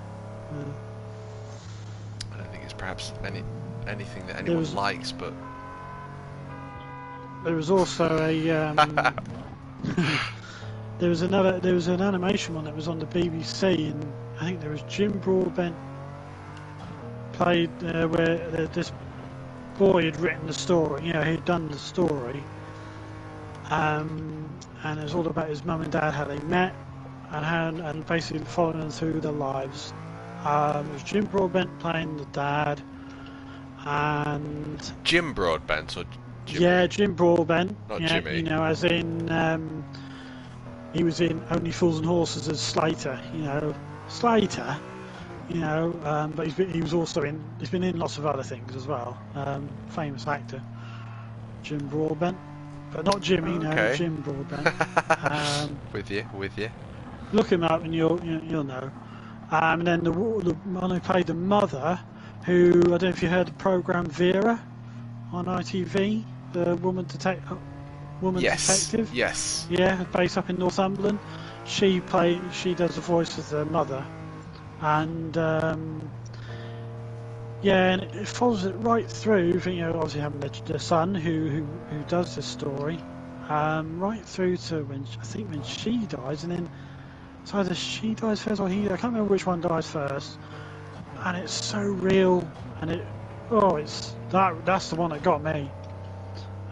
I don't think it's perhaps anything that anyone likes, but there was also a there was an animation one that was on the BBC, and I think there was Jim Broadbent played where this boy had written the story, you know, he'd done the story, and it was all about his mum and dad, how they met, and basically following them through their lives. It was Jim Broadbent playing the dad, and Jim Broadbent or Jimmy? Yeah, Jim Broadbent. Not yeah, Jimmy. You know, as in he was in Only Fools and Horses as Slater. You know, Slater. You know, but he's been in lots of other things as well. Famous actor, Jim Broadbent, but not Jimmy. Okay. No, Jim Broadbent. With you. Look him up and you'll know. And then the one who played the mother, who I don't know if you heard the program Vera on ITV, the woman detective. Yes. Yeah, based up in Northumberland. She does the voice of the mother, and yeah, and it follows it right through. You know, obviously having the son who does this story, right through to when she dies, and then it's either she dies first or he. I can't remember which one dies first, and it's so real, and that's the one that got me.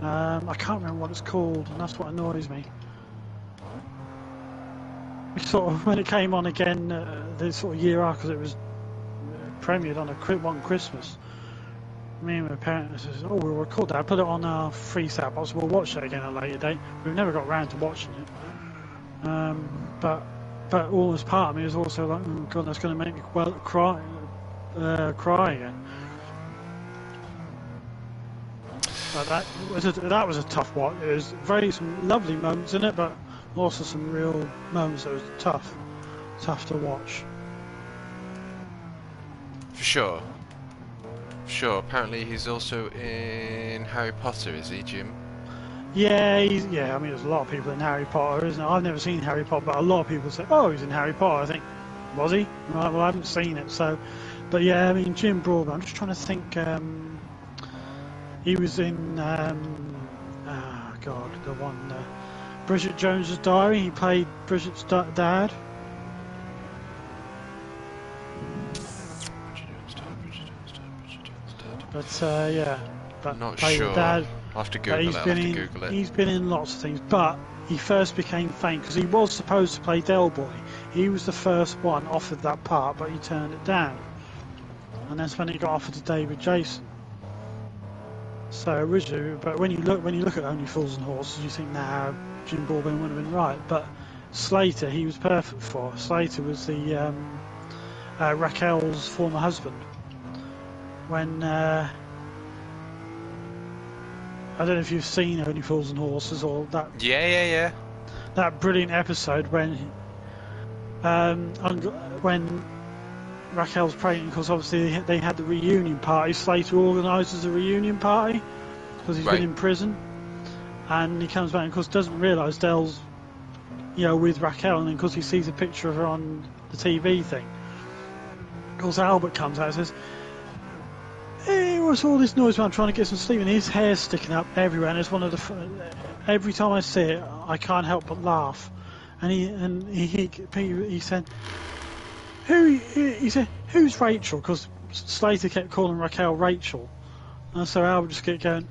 I can't remember what it's called, and that's what annoys me. Sort of when it came on again, the sort of year after, because it was premiered on one Christmas. Me and my parents says, "Oh, we'll record that. Put it on our free set box. We'll watch it again at a later date." We've never got around to watching it. But almost part of me is also like, "Oh God, that's going to make me cry again." But that was a tough watch. There was some lovely moments in it, but also some real moments that was tough to watch. For sure. Apparently he's also in Harry Potter, is he, Jim? Yeah, I mean, there's a lot of people in Harry Potter, isn't it? I've never seen Harry Potter, but a lot of people say, "Oh, he's in Harry Potter." I think, was he? Right, well, I haven't seen it, so. But yeah, I mean, Jim Broadbent. I'm just trying to think. He was in, the one, Bridget Jones's Diary. He played Bridget's dad. But yeah, but not sure. Dad, I'll have to Google it. He's been in lots of things, but he first became famous because he was supposed to play Del Boy. He was the first one offered that part, but he turned it down. And that's when he got offered to David Jason. So originally, but when you look at Only Fools and Horses, you think, nah, Jim Broadbent would have been right. But Slater, he was perfect for. Slater was the Raquel's former husband. When I don't know if you've seen Only Fools and Horses or that. Yeah. That brilliant episode when when Raquel's pregnant, because obviously they had the reunion party. Slater organises a reunion party because he's been in prison, and he comes back and of course doesn't realise Dell's, with Raquel, and then because he sees a picture of her on the TV thing. Of course, Albert comes out and says, "Hey, what's all this noise when I'm trying to get some sleep?" And his hair's sticking up everywhere, and it's one of the. Every time I see it, I can't help but laugh. And he said, He said, "Who's Rachel?" Because Slater kept calling Raquel Rachel, and so Albert just kept going,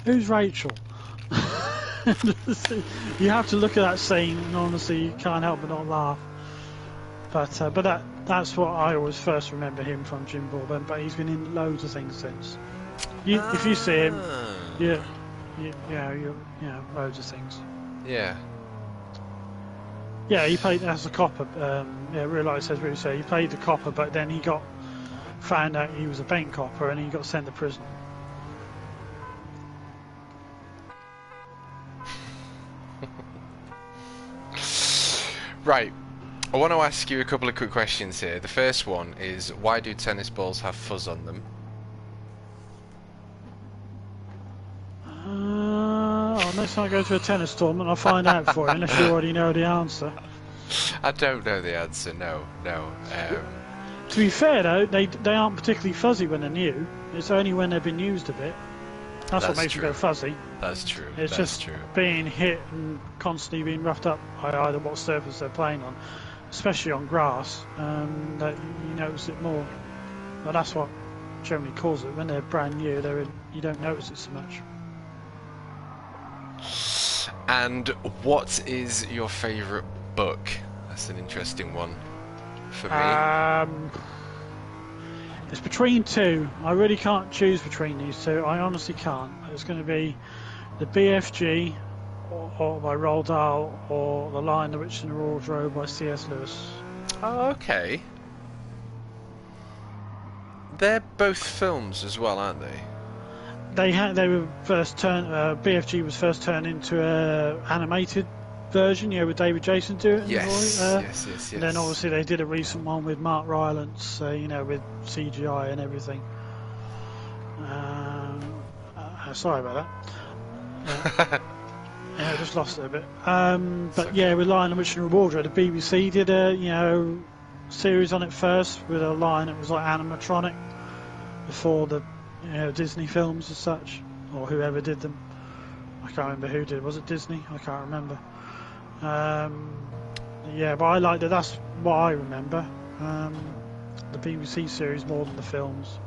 "Who's Rachel?" You have to look at that scene, and honestly, you can't help but not laugh. But that's what I always first remember him from, Jim Broadbent. But he's been in loads of things since. If you see him, loads of things. Yeah. Yeah, he played as a copper. Real Life says really so. He played the copper, but then he found out he was a bank copper, and he got sent to prison. Right. I want to ask you a couple of quick questions here. The first one is, why do tennis balls have fuzz on them? Next time I go to a tennis tournament, I'll find out for you, unless you already know the answer. I don't know the answer, no. To be fair though, they aren't particularly fuzzy when they're new. It's only when they've been used a bit. That's what makes them go fuzzy. That's true. It's just being hit and constantly being roughed up by either what surface they're playing on, especially on grass, that you notice it more. But that's what generally causes it. When they're brand new, you don't notice it so much. And what is your favourite book? That's an interesting one for me. It's between two. I really can't choose between these two. I honestly can't. It's going to be the BFG or by Roald Dahl, or The Lion, the Witch and the Wardrobe by C.S. Lewis. Oh, okay. They're both films as well, aren't they? They were first turned. BFG was first turned into a animated version, with David Jason doing it. Yes. And then obviously they did a recent one with Mark Rylance, with CGI and everything. Sorry about that. I just lost it a bit. But okay. With Lion and Witch and the Wardrobe, the BBC did a series on it first with a line that was like animatronic before the Disney films as such, or whoever did them. I can't remember who did. Was it Disney? I can't remember. But I liked it. That's what I remember. The BBC series more than the films.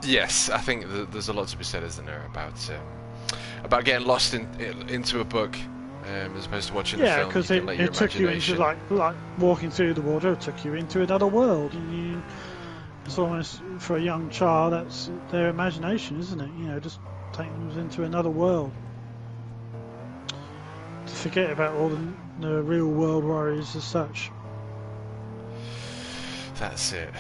Yes, I think there's a lot to be said, isn't there, about getting lost into a book as opposed to watching the film. Yeah, because it took you into like walking through the water. It took you into another world. It's almost, for a young child, that's their imagination, isn't it? Just taking them into another world. To forget about all the real world worries as such. That's it.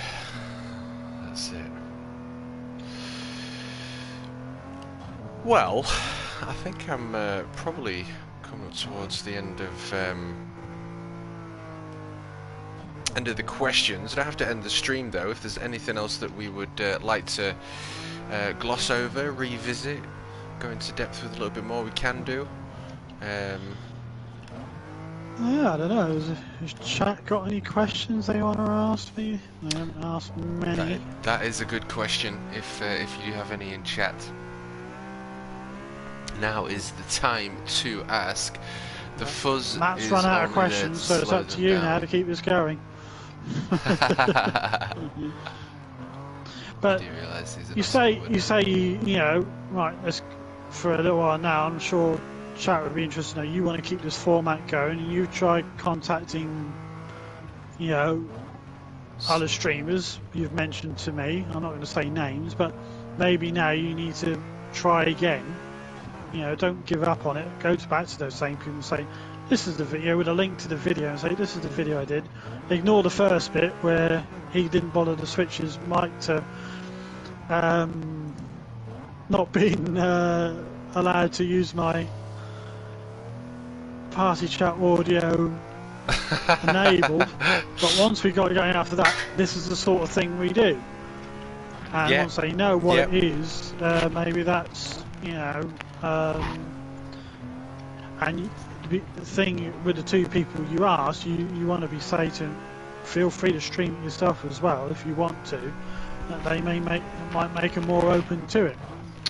Well, I think I'm probably coming up towards the end of the questions. I don't have to end the stream though. If there's anything else that we would like to gloss over, revisit, go into depth with a little bit more, we can do. I don't know. Has chat got any questions they want to ask me? They haven't asked many. That is a good question. If you have any in chat, now is the time to ask. The fuzz Matt's is run out of questions, so it's up to you now to keep this going. But you say right, let's, for a little while now, I'm sure chat would be interested to know you want to keep this format going, and you try contacting other streamers you've mentioned to me. I'm not going to say names, but maybe now you need to try again. Don't give up on it. Go back to those same people and say, this is the video, with a link to the video, and say, this is the video I did. Ignore the first bit where he didn't bother to switch his mic to not being allowed to use my party chat audio enabled, but once we got going after that, this is the sort of thing we do. And once they know what it is, maybe that's, you know, and the thing with the two people you asked, you want to be say to them, feel free to stream it yourself as well if you want to. That they might make them more open to it.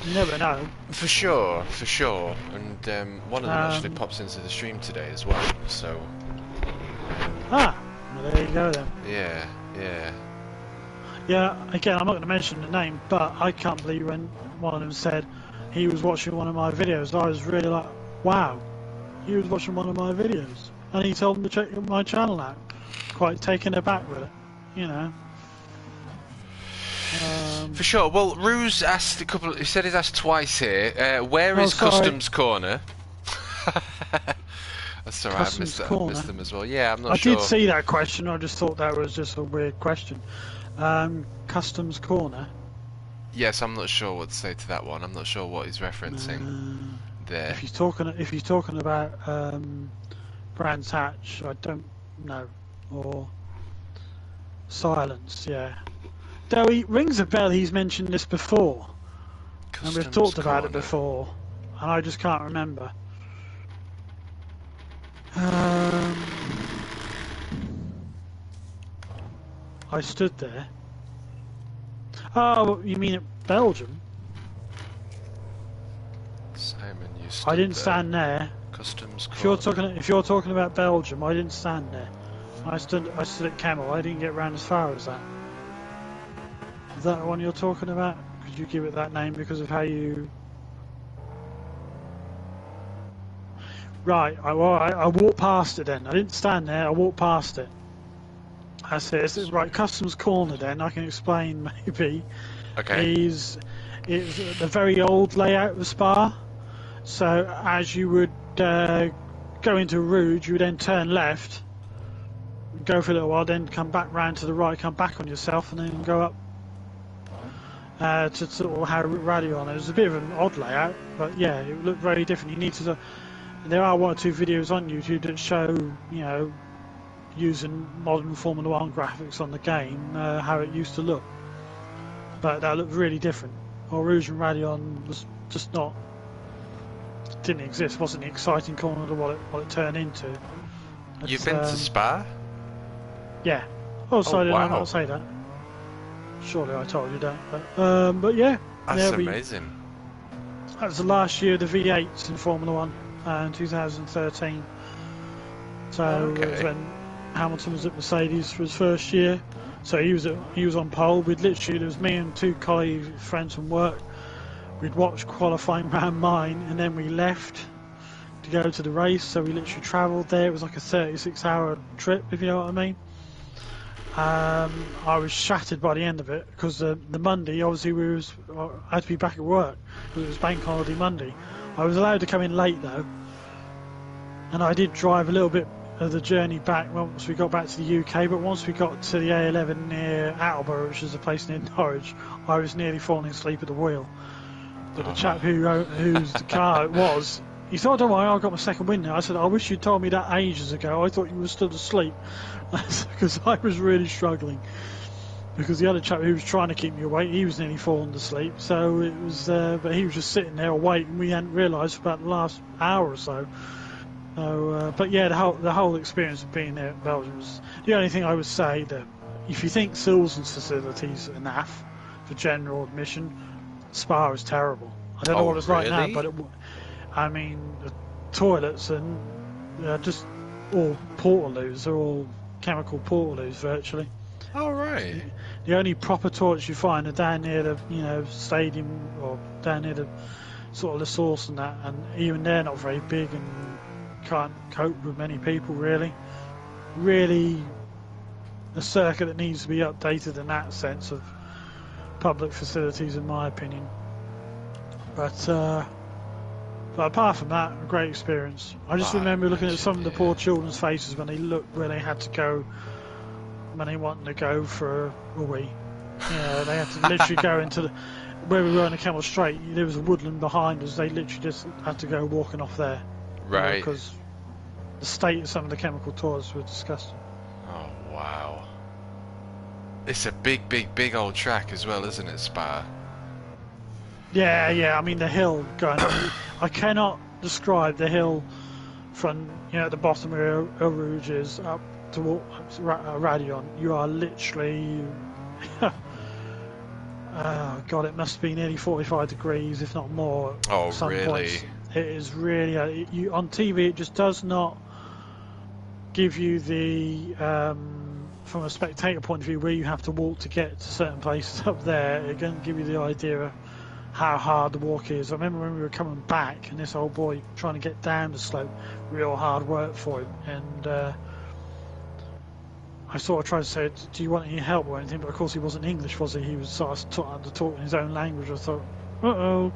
You never know. For sure, for sure. And one of them actually pops into the stream today as well. So. Well, there you go then. Yeah, yeah. Yeah. Again, I'm not going to mention the name, but I can't believe when one of them said he was watching one of my videos. I was really like, wow, he was watching one of my videos, and he told me to check my channel out. Quite taken aback with it, you know. For sure. Well, Ruse asked a couple. He said he's asked twice here. Where is Customs Corner? That's alright. I missed them as well. Yeah, I'm not sure. I did see that question. I just thought that was just a weird question. Customs Corner. Yes, I'm not sure what to say to that one. I'm not sure what he's referencing there. If he's talking about Brands Hatch, I don't know, or Silence. Yeah. Though he rings a bell, he's mentioned this before, and we've talked about it before, and I just can't remember. I stood there. Oh, you mean at Belgium? Simon, you stood I didn't there. Stand there. Customs If you're talking about Belgium, I didn't stand there. I stood at Camel. I didn't get round as far as that. Is that the one you're talking about? Could you give it that name because of how you... Right, I walked past it then. I didn't stand there, I walked past it. That's it. It's right, Customs Corner then, I can explain maybe. Okay. It's the very old layout of Spa. So as you would go into Rouge, you would then turn left, go for a little while, then come back round to the right, come back on yourself, and then go up to sort of how Rally on. It was a bit of an odd layout, but yeah, it looked very different. You need to. There are one or two videos on YouTube that show, you know, using modern Formula 1 graphics on the game, how it used to look. But that looked really different. Or Rouge and Radion was just not. Didn't exist. Wasn't the exciting corner to what it turned into. You've been to Spa? Yeah. Oh, sorry, did I not say that? Surely I told you that. But yeah. That's amazing. That was the last year of the V8s in Formula 1, in 2013. So it was when Hamilton was at Mercedes for his first year. So he was on pole. There was me and two colleagues, friends from work. We'd watched qualifying round mine, and then we left to go to the race. So we literally travelled there. It was like a 36-hour trip, if you know what I mean. I was shattered by the end of it because the Monday, obviously, I had to be back at work because it was Bank Holiday Monday. I was allowed to come in late though, and I did drive a little bit of the journey back once we got back to the UK. But once we got to the A11 near Attleborough, which is a place near Norwich, I was nearly falling asleep at the wheel. But the chap whose the car it was, he said, "Oh, don't worry, I got my second wind now." I said, "I wish you'd told me that ages ago. I thought you were still asleep," because I was really struggling. Because the other chap who was trying to keep me awake, he was nearly falling asleep. So it was, but he was just sitting there awake, and we hadn't realised for about the last hour or so. So, but yeah, the whole experience of being there at Belgium was the only thing I would say that if you think Silverstone's facilities are naff for general admission, Spa is terrible. I don't know what it's like now, but I mean, the toilets and just all portaloos. They're all chemical portaloos virtually. Oh, right. The only proper toilets you find are down near the stadium or down near the sort of the source and that, and even they're not very big and can't cope with many people really. Really, a circuit that needs to be updated in that sense of public facilities, in my opinion. But apart from that, a great experience. I just remember looking at some of the poor children's faces when they looked where they had to go, when they wanted to go for a wee. They had to literally go into where we were on the Camel Straight. There was a woodland behind us. They literally just had to go walking off there. Right. Because the state of some of the chemical toilets were disgusting. Oh wow. It's a big old track as well, isn't it, Spa? Yeah. I mean, the hill going. I cannot describe the hill from the bottom where Eau Rouge is up to Radion. You are literally. Oh God, it must be nearly 45 degrees, if not more. Oh some really? Points. It is really. On TV, it just does not give you the. From a spectator point of view, where you have to walk to get to certain places up there, it doesn't give you the idea of how hard the walk is. I remember when we were coming back, and this old boy trying to get down the slope, real hard work for him, and I sort of tried to say, do you want any help or anything? But of course he wasn't English, was he? He was sort of talking in his own language. I thought, uh-oh.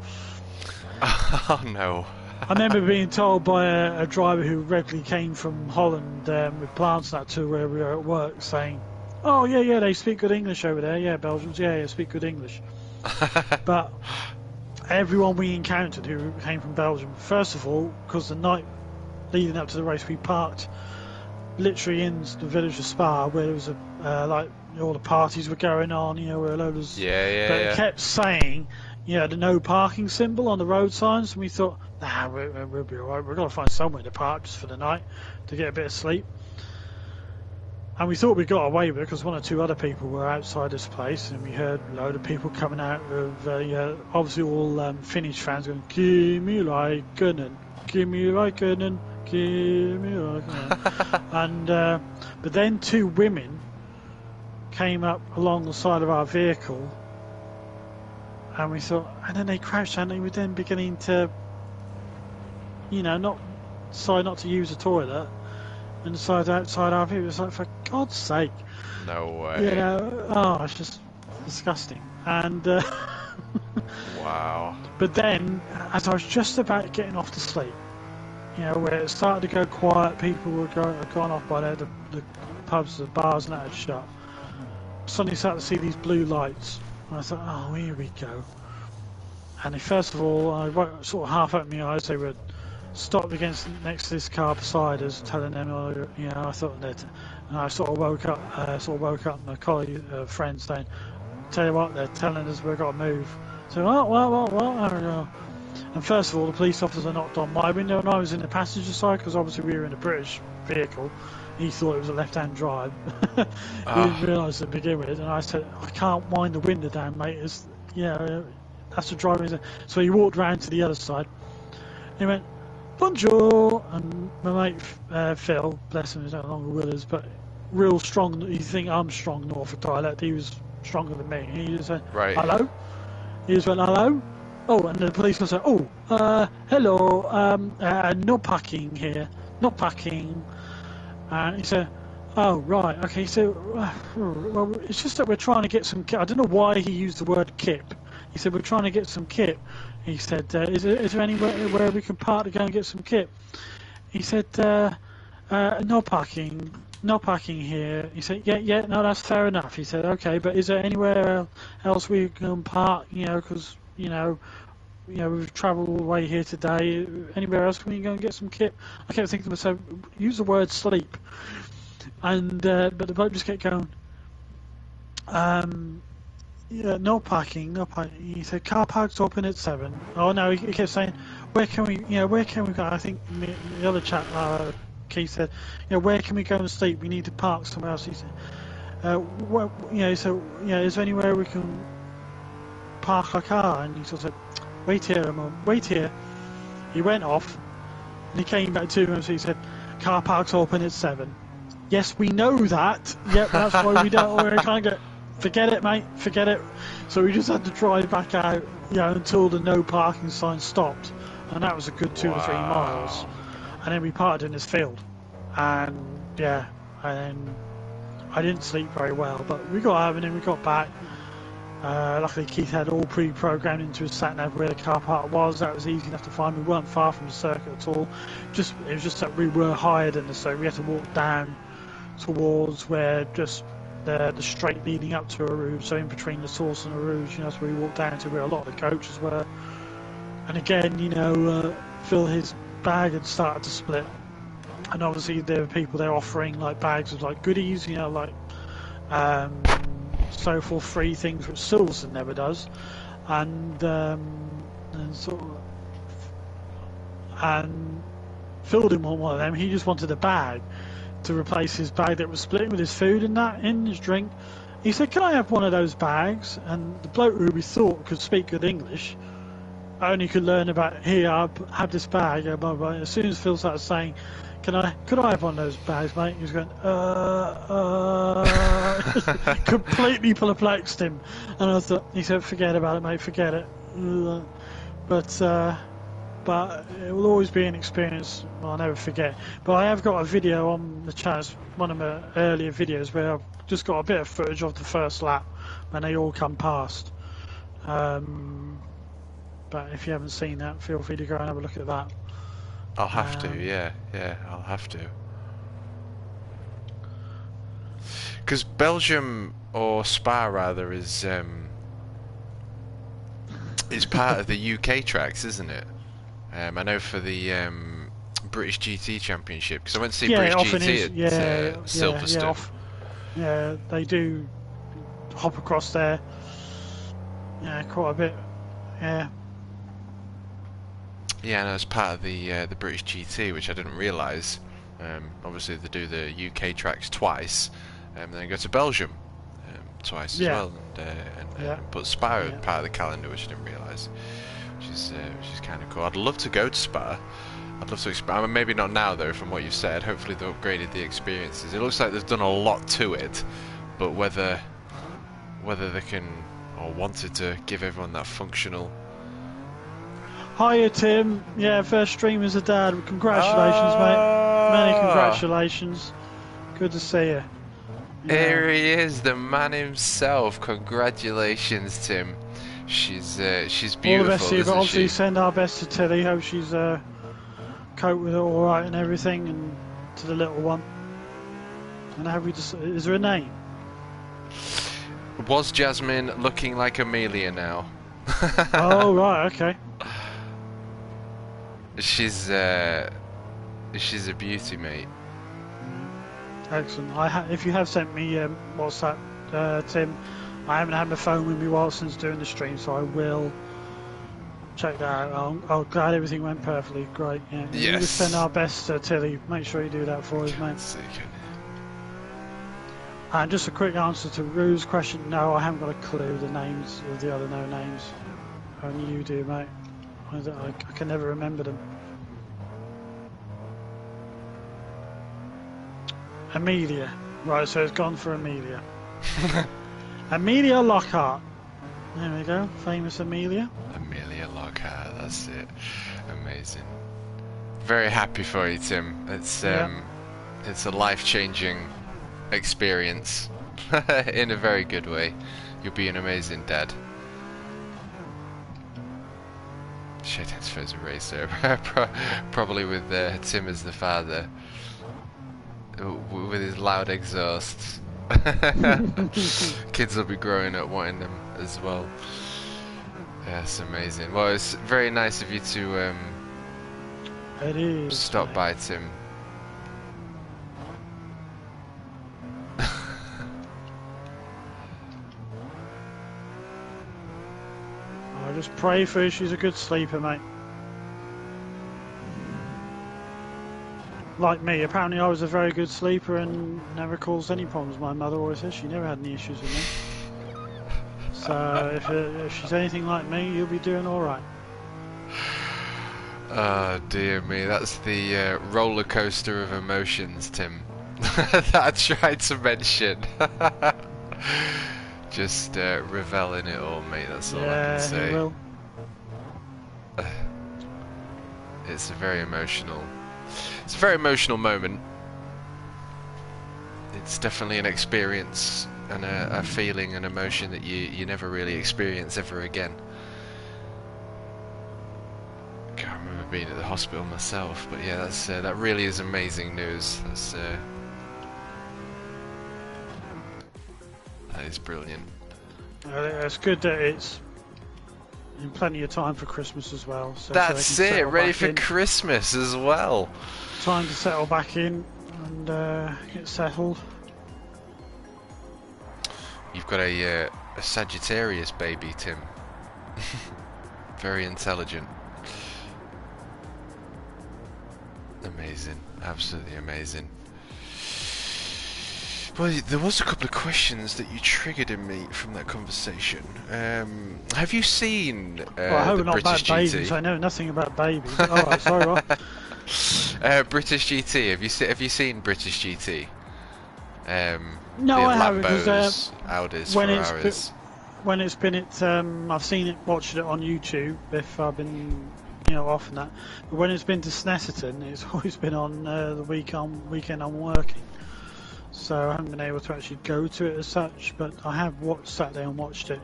Oh no. I remember being told by a driver who regularly came from Holland with plants and that to where we were at work, saying, oh yeah, they speak good English over there. Yeah, Belgians, yeah, speak good English. But everyone we encountered who came from Belgium, first of all, because the night leading up to the race, we parked literally in the village of Spa, where there was like all the parties were going on, where a load of... But it kept saying, the no parking symbol on the road signs, and we thought, nah, we'll be alright, we've got to find somewhere to park just for the night to get a bit of sleep. And we thought we got away with it because one or two other people were outside this place, and we heard a load of people coming out of obviously all Finnish fans going, Kimi Räikkönen, Kimi Räikkönen, Kimi Räikkönen. And but then two women came up along the side of our vehicle, and we thought, and then they crouched down, and they were then beginning to not to use the toilet, and decided outside our view. It was like, for God's sake. No way. It's just disgusting. And wow. But then, as I was just about getting off to sleep, where it started to go quiet, people were gone off by there, the pubs, the bars and that had shut. Suddenly started to see these blue lights, and I thought, oh, here we go. And first of all, I sort of half opened my eyes. They were stopped next to this car beside us, telling them, I thought that, and I sort of woke up, my colleague, friend saying, tell you what, they're telling us we've got to move. So, what? I don't know. And first of all, the police officer knocked on my window, and I was in the passenger side, because obviously we were in a British vehicle. He thought it was a left-hand drive. He didn't realise to begin with, and I said, I can't wind the window down, mate. That's the driver. So he walked round to the other side. He went, bonjour, and my mate Phil, bless him, is no longer with us, but real strong. You think I'm strong Norfolk dialect? He was stronger than me. He just said, right. Hello. He just went, hello. Oh, and the policeman said, hello. No parking here. No parking. And he said, oh right, okay. So, well, it's just that we're trying to get some. I don't know why he used the word kip. He said we're trying to get some kip. He said, is there anywhere where we can park to go and get some kit? He said, no parking here. He said, yeah, no, that's fair enough. He said, okay, but is there anywhere else we can park, because, we've travelled all the way here today. Anywhere else we can go and get some kit? I kept thinking to myself, use the word sleep. And, but the bloke just kept going, yeah, no parking. He said car parks open at 7. Oh no, he kept saying, where can we go? I think the other chap, Keith said, where can we go and sleep? We need to park somewhere else. He said, is there anywhere we can park our car? And he sort of said, wait here a moment, wait here. He went off, and he came back to him, so he said, car parks open at 7. Yes, we know that. Yep, that's why we can't get. Forget it, mate. Forget it. So we just had to drive back out, until the no parking sign stopped, and that was a good 2 or 3 miles. And then we parked in this field, and I didn't sleep very well, but we got out and then we got back. Luckily, Keith had all pre-programmed into his sat-nav where the car park was. That was easy enough to find. We weren't far from the circuit at all. It was just that we were higher than the circuit. We had to walk down towards where just the straight leading up to Eau Rouge, so in between the Source and Eau Rouge, that's where we walked down to where a lot of the coaches were. And again, Phil, his bag had started to split. and obviously there are people there offering like bags of like goodies, you know, like so for free things which Silverstone never does, and sort of, and Phil didn't want one of them. He just wanted a bag to replace his bag that was splitting with his food and that in his drink. He said, "Can I have one of those bags?" And the bloke who we thought could speak good English only could learn about, "Here, have this bag." Blah, blah, blah. As soon as Phil started saying, could I have one of those bags, mate?" He was going, completely perplexed him. And I thought, he said, "Forget about it, mate, forget it." But it will always be an experience I'll never forget. But I have got a video on the channel, it's one of my earlier videos, where I've just got a bit of footage of the first lap when they all come past. But if you haven't seen that, feel free to go and have a look at that. I'll have to, yeah, I'll have to. Because Belgium, or Spa rather, is part of the UK tracks, isn't it? I know for the British GT Championship, because I went to see British GT at Silverstone. Yeah, they do hop across there. Yeah, quite a bit. Yeah. Yeah, and it's part of the British GT, which I didn't realise. Obviously, they do the UK tracks twice, and then go to Belgium twice as well, and put Spa part of the calendar, which I didn't realise, which is kind of cool. I'd love to go to Spa. I'd love to expand. Maybe not now though, from what you've said. Hopefully, they've upgraded the experiences. It looks like they've done a lot to it, but whether they can or wanted to give everyone that functional. Hiya, Tim. Yeah, first stream as a dad. Congratulations, mate. Many congratulations. Good to see you. Here he is, the man himself. Congratulations, Tim. She's beautiful. All the best to you, but obviously she? Send our best to Tilly. Hope she's cope with it all right and everything, and to the little one. And have we just? Is there a name? Was Jasmine looking like Amelia now? Oh right, okay. She's a beauty, mate. Excellent. If you have sent me WhatsApp, Tim, I haven't had my phone with me while since doing the stream, so I will check that out. I'm glad everything went perfectly. Great. Yeah. Yes. We just send our best to Tilly. Make sure you do that for us, mate. And just a quick answer to Rue's question. No, I haven't got a clue the names of the other no names. Only you do, mate. I can never remember them. Amelia. Right, so it's gone for Amelia. Amelia Lockhart. There we go. Famous Amelia. Amelia Lockhart, that's it. Amazing. Very happy for you, Tim. It's a life-changing experience in a very good way. You'll be an amazing dad. Shaitan's first racer, probably with Tim as the father, with his loud exhausts. Kids will be growing up wanting them as well. That's amazing. Well, it's very nice of you to stop by, Tim. I just pray for her. She's a good sleeper, mate. Like me, apparently I was a very good sleeper and never caused any problems. My mother always says she never had any issues with me. So if she's anything like me, you'll be doing all right. Oh dear me, that's the roller coaster of emotions, Tim. That I tried to mention. Just revel in it all, mate. That's all I can say. Will. It's a very emotional. It's a very emotional moment. It's definitely an experience and a feeling and emotion that you never really experience ever again. I can't remember being at the hospital myself, but yeah, that really is amazing news. That is brilliant. It's good that it's in plenty of time for Christmas as well. So That's they can it, ready back for in. Christmas as well. Time to settle back in and get settled. You've got a Sagittarius baby, Tim. Very intelligent. Amazing, absolutely amazing. Well, there was a couple of questions that you triggered in me from that conversation. Have you seen Well, I hope the not British about GT? babies. I know nothing about babies. Alright, sorry, what? British GT. Have you seen British GT? No, the I haven't, Lambos, Audis, Ferraris. When it's been I've seen it, watched it on YouTube if I've been, off and that. But when it's been to Snetterton, it's always been on the weekend I'm working. So I haven't been able to actually go to it as such, but I have sat there and watched it.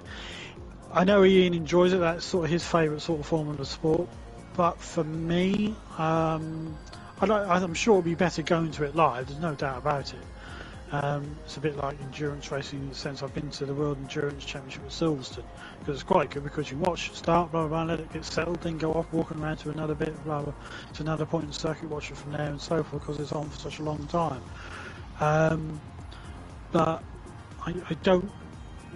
I know Ian enjoys it, that's sort of his favourite sort of form of the sport. But for me, I'm sure it'll be better going to it live, there's no doubt about it. It's a bit like endurance racing in the sense I've been to the World Endurance Championship at Silverstone, because it's quite good because you watch it start, blah, blah, blah, let it get settled, then go off, walking around to another bit, blah, blah, to another point in the circuit, watch it from there and so forth, because it's on for such a long time. But I don't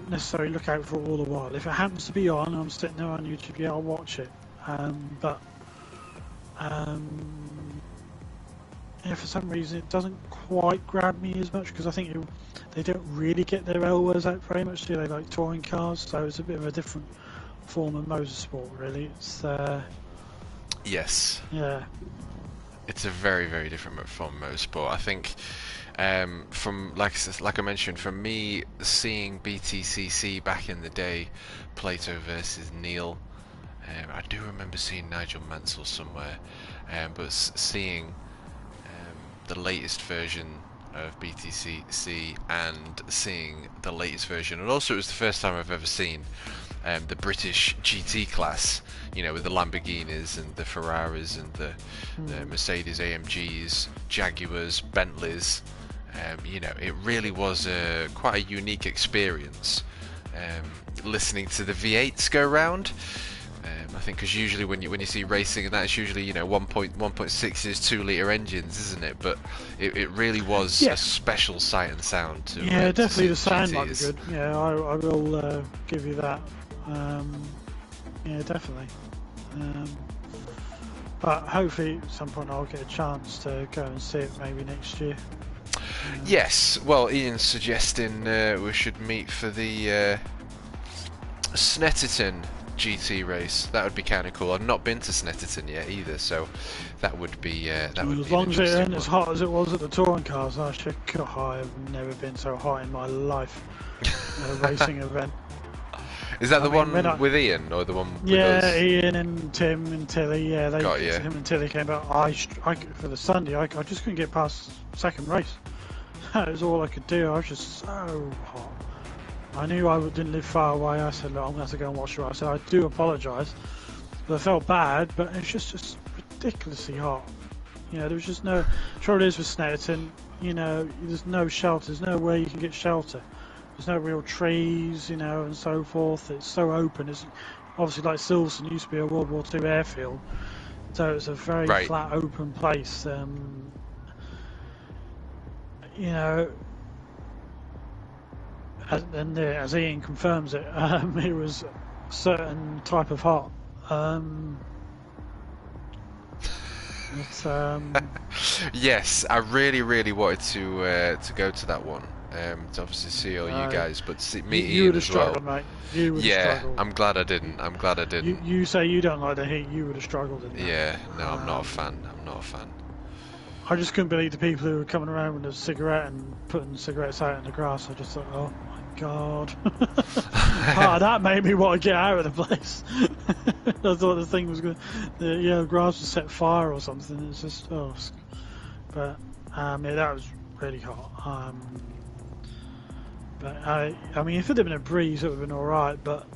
necessarily look out for it all the while. If it happens to be on, I'm sitting there on YouTube, yeah, I'll watch it. Yeah, for some reason it doesn't quite grab me as much, because I think they don't really get their elbows out very much, do they, like touring cars, so it's a bit of a different form of motorsport, really. It's Yes. Yeah. It's a very, very different form of motorsport. I think from like I mentioned, from me seeing BTCC back in the day, Plato versus Neil, I do remember seeing Nigel Mansell somewhere, but seeing the latest version of BTCC and seeing the latest version, and also it was the first time I've ever seen the British GT class, with the Lamborghinis and the Ferraris and the Mercedes AMGs, Jaguars, Bentleys. It really was quite a unique experience listening to the V8s go round. I think because usually when you see racing and that, it's usually 1.6's 2-litre engines, isn't it? But it really was a special sight and sound to definitely to the sound GTs. might be good. Yeah, I will give you that. Yeah, definitely. But hopefully at some point I'll get a chance to go and see it maybe next year. Yes, well, Ian's suggesting we should meet for the Snetterton GT race. That would be kind of cool. I've not been to Snetterton yet either, so that would be as long as it isn't as hot as it was at the touring cars. I've never been so hot in my life at a racing event. Is that the one with Ian, or the one with us? Ian and Tim and Tilly. Yeah, him and Tilly came out. For the Sunday, I just couldn't get past the second race. That was all I could do. I was just so hot. I knew I didn't live far away. I said, look, I'm going to have to go and watch the race. So I do apologise, but I felt bad. But it's just ridiculously hot. There was just no. Trouble is with Snetterton, there's no shelter. There's no way you can get shelter. There's no real trees, and so forth. It's so open. It's obviously like Silverstone used to be a World War II airfield, so it's a very flat, open place. As Ian confirms it, it was a certain type of hot. Yes, I really, really wanted to go to that one. To obviously see all you guys, but meet Ian as well. Mate. You would have struggled. I'm glad I didn't. You say you don't like the heat. You would have struggled in that. Yeah, no, I'm not a fan. I just couldn't believe the people who were coming around with a cigarette and putting cigarettes out in the grass. I just thought, oh my god. That made me want to get out of the place. I thought the thing was going the grass was set fire or something. It's just, but that was really hot. But I mean, if it had been a breeze, it would have been alright, but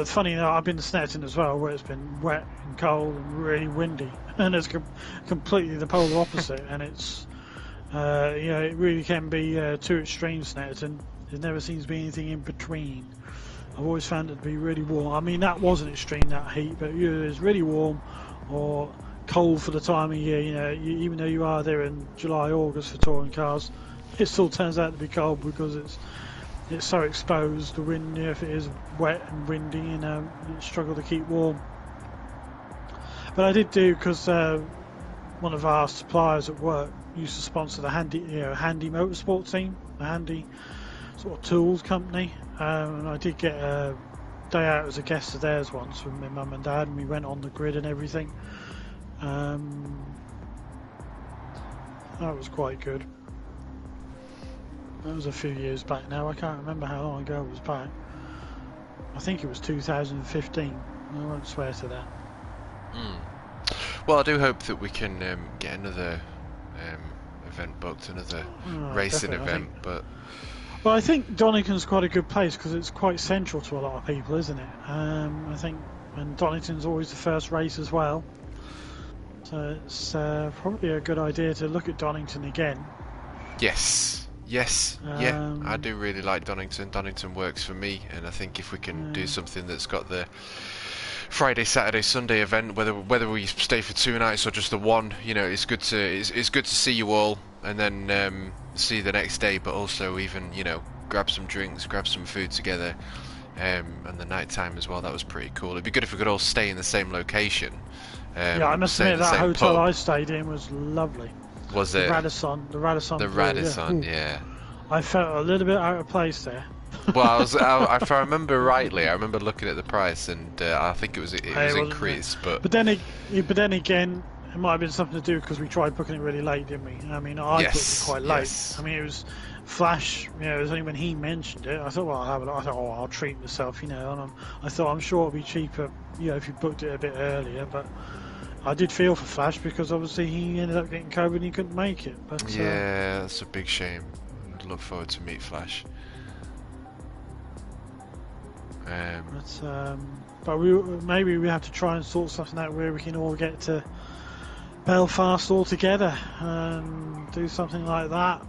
funny enough, I've been to Snetterton as well, where it's been wet and cold and really windy, and it's completely the polar opposite, and it's it really can be two extremes, Snetterton. There never seems to be anything in between. I've always found it to be really warm. I mean, that wasn't extreme, that heat, but it was really warm or cold for the time of year. You know, even though you are there in July, August for touring cars, it still turns out to be cold because it's so exposed. The wind, you know, if it is wet and windy, you know, you struggle to keep warm. But I did do, because one of our suppliers at work used to sponsor the Handy Motorsport team, the Handy sort of tools company, and I did get a day out as a guest of theirs once with my mum and dad, and we went on the grid and everything. That was quite good. That was a few years back now. I can't remember how long ago it was back. I think it was 2015. I won't swear to that. Well, I do hope that we can get another event booked, another racing event. Well, I think Donington's quite a good place because it's quite central to a lot of people, isn't it? I think, and Donington's always the first race as well. So it's probably a good idea to look at Donington again. Yes, yeah, I do really like Donington. Donington works for me, and I think if we can do something that's got the Friday, Saturday, Sunday event, whether we stay for 2 nights or just the one, you know, it's good to see you all, and then see the next day, but also even, you know, grab some drinks, grab some food together, and the night time as well. That was pretty cool. It'd be good if we could all stay in the same location. Yeah, I must admit that hotel I stayed in was lovely. Was it? The Radisson. The Radisson, yeah. I felt a little bit out of place there. Well, if I remember rightly, I remember looking at the price, and I think it was increased. But then again, it might have been something to do because we tried booking it really late, didn't we? I mean, I booked it quite late. Yes. I mean, it was Flash. You know, it was only when he mentioned it. I thought, well, I'll have a look. I thought, oh, I'll treat myself, you know. And I thought, I'm sure it'll be cheaper, you know, if you booked it a bit earlier. But I did feel for Flash because obviously he ended up getting COVID and he couldn't make it. But yeah, that's a big shame. I'd look forward to meet Flash. But maybe we have to try and sort something out where we can all get to Belfast all together and do something like that.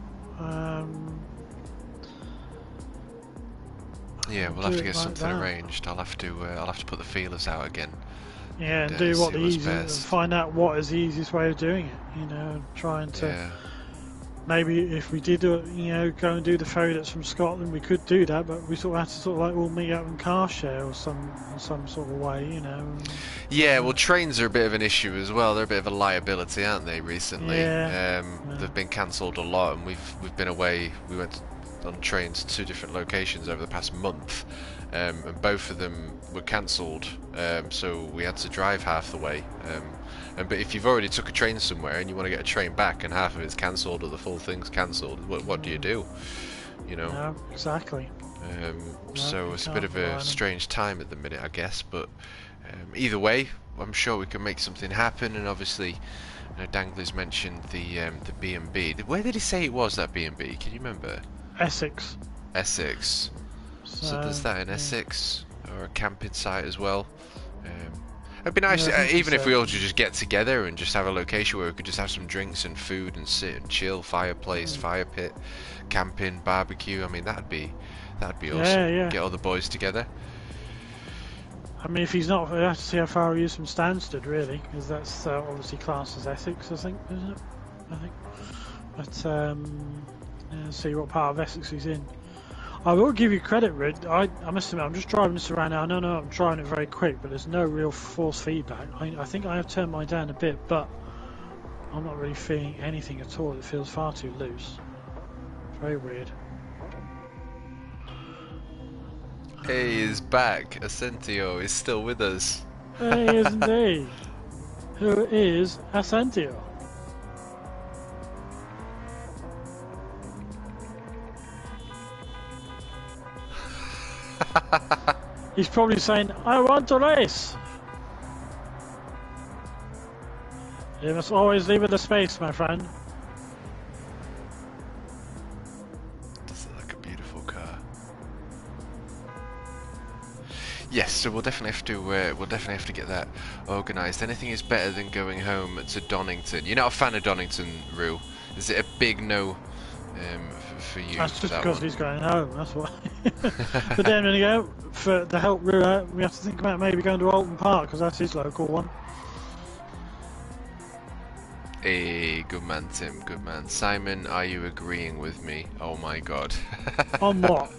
Yeah, we'll have to get something arranged. I'll have to put the feelers out again. Yeah, and do what the easiest, find out what is the easiest way of doing it. You know, trying to maybe if we did, you know, go and do the ferry that's from Scotland, we could do that, but we sort of have to sort of like all meet up and car share or some sort of way, you know. Yeah, well, trains are a bit of an issue as well. They're a bit of a liability, aren't they? Recently, they've been cancelled a lot, and we've been away. We went on trains to 2 different locations over the past month, and both of them were cancelled. So we had to drive half the way. But if you've already took a train somewhere and you want to get a train back and half of it's cancelled or the full thing's cancelled, what do you do? You know. Yeah, exactly. So it's a bit of a strange time at the minute, I guess. But either way, I'm sure we can make something happen. And obviously, you know, Dangler's mentioned the B&B. Where did he say it was, that B&B? Can you remember? Essex. Essex. So there's that in Essex, or a camping site as well. It'd be nice, even if we all just get together and just have a location where we could just have some drinks and food and sit and chill, fireplace, fire pit, camping, barbecue. I mean, that'd be awesome. Yeah. Get all the boys together. I mean, if he's not, we have to see how far he is from Stansted, really, because that's obviously classed as Essex, I think, isn't it? I think. But see what part of Essex he's in. I will give you credit, Rid. I must admit, I'm just driving this around now. No, I'm driving it very quick, but there's no real force feedback. I think I have turned mine down a bit, but I'm not really feeling anything at all. It feels far too loose. Very weird. Hey, he's back. Asentio is still with us. Hey, isn't he? Who is Asentio? He's probably saying, I want to race. You must always leave it a space, my friend. Does look like a beautiful car. Yes, so we'll definitely have to get that organised. Anything is better than going home to Donington. You're not a fan of Donington, Rue? Is it a big no for you That's for just that because one. he's going home, that's why. But then when you go, for the help Rue out, we have to think about maybe going to Alton Park, because that's his local one. Hey, good man, Tim, good man. Simon, are you agreeing with me? Oh my god. On what?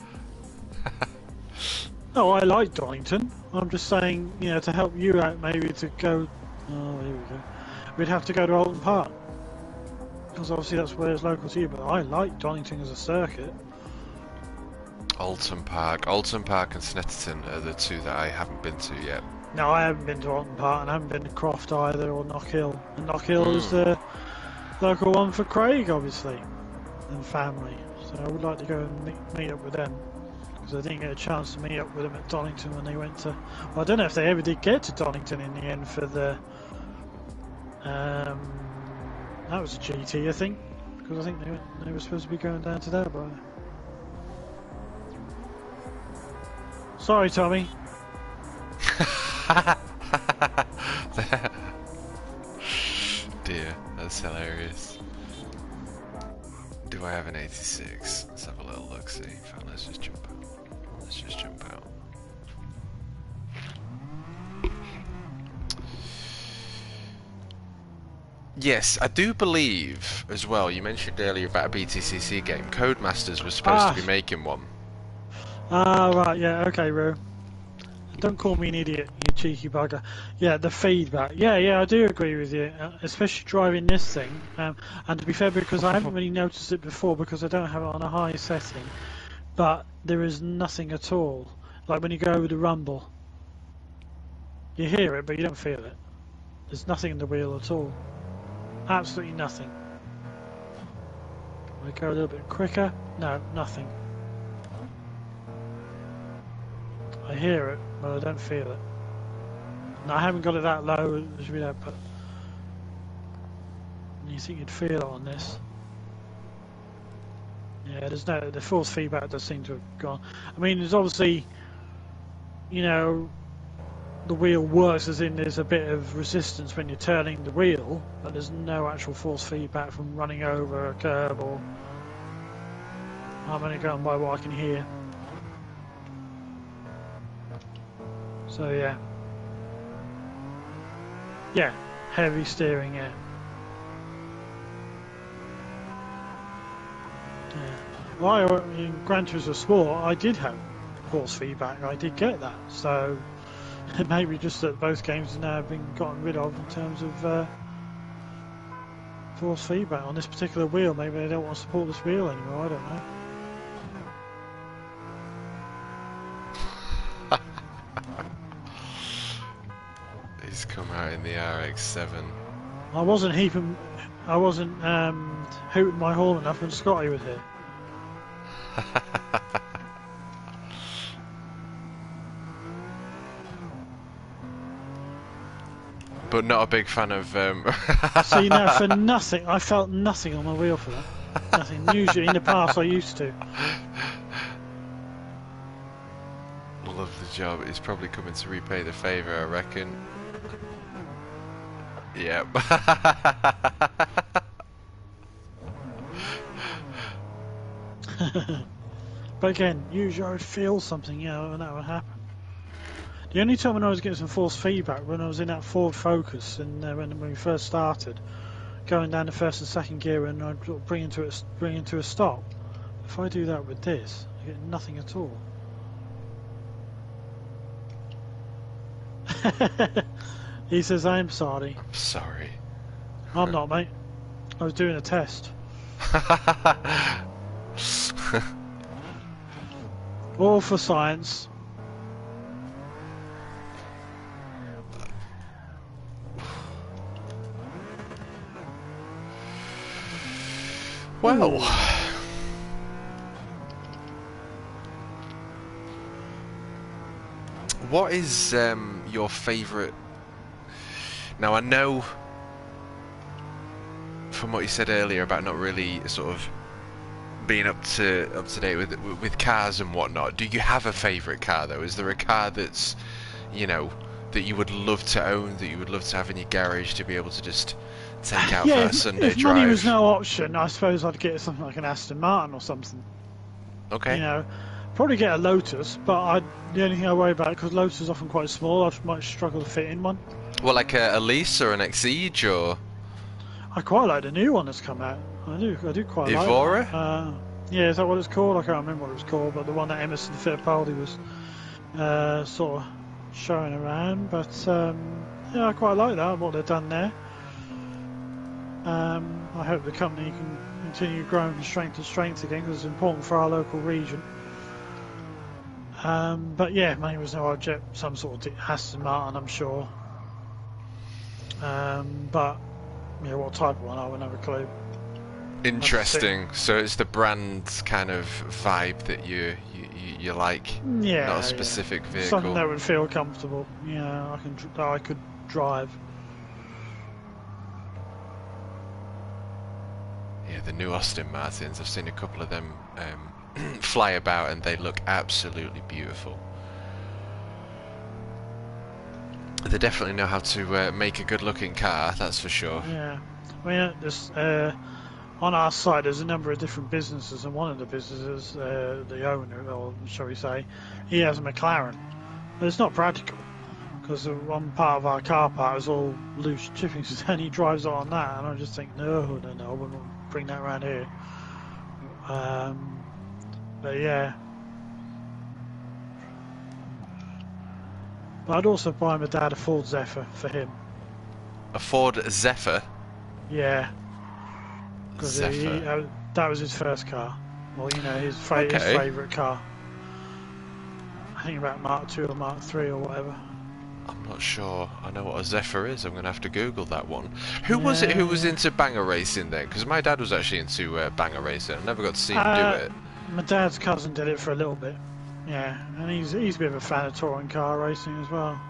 Oh, I like Donington. I'm just saying, you know, to help you out, maybe to go. Oh, here we go. We'd have to go to Alton Park, because obviously that's where it's local to you. But I like Donington as a circuit. Alton Park and Snetterton are the two that I haven't been to yet. No, I haven't been to Alton Park, and I haven't been to Croft either, or Knockhill. And Knockhill is the local one for Craig, obviously, and family. So I would like to go and meet up with them, because I didn't get a chance to meet up with them at Donington when they went to. Well, I don't know if they ever did get to Donington in the end for the. That was a GT, I think, because I think they were supposed to be going down to that, but. Sorry, Tommy. Dear, that's hilarious. Do I have an 86? Let's have a little look, see. In fact, let's just jump out. Let's just jump out. Yes, I do believe as well, you mentioned earlier about a BTCC game. Codemasters was supposed to be making one. Ah, right, yeah, okay, Roo. Don't call me an idiot, you cheeky bugger. Yeah, the feedback. Yeah, I do agree with you, especially driving this thing. And to be fair, because I haven't really noticed it before because I don't have it on a high setting, but there is nothing at all. Like when you go over the rumble, you hear it, but you don't feel it. There's nothing in the wheel at all. Absolutely nothing. When I go a little bit quicker, no, nothing. I hear it, but I don't feel it. And I haven't got it that low as we know, but you think you'd feel it on this. Yeah, the force feedback does seem to have gone. I mean, there's obviously, you know, the wheel works as in there's a bit of resistance when you're turning the wheel, but there's no actual force feedback from running over a curb or. I'm only going by what I can hear. So yeah. Yeah, heavy steering, yeah. Well, in Gran Turismo Sport, I did have force feedback. I did get that. So it may be just that both games have now been gotten rid of in terms of force feedback on this particular wheel. Maybe they don't want to support this wheel anymore. I don't know. He's come out in the RX-7. I wasn't hooting my horn enough when Scotty was here. But not a big fan of. See, now for nothing, I felt nothing on my wheel for that. Nothing. Usually, in the past, I used to. Love the job. It's probably coming to repay the favour, I reckon. Yep. But again, usually I would feel something, you know, and that would happen. The only time when I was getting some force feedback when I was in that Ford Focus and when we first started, going down the first and second gear and I'd bring into a stop. If I do that with this, I get nothing at all. He says, I'm sorry. I'm sorry. I'm not, mate. I was doing a test. All for science. Well, what is your favourite? Now I know from what you said earlier about not really sort of being up to date with cars and whatnot. Do you have a favourite car though? Is there a car that's, you know, that you would love to own, that you would love to have in your garage to be able to just take out for Yeah, a Sunday if money was drive. no option, I suppose I'd get something like an Aston Martin or something. You Okay. know, probably get a Lotus, but the only thing I worry about, because Lotus is often quite small, I might struggle to fit in one. Well, like a Elise or an Exige or I quite like the new one that's come out. I do quite like Evora. that. Yeah, is that what it's called? I can't remember what it was called, but the one that Emerson Fittipaldi was sort of showing around. But yeah, I quite like that, what they've done there. I hope the company can continue growing from strength to strength again, because it's important for our local region. But yeah, money was no object. Some sort of Aston Martin, I'm sure. But yeah, what type of one? I wouldn't have a clue. Interesting. So it's the brand kind of vibe that you like, Yeah, not a specific yeah. vehicle. Something that would feel comfortable. Yeah, I could drive. Yeah, the new Aston Martins. I've seen a couple of them fly about, and they look absolutely beautiful. They definitely know how to make a good-looking car. That's for sure. Yeah, I mean, on our side, there's a number of different businesses, and one of the businesses, the owner, or shall we say, he has a McLaren. But it's not practical, because one part of our car park is all loose chippings, and he drives on that, and I just think, no, I wouldn't bring that around here. But yeah. But I'd also buy my dad a Ford Zephyr for him. A Ford Zephyr. Yeah. Because Zephyr. that was his first car. Well, you know, his Okay. favourite car. I think about Mark 2 or Mark 3 or whatever. I'm not sure. I know what a Zephyr is. I'm going to have to Google that one. Who was it who was into banger racing then? Because my dad was actually into banger racing. I never got to see him do it. My dad's cousin did it for a little bit. Yeah, and he's a bit of a fan of touring car racing as well.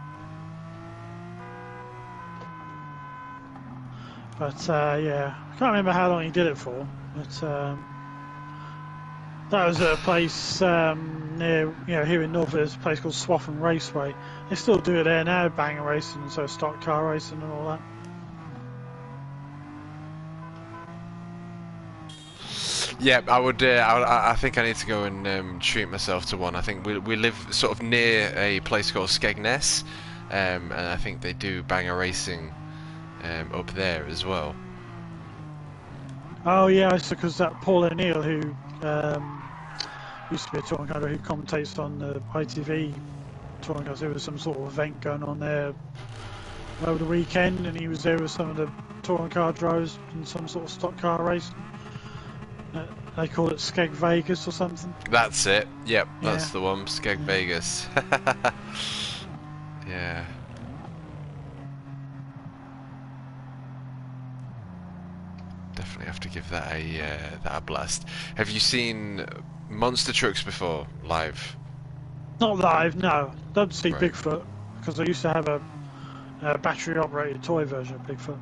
But yeah, I can't remember how long he did it for. But that was at a place near, here in Norfolk. There's a place called Swaffham Raceway. They still do it there now, banger racing, and so stock car racing and all that. Yeah, I would. I think I need to go and treat myself to one. I think we live sort of near a place called Skegness, and I think they do banger racing up there as well. Oh yeah, it's because that Paul O'Neill, who used to be a touring car driver, who commentates on the ITV touring cars, there was some sort of event going on there over the weekend, and he was there with some of the touring car drivers in some sort of stock car race. They call it Skeg Vegas or something. That's it. Yep, that's Yeah. the one. Skeg Vegas. Yeah. Definitely have to give that a blast. Have you seen monster trucks before live? Not live, no. Don't see Right. Bigfoot, because I used to have a battery-operated toy version of Bigfoot.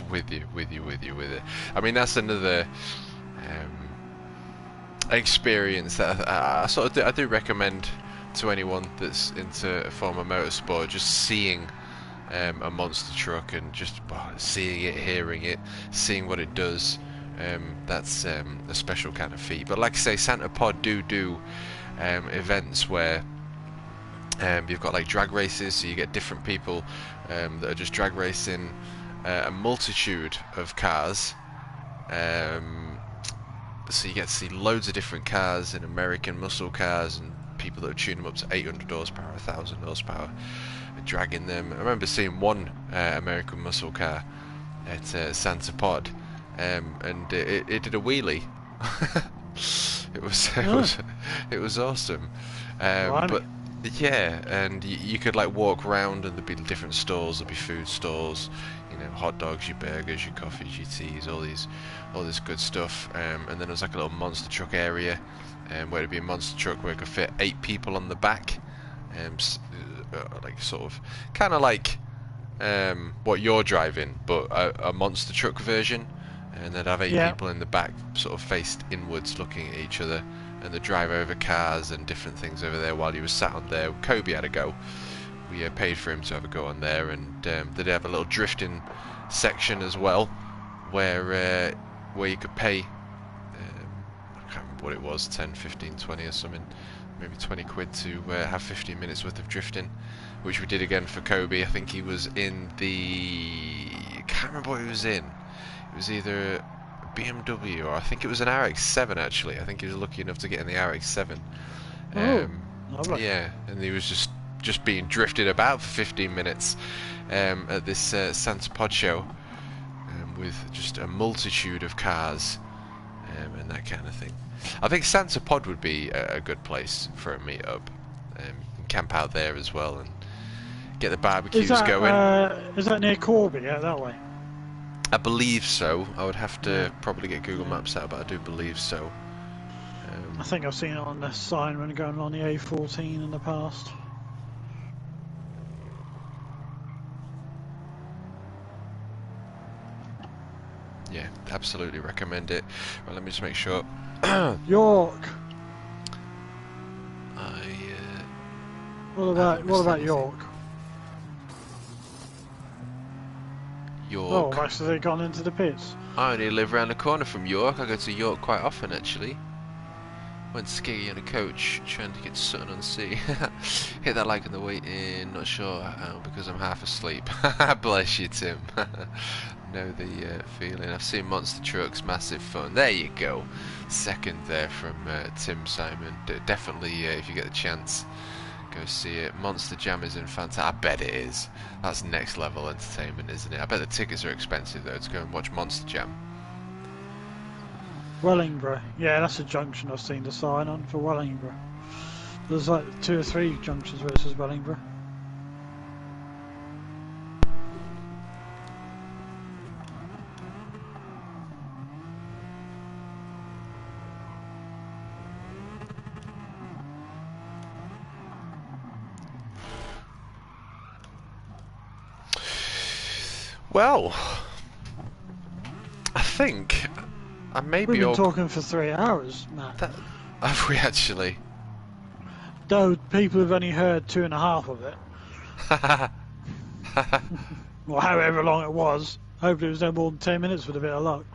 with you. I mean, that's another experience that I do recommend to anyone that's into a form of motorsport. Just seeing a monster truck and just seeing it, hearing it, seeing what it does. That's a special kind of feat. But like I say, Santa Pod do events where you've got like drag races, so you get different people that are just drag racing a multitude of cars. So you get to see loads of different cars and American muscle cars and people that are tuning them up to 800 horsepower, 1000 horsepower, and dragging them. I remember seeing one American muscle car at Santa Pod, and it did a wheelie. It was awesome. But yeah, and you could like walk around, and there'd be different stalls. There'd be food stalls, hot dogs, your burgers, your coffees, your teas, all this good stuff. And then there was like a little monster truck area, where it'd be a monster truck where it could fit 8 people on the back, like sort of, kind of like what you're driving, but a monster truck version. And they'd have 8 people in the back, sort of faced inwards, looking at each other, and they'd drive over cars and different things over there while he was sat on there. Kobe had a go. We paid for him to have a go on there, and they'd have a little drifting section as well, where you could pay, I can't remember what it was, 10, 15, 20 or something, maybe 20 quid to have 15 minutes worth of drifting, which we did again for Kobe. I think he was in the, I can't remember what he was in. It was either a BMW or I think it was an RX-7 actually. I think he was lucky enough to get in the RX-7. Oh, lovely. Yeah, and he was just being drifted about for 15 minutes at this Santa Pod show, with just a multitude of cars and that kind of thing. I think Santa Pod would be a good place for a meet-up. You can camp out there as well and get the barbecues going. Is that near Corby, out that way? I believe so. I would have to probably get Google Maps out, but I do believe so. I think I've seen it on the sign when going on the A14 in the past. Yeah, absolutely recommend it. Well, let me just make sure. York. What about York? York. Oh, actually they've gone into the pits. I only live around the corner from York. I go to York quite often, actually. Went skiing on a coach, trying to get Sutton on Sea. Hit that like on the way in. Not sure because I'm half asleep. Bless you, Tim. Know the feeling. I've seen monster trucks, massive fun. There you go. Second there from Tim Simon. Definitely, if you get the chance, go see it. Monster Jam is in fantastic. I bet it is. That's next level entertainment, isn't it? I bet the tickets are expensive though to go and watch Monster Jam. Wellingborough. Yeah, that's a junction I've seen the sign on for Wellingborough. There's like 2 or 3 junctions where it says Wellingborough. Well, I think I may be We've been talking for 3 hours, Matt. Have we actually? Though people have only heard 2.5 of it. Or however long it was. Hopefully it was no more than 10 minutes with a bit of luck.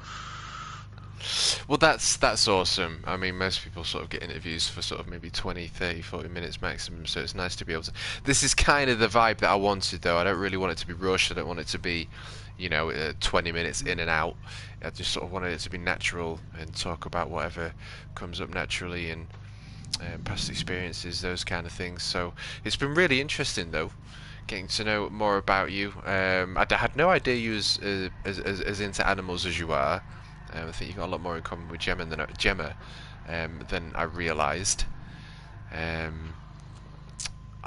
Well, that's awesome. I mean, most people sort of get interviews for sort of maybe 20, 30, 40 minutes maximum, so it's nice to be able to... This is kind of the vibe that I wanted, though. I don't really want it to be rushed. I don't want it to be, you know, 20 minutes in and out. I just sort of wanted it to be natural and talk about whatever comes up naturally and past experiences, those kind of things. So it's been really interesting, though, getting to know more about you. I had no idea you was as into animals as you are. I think you've got a lot more in common with Gemma than I realised. I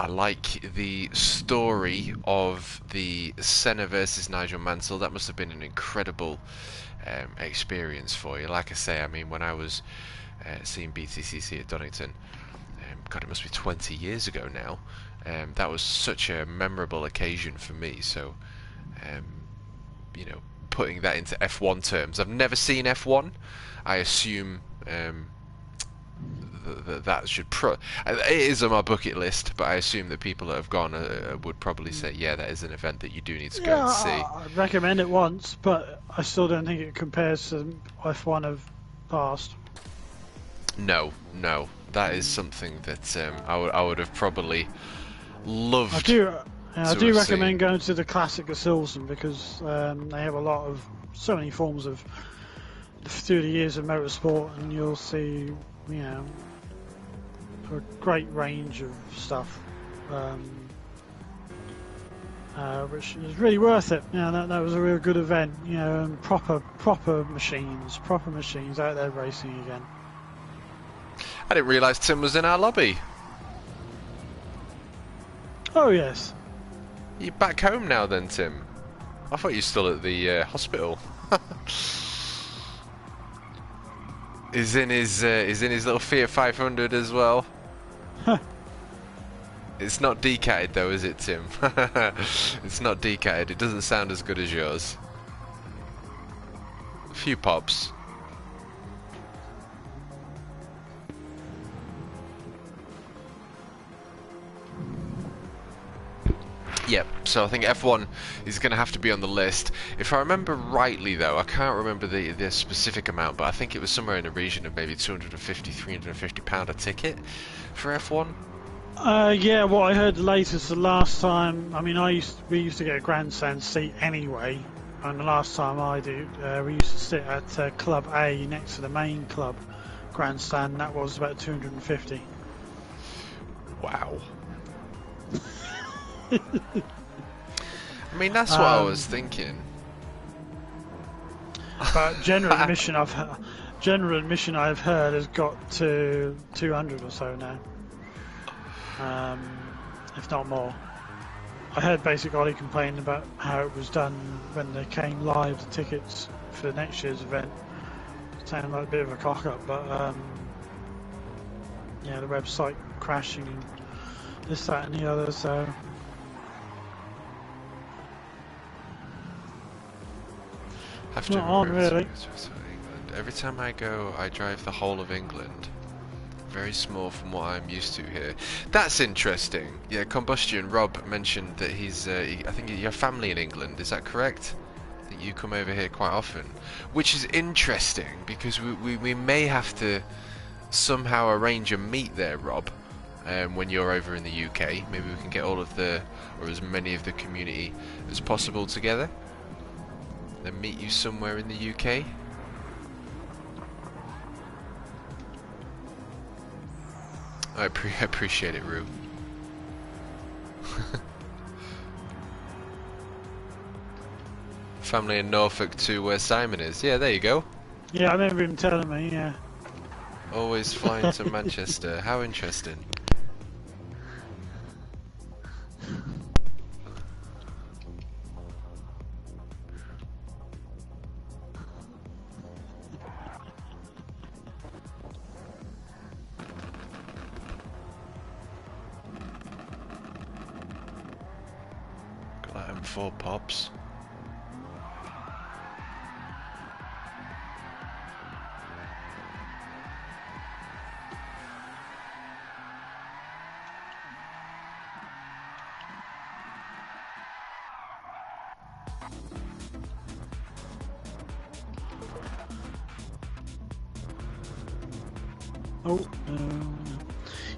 like the story of the Senna versus Nigel Mansell. That must have been an incredible experience for you. Like I say, I mean, when I was seeing BTCC at Donington, God, it must be 20 years ago now. That was such a memorable occasion for me. So, you know, putting that into F1 terms, I've never seen F1. I assume that should it is on my bucket list, but I assume that people that have gone would probably say, yeah, that is an event that you do need to go and see. I'd recommend it once, but I still don't think it compares to F1 of past. No, that is something that I would have probably loved. I do recommend going to the Classic at Silverstone because they have so many forms of through the years of motorsport, and you'll see, you know, a great range of stuff, which is really worth it. You know, that was a real good event. You know, and proper machines out there racing again. I didn't realise Tim was in our lobby. Oh yes. You're back home now then, Tim? I thought you were still at the hospital. He's in his little Fiat 500 as well. It's not decatted though, is it, Tim? It's not decatted. It doesn't sound as good as yours. A few pops. Yep, so I think F1 is going to have to be on the list. If I remember rightly, though, I can't remember the specific amount, but I think it was somewhere in the region of maybe £250, £350 a ticket for F1. Yeah, what I heard the latest, the last time, I mean, we used to get a grandstand seat anyway, and the last time we used to sit at Club A next to the main club grandstand, that was about 250. Wow. I mean, that's what I was thinking. But general admission I've heard has got to 200 or so now, if not more. I heard Basic Ollie complain about how it was done when they came live, the tickets for next year's event. It sounded like a bit of a cock up, but yeah, the website crashing and this, that, and the other. So. Have to Not on, really. Every time I go, I drive the whole of England. Very small from what I'm used to here. That's interesting. Yeah, Combustion. Rob mentioned that I think you have family in England. Is that correct? I think you come over here quite often, which is interesting because we may have to somehow arrange a meet there, Rob. When you're over in the UK, maybe we can get all of or as many of the community as possible together. Then meet you somewhere in the UK. I appreciate it, Rue. Family in Norfolk to where Simon is. Yeah, there you go. Yeah, I remember him telling me, yeah. Always flying to Manchester. How interesting. Four pops. Oh,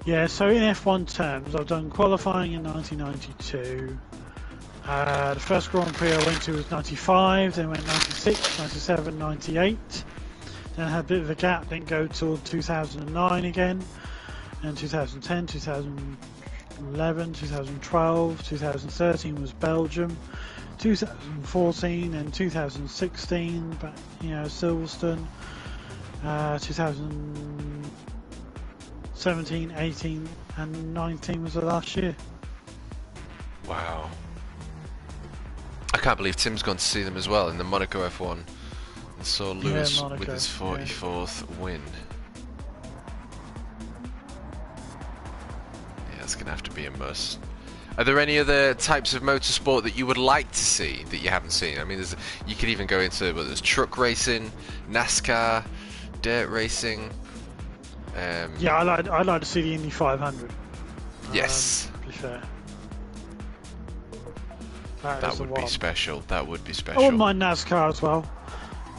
yeah, so in F1 terms, I've done qualifying in 1992. The first Grand Prix I went to was 95, then went 96, 97, 98. Then I had a bit of a gap, didn't go till 2009 again. And 2010, 2011, 2012, 2013 was Belgium. 2014 and 2016, but Silverstone. 2017, 18 and 19 was the last year. Wow. I can't believe Tim's gone to see them as well in the Monaco F1 and saw Lewis with his 44th win. Yeah, it's going to have to be a must. Are there any other types of motorsport that you would like to see that you haven't seen? I mean, you could even go into there's truck racing, NASCAR, dirt racing. Yeah, I'd like to see the Indy 500. Yes. To be fair. That would be special. That would be special. I wouldn't mind NASCAR as well.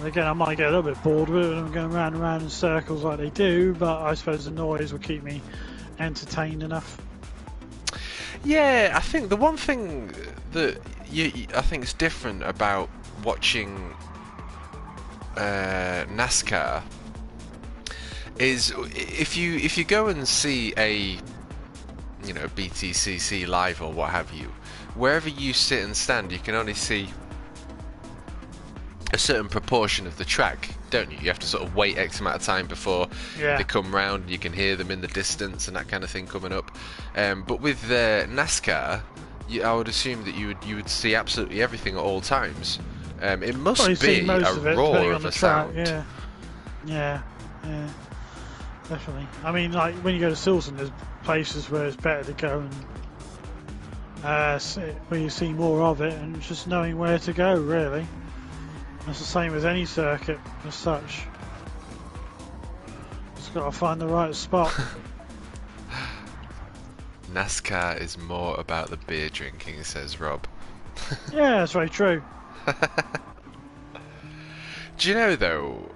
Again, I might get a little bit bored with it when I'm going round and round in circles like they do, but I suppose the noise will keep me entertained enough. Yeah, I think the one thing that I think is different about watching NASCAR is if you go and see a BTCC live or what have you, wherever you sit and stand, you can only see a certain proportion of the track, don't you? You have to sort of wait X amount of time before they come round. You can hear them in the distance and that kind of thing coming up. But with NASCAR, I would assume that you would see absolutely everything at all times. It must be a roar of a sound. Yeah, definitely. I mean, like when you go to Silverstone, there's places where it's better to go and where you see more of it, and just knowing where to go, really. That's the same with any circuit as such. Just got to find the right spot. NASCAR is more about the beer drinking, says Rob. Yeah, that's very true. Do you know though,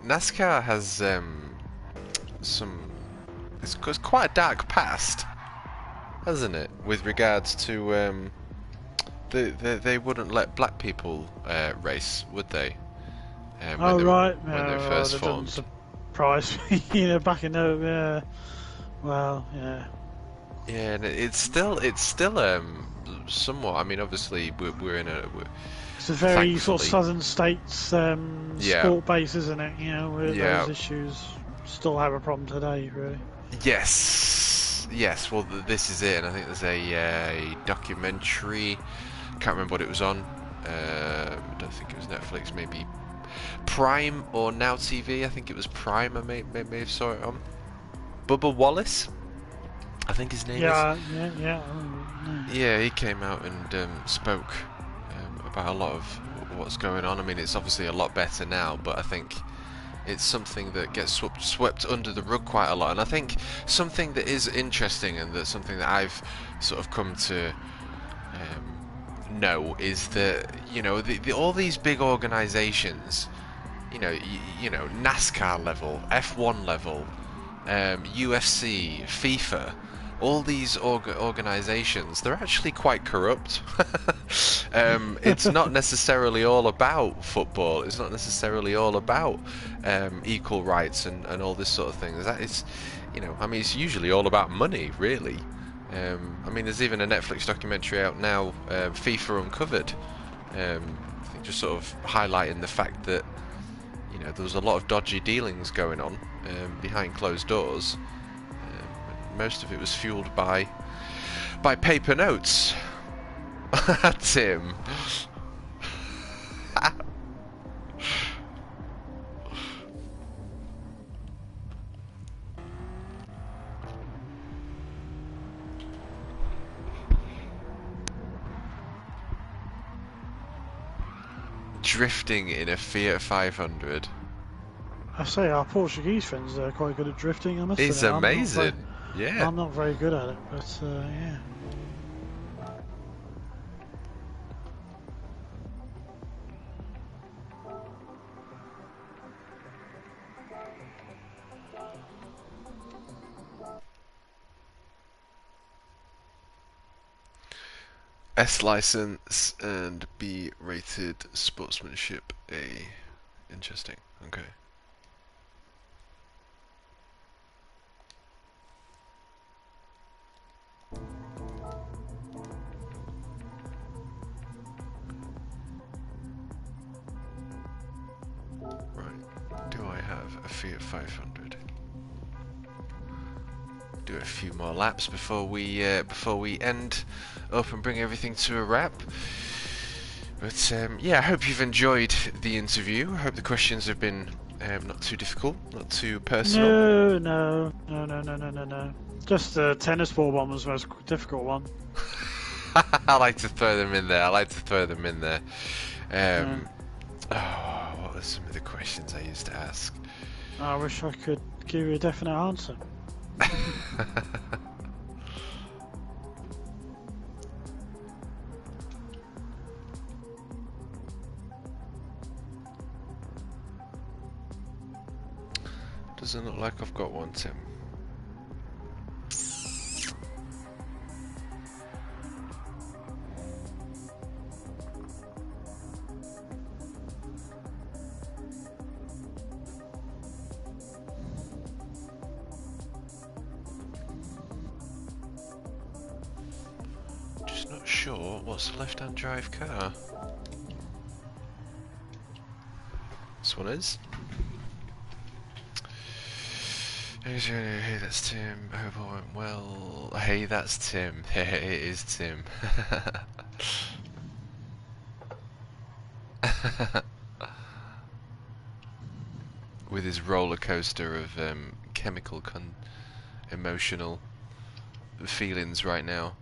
NASCAR has some. It's quite a dark past, hasn't it? With regards to they wouldn't let black people race, would they? Oh right, when they were well, first that doesn't formed. surprise me. You know, back in the well, yeah. Yeah, and it's still somewhat. I mean, obviously we're in a It's a very sort of thankfully. southern states Yeah, sport base, isn't it? You know, where yeah, those issues still have a problem today, really. yes, yes. Well, this is it, and I think there's a documentary. Can't remember what it was on. I don't think it was Netflix. Maybe Prime or Now TV. I think it was Prime. I may have saw it on. Bubba Wallace, I think his name is. Yeah, yeah, yeah. Oh, Yeah, he came out and spoke about a lot of what's going on. I mean, it's obviously a lot better now, but I think it's something that gets swept under the rug quite a lot. And I think something that is interesting, and that's something that I've sort of come to know, is that, you know, all these big organisations, you know, NASCAR level, F1 level, UFC, FIFA, all these organisations, they're actually quite corrupt. It's not necessarily all about football. It's not necessarily all about equal rights and all this sort of thing. That is, you know, I mean, it's usually all about money, really. I mean, there's even a Netflix documentary out now, FIFA Uncovered. I think just sort of highlighting the fact that, you know, there was a lot of dodgy dealings going on behind closed doors. Most of it was fueled by paper notes. Tim. Drifting in a Fiat 500. I say our Portuguese friends are quite good at drifting. I must It's admit, amazing. Yeah. I'm not very good at it, but yeah. S license and B rated sportsmanship A. Interesting. Okay. Right. Do I have a Fiat 500? Do a few more laps before we end up and bring everything to a wrap. But yeah, I hope you've enjoyed the interview. I hope the questions have been not too difficult, not too personal. No. Just the tennis ball one was the most difficult one. I like to throw them in there. Yeah. Oh, what were some of the questions I used to ask? I wish I could give you a definite answer. Doesn't look like I've got one, Tim. Just not sure what's the left-hand drive car. This one is. Hey, that's Tim. I hope all went well. Hey, that's Tim. It is Tim. With his roller coaster of chemical emotional feelings right now.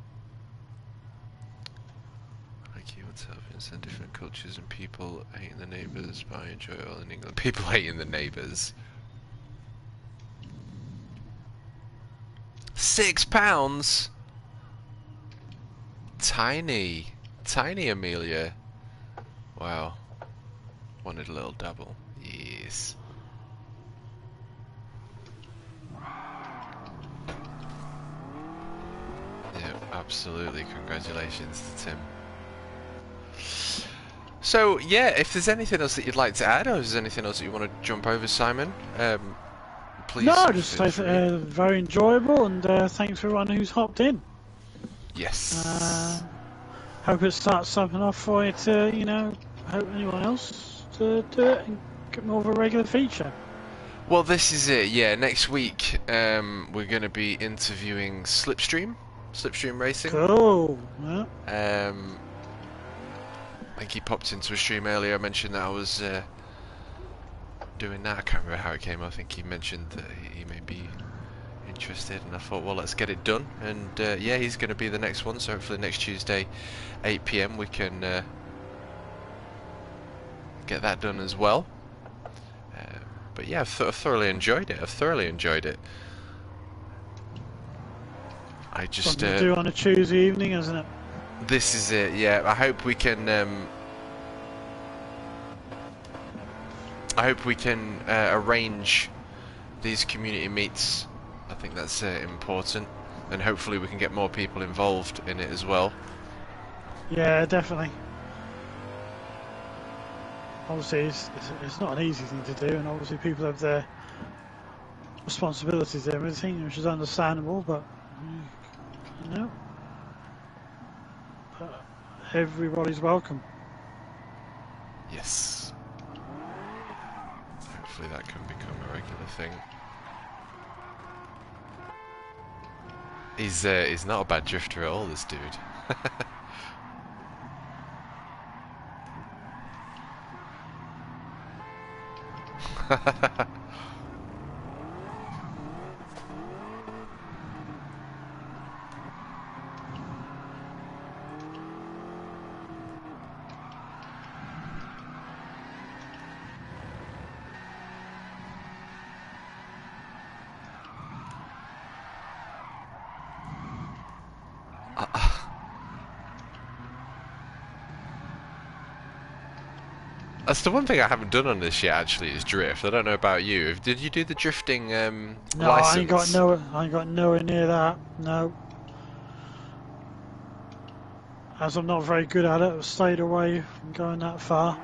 Like you, what's happens in different cultures and people hating the neighbours, but I enjoy it all in England. People hating the neighbours. £6? tiny, tiny Amelia. Wow. Wanted a little double. Yes. Yeah, absolutely. Congratulations to Tim. So, yeah, if there's anything else that you'd like to add, or is there anything else that you want to jump over, Simon, please No, just feel say free. very enjoyable, and thanks for everyone who's hopped in. Yes. Hope it starts something off for you to, hope anyone else to do it and get more of a regular feature. Well, this is it. Yeah, next week we're going to be interviewing Slipstream Racing. Cool. Yeah. I think he popped into a stream earlier. I mentioned that I was doing that. I can't remember how it came. I think he mentioned that he may be interested, and I thought, well, let's get it done. And yeah, he's going to be the next one. So hopefully next Tuesday, 8 PM, we can get that done as well. But yeah, I've thoroughly enjoyed it. I just Something to do on a Tuesday evening, isn't it? This is it. Yeah, I hope we can. Arrange these community meets. I think that's important, and hopefully we can get more people involved in it as well. Yeah, definitely. Obviously, it's not an easy thing to do, and obviously people have their responsibilities and everything, which is understandable, but but everybody's welcome. Yes. Hopefully that can become a regular thing. He's not a bad drifter at all, this dude. That's the one thing I haven't done on this yet. Actually, is drift. I don't know about you. Did you do the drifting No, license? I ain't got nowhere near that. No. As I'm not very good at it, I've stayed away from going that far.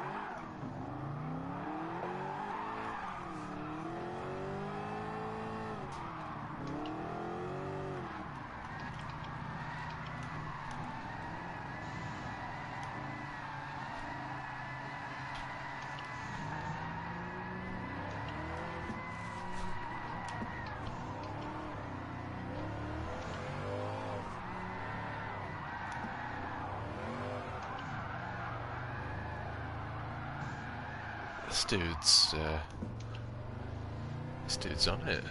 This dude's on it.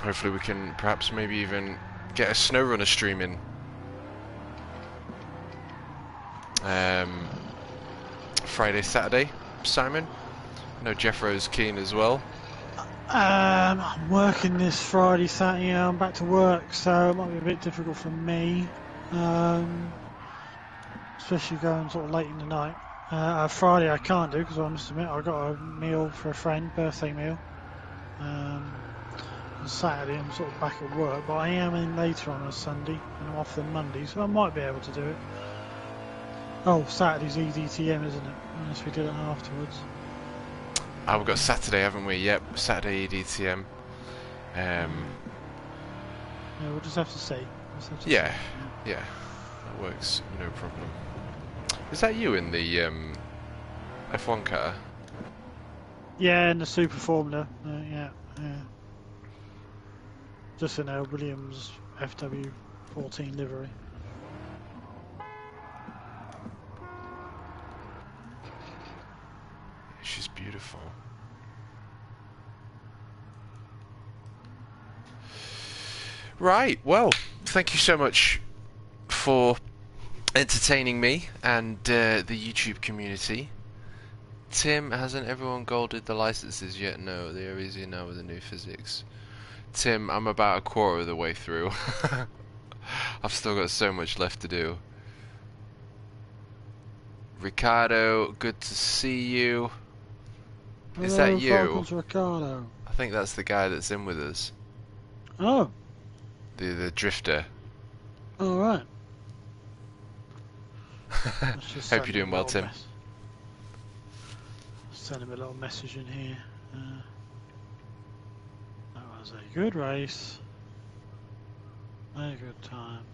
Hopefully we can perhaps maybe even get a SnowRunner stream in. Friday, Saturday, Simon? I know Jeffro's keen as well. I'm working this Friday, Saturday. I'm back to work, so it might be a bit difficult for me, especially going sort of late in the night. Friday I can't do because I must admit I got a meal for a friend, birthday meal. On Saturday I'm sort of back at work, but I am in later on a Sunday and I'm off the Monday, so I might be able to do it. Oh, Saturday's EDTM, isn't it? Unless we did it afterwards. We've got Saturday, haven't we? Yep, Saturday EDTM. Yeah, we'll just have to see. Yeah, that works, no problem. Is that you in the F1 car? Yeah, in the Super Formula. Yeah. Just in our Williams FW14 livery. She's beautiful. Right, well, thank you so much for entertaining me and the YouTube community. Tim, hasn't everyone golded the licenses yet? No, they are easier now with the new physics. Tim, I'm about a quarter of the way through. I've still got so much left to do. Ricardo, good to see you. Is Hello, that you? Falcons Ricardo. I think that's the guy that's in with us. Oh. The drifter. All right. Hope you're doing well, Tim. Send him a little message in here. That was a good race. A good time.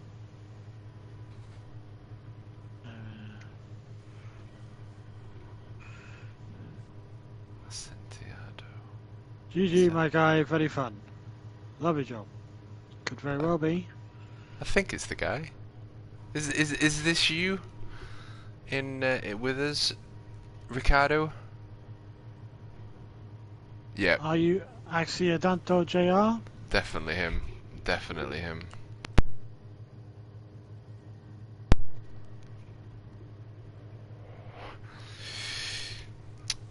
GG, my guy, very fun. Lovely job. Could very well be. I think it's the guy. Is this you in with us, Ricardo? Yeah. Are you Accidental JR? Definitely him. Definitely him.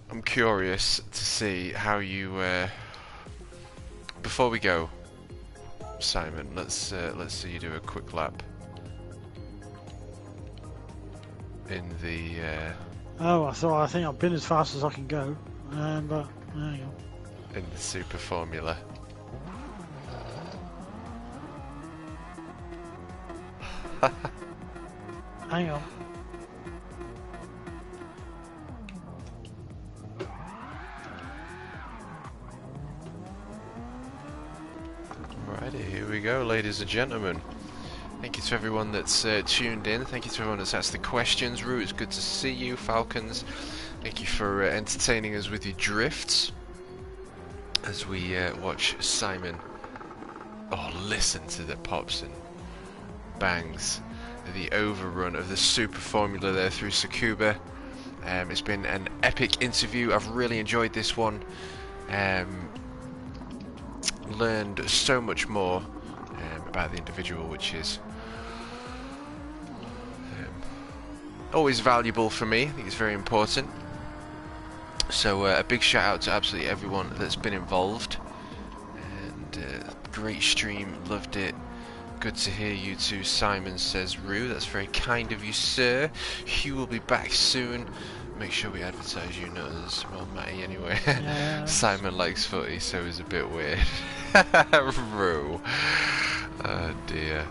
I'm curious to see how you. Before we go, Simon, let's see you do a quick lap in the. Oh, I think I've been as fast as I can go, but there you go. In the Super Formula. Hang on. Alrighty, here we go, ladies and gentlemen. Thank you to everyone that's tuned in. Thank you to everyone that's asked the questions. Rue, it's good to see you. Falcons, thank you for entertaining us with your drifts as we watch Simon. Oh, listen to the pops and bangs. The overrun of the Super Formula there through Tsukuba. It's been an epic interview. I've really enjoyed this one. Learned so much more about the individual, which is always valuable for me. I think it's very important. So a big shout out to absolutely everyone that's been involved, and great stream, loved it. Good to hear you too, Simon, says Rue. That's very kind of you, sir. Hugh will be back soon. Make sure we advertise you, not as well, Matty, anyway. Yeah. Simon likes footy, so he's a bit weird. Rue. Oh dear.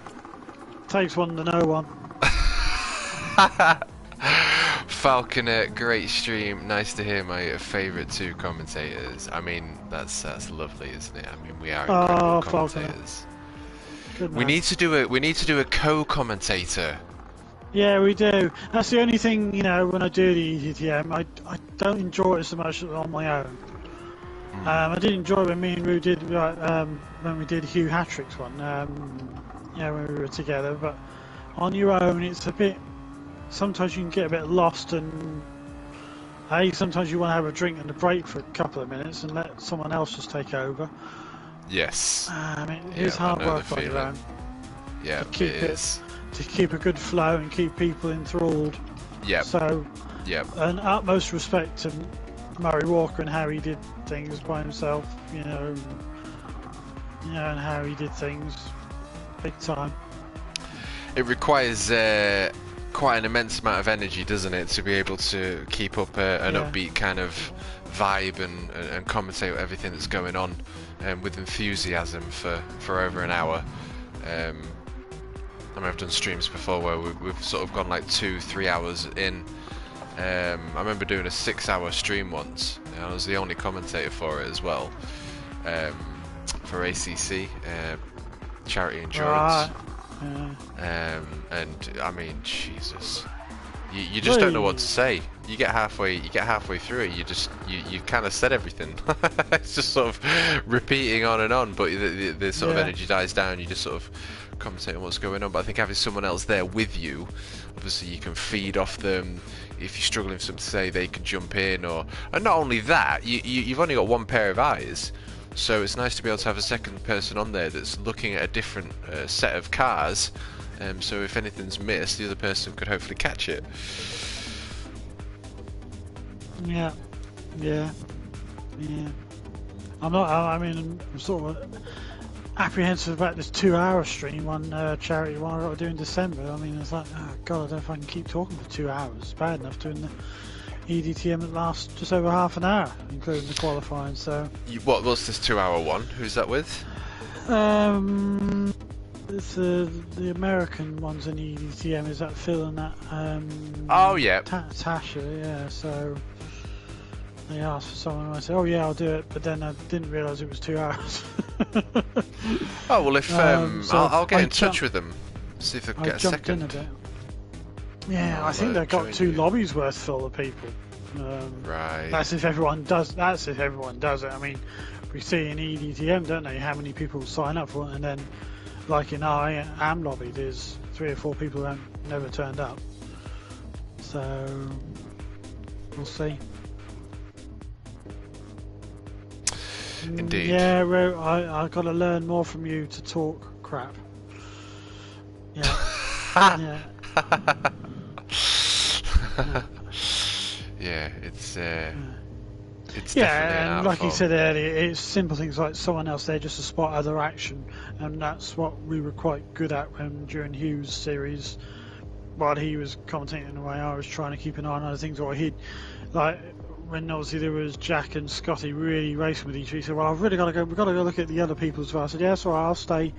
Takes one to know one. Falconer, great stream. Nice to hear my favourite two commentators. I mean, that's lovely, isn't it? I mean, we are incredible commentators. We need to do a co-commentator. Yeah, we do. That's the only thing, you know, when I do the ETTM, I don't enjoy it so much on my own. I did enjoy when me and Rue did when we did Hugh Hattrick's one. Yeah, when we were together. But on your own, it's a bit. Sometimes you can get a bit lost, and sometimes you want to have a drink and a break for a couple of minutes and let someone else just take over. Yes. It is hard work on your own. Yeah, it is. To keep a good flow and keep people enthralled. Yep. So, an utmost respect to Murray Walker and how he did things by himself, you know, and how he did things big time. It requires quite an immense amount of energy, doesn't it, to be able to keep up an upbeat kind of vibe and commentate everything that's going on with enthusiasm for over an hour. I mean, I've done streams before where we've sort of gone like 2-3 hours in. I remember doing a 6-hour stream once, and I was the only commentator for it as well, for ACC, Charity Endurance. And I mean, Jesus, you just don't know what to say. You get halfway through it, you kind of said everything. It's just sort of repeating on and on, but the sort of energy dies down. You just sort of commentate on what's going on. But I think having someone else there with you, obviously you can feed off them. If you're struggling for something to say, they can jump in. And not only that, you've only got one pair of eyes, So it's nice to be able to have a second person on there that's looking at a different set of cars. So if anything's missed, the other person could hopefully catch it. Yeah, yeah, yeah. I mean, I'm sort of apprehensive about this 2-hour stream on charity one I've got to do in December. I mean, it's like, oh god, I don't know if I can keep talking for 2 hours. It's bad enough doing the EDTM that lasts just over half an hour, including the qualifying. So, What's this 2-hour one? Who's that with? it's the American ones in EDTM. Is that Phil and that? Oh yeah, Tasha. Yeah. So they asked for someone, and I said, "Oh yeah, I'll do it," but then I didn't realise it was 2 hours. Oh well, if so I'll get in touch with them, see if they can get a second. In a bit. Yeah, I think they've got 2 lobbies worth full of people. Right. That's if everyone does. That's if everyone does it. I mean, we see in EDTM, don't they, how many people sign up for it, and then, like in our AM lobby, there's 3 or 4 people that never turned up. So we'll see. Indeed. Yeah, I got to learn more from you to talk crap. Yeah. Yeah. Yeah, it's definitely yeah, an and like you art said earlier, it's simple things like someone else there just to spot other action, and that's what we were quite good at during Hughes' series. While he was commentating away, I was trying to keep an eye on other things. Or he'd, like, when obviously there was Jack and Scotty really racing with each other, he said, "Well, I've really got to go. We've got to go look at the other people as well." I said, "Yeah, that's all right. I'll stay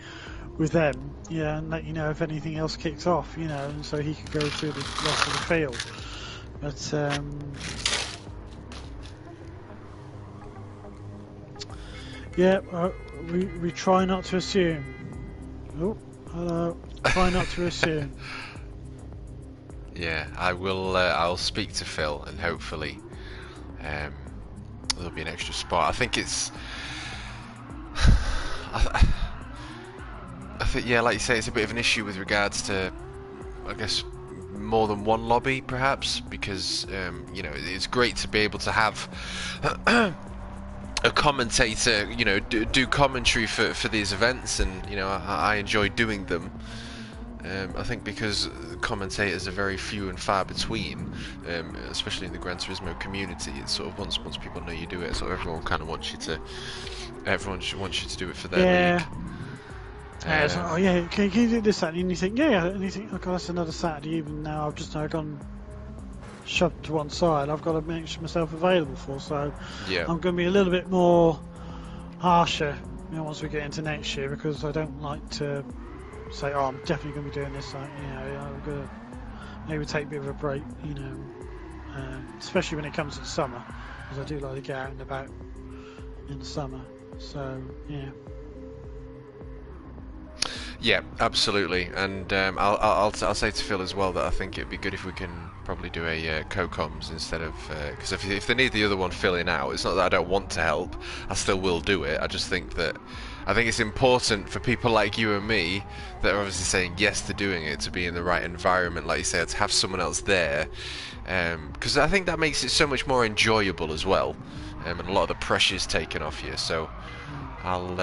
with them, yeah, and let you know if anything else kicks off, you know," and so he could go through the rest of the field. But yeah, we try not to assume. Oh, hello. Try not to assume. Yeah, I will. I'll speak to Phil, and hopefully, there'll be an extra spot. I think it's. I think, yeah, like you say, it's a bit of an issue with regards to, I guess, more than one lobby, perhaps, because you know, it's great to be able to have a commentator, you know, do commentary for these events, and you know, I enjoy doing them. I think because commentators are very few and far between, especially in the Gran Turismo community, it's sort of once people know you do it, so everyone kind of wants you to, wants you to do it for their league. It's like, oh yeah, can you do this Saturday? And you think, yeah, and you think, okay, that's another Saturday. Even now, I've just gone shoved to one side. I've got to make myself available for. So Yeah. I'm going to be a little bit more harsher, you know, once we get into next year, because I don't like to say, oh, I'm definitely going to be doing this. Like, you know, I'm going to maybe take a bit of a break, you know, especially when it comes to summer, because I do like to get out and about in the summer. So yeah. Yeah, absolutely, and I'll say to Phil as well that I think it'd be good if we can probably do a co-coms instead of, because if they need the other one filling out, it's not that I don't want to help, I still will do it. I just think that it's important for people like you and me that are obviously saying yes to doing it, to be in the right environment, like you said, to have someone else there, because I think that makes it so much more enjoyable as well, and a lot of the pressure's taken off you. So I'll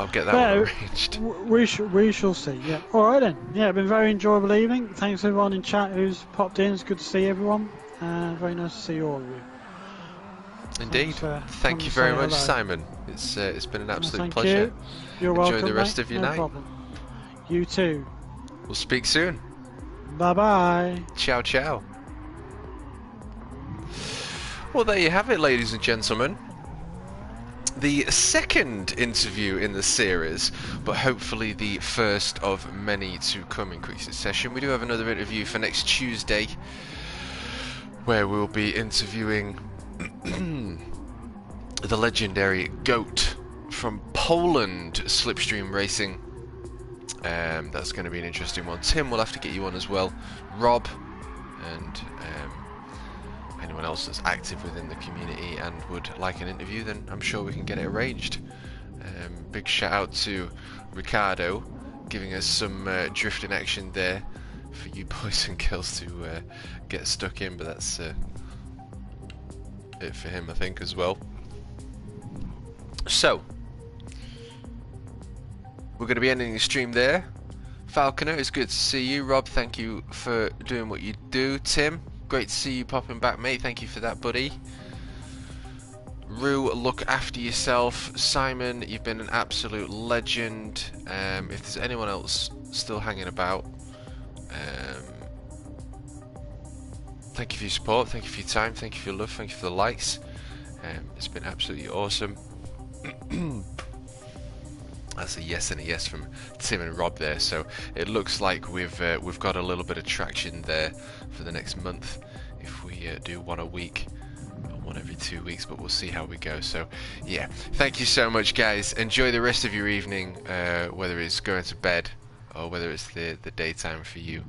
get that one arranged. We shall see. Yeah. All right then. Yeah, it's been a very enjoyable evening. Thanks everyone in chat who's popped in. It's good to see everyone. Very nice to see all of you. Indeed. Thank you very much, Simon. It's been an absolute pleasure. You're welcome. Enjoy the rest of your night. No problem. You too. We'll speak soon. Bye bye. Ciao, ciao. Well, there you have it, ladies and gentlemen. The second interview in the series, but hopefully the first of many to come in quick succession. We do have another interview for next Tuesday, where we'll be interviewing the legendary GOAT from Poland, Slipstream Racing. That's going to be an interesting one. Tim, we'll have to get you on as well. Rob, and anyone else that's active within the community and would like an interview, then I'm sure we can get it arranged. Big shout out to Ricardo, giving us some drifting action there for you boys and girls to get stuck in, but that's it for him, I think, as well. So, we're going to be ending the stream there. Falconer, it's good to see you. Rob, thank you for doing what you do. Tim, great to see you popping back, mate. Thank you for that, buddy. Rue, look after yourself. Simon, you've been an absolute legend. If there's anyone else still hanging about, thank you for your support, thank you for your time, thank you for your love, thank you for the likes. It's been absolutely awesome. That's a yes and a yes from Tim and Rob there. So it looks like we've got a little bit of traction there for the next month if we do one a week. One every 2 weeks, but we'll see how we go. So yeah, thank you so much, guys. Enjoy the rest of your evening, whether it's going to bed or whether it's the daytime for you,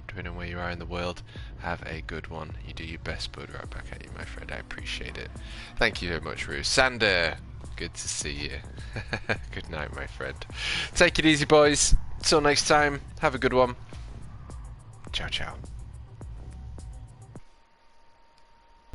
depending on where you are in the world. Have a good one. You do your best, bud. Right back at you, my friend. I appreciate it. Thank you very much, Rue. Sander, good to see you. Good night, my friend. Take it easy, boys. Till next time, have a good one. Ciao ciao.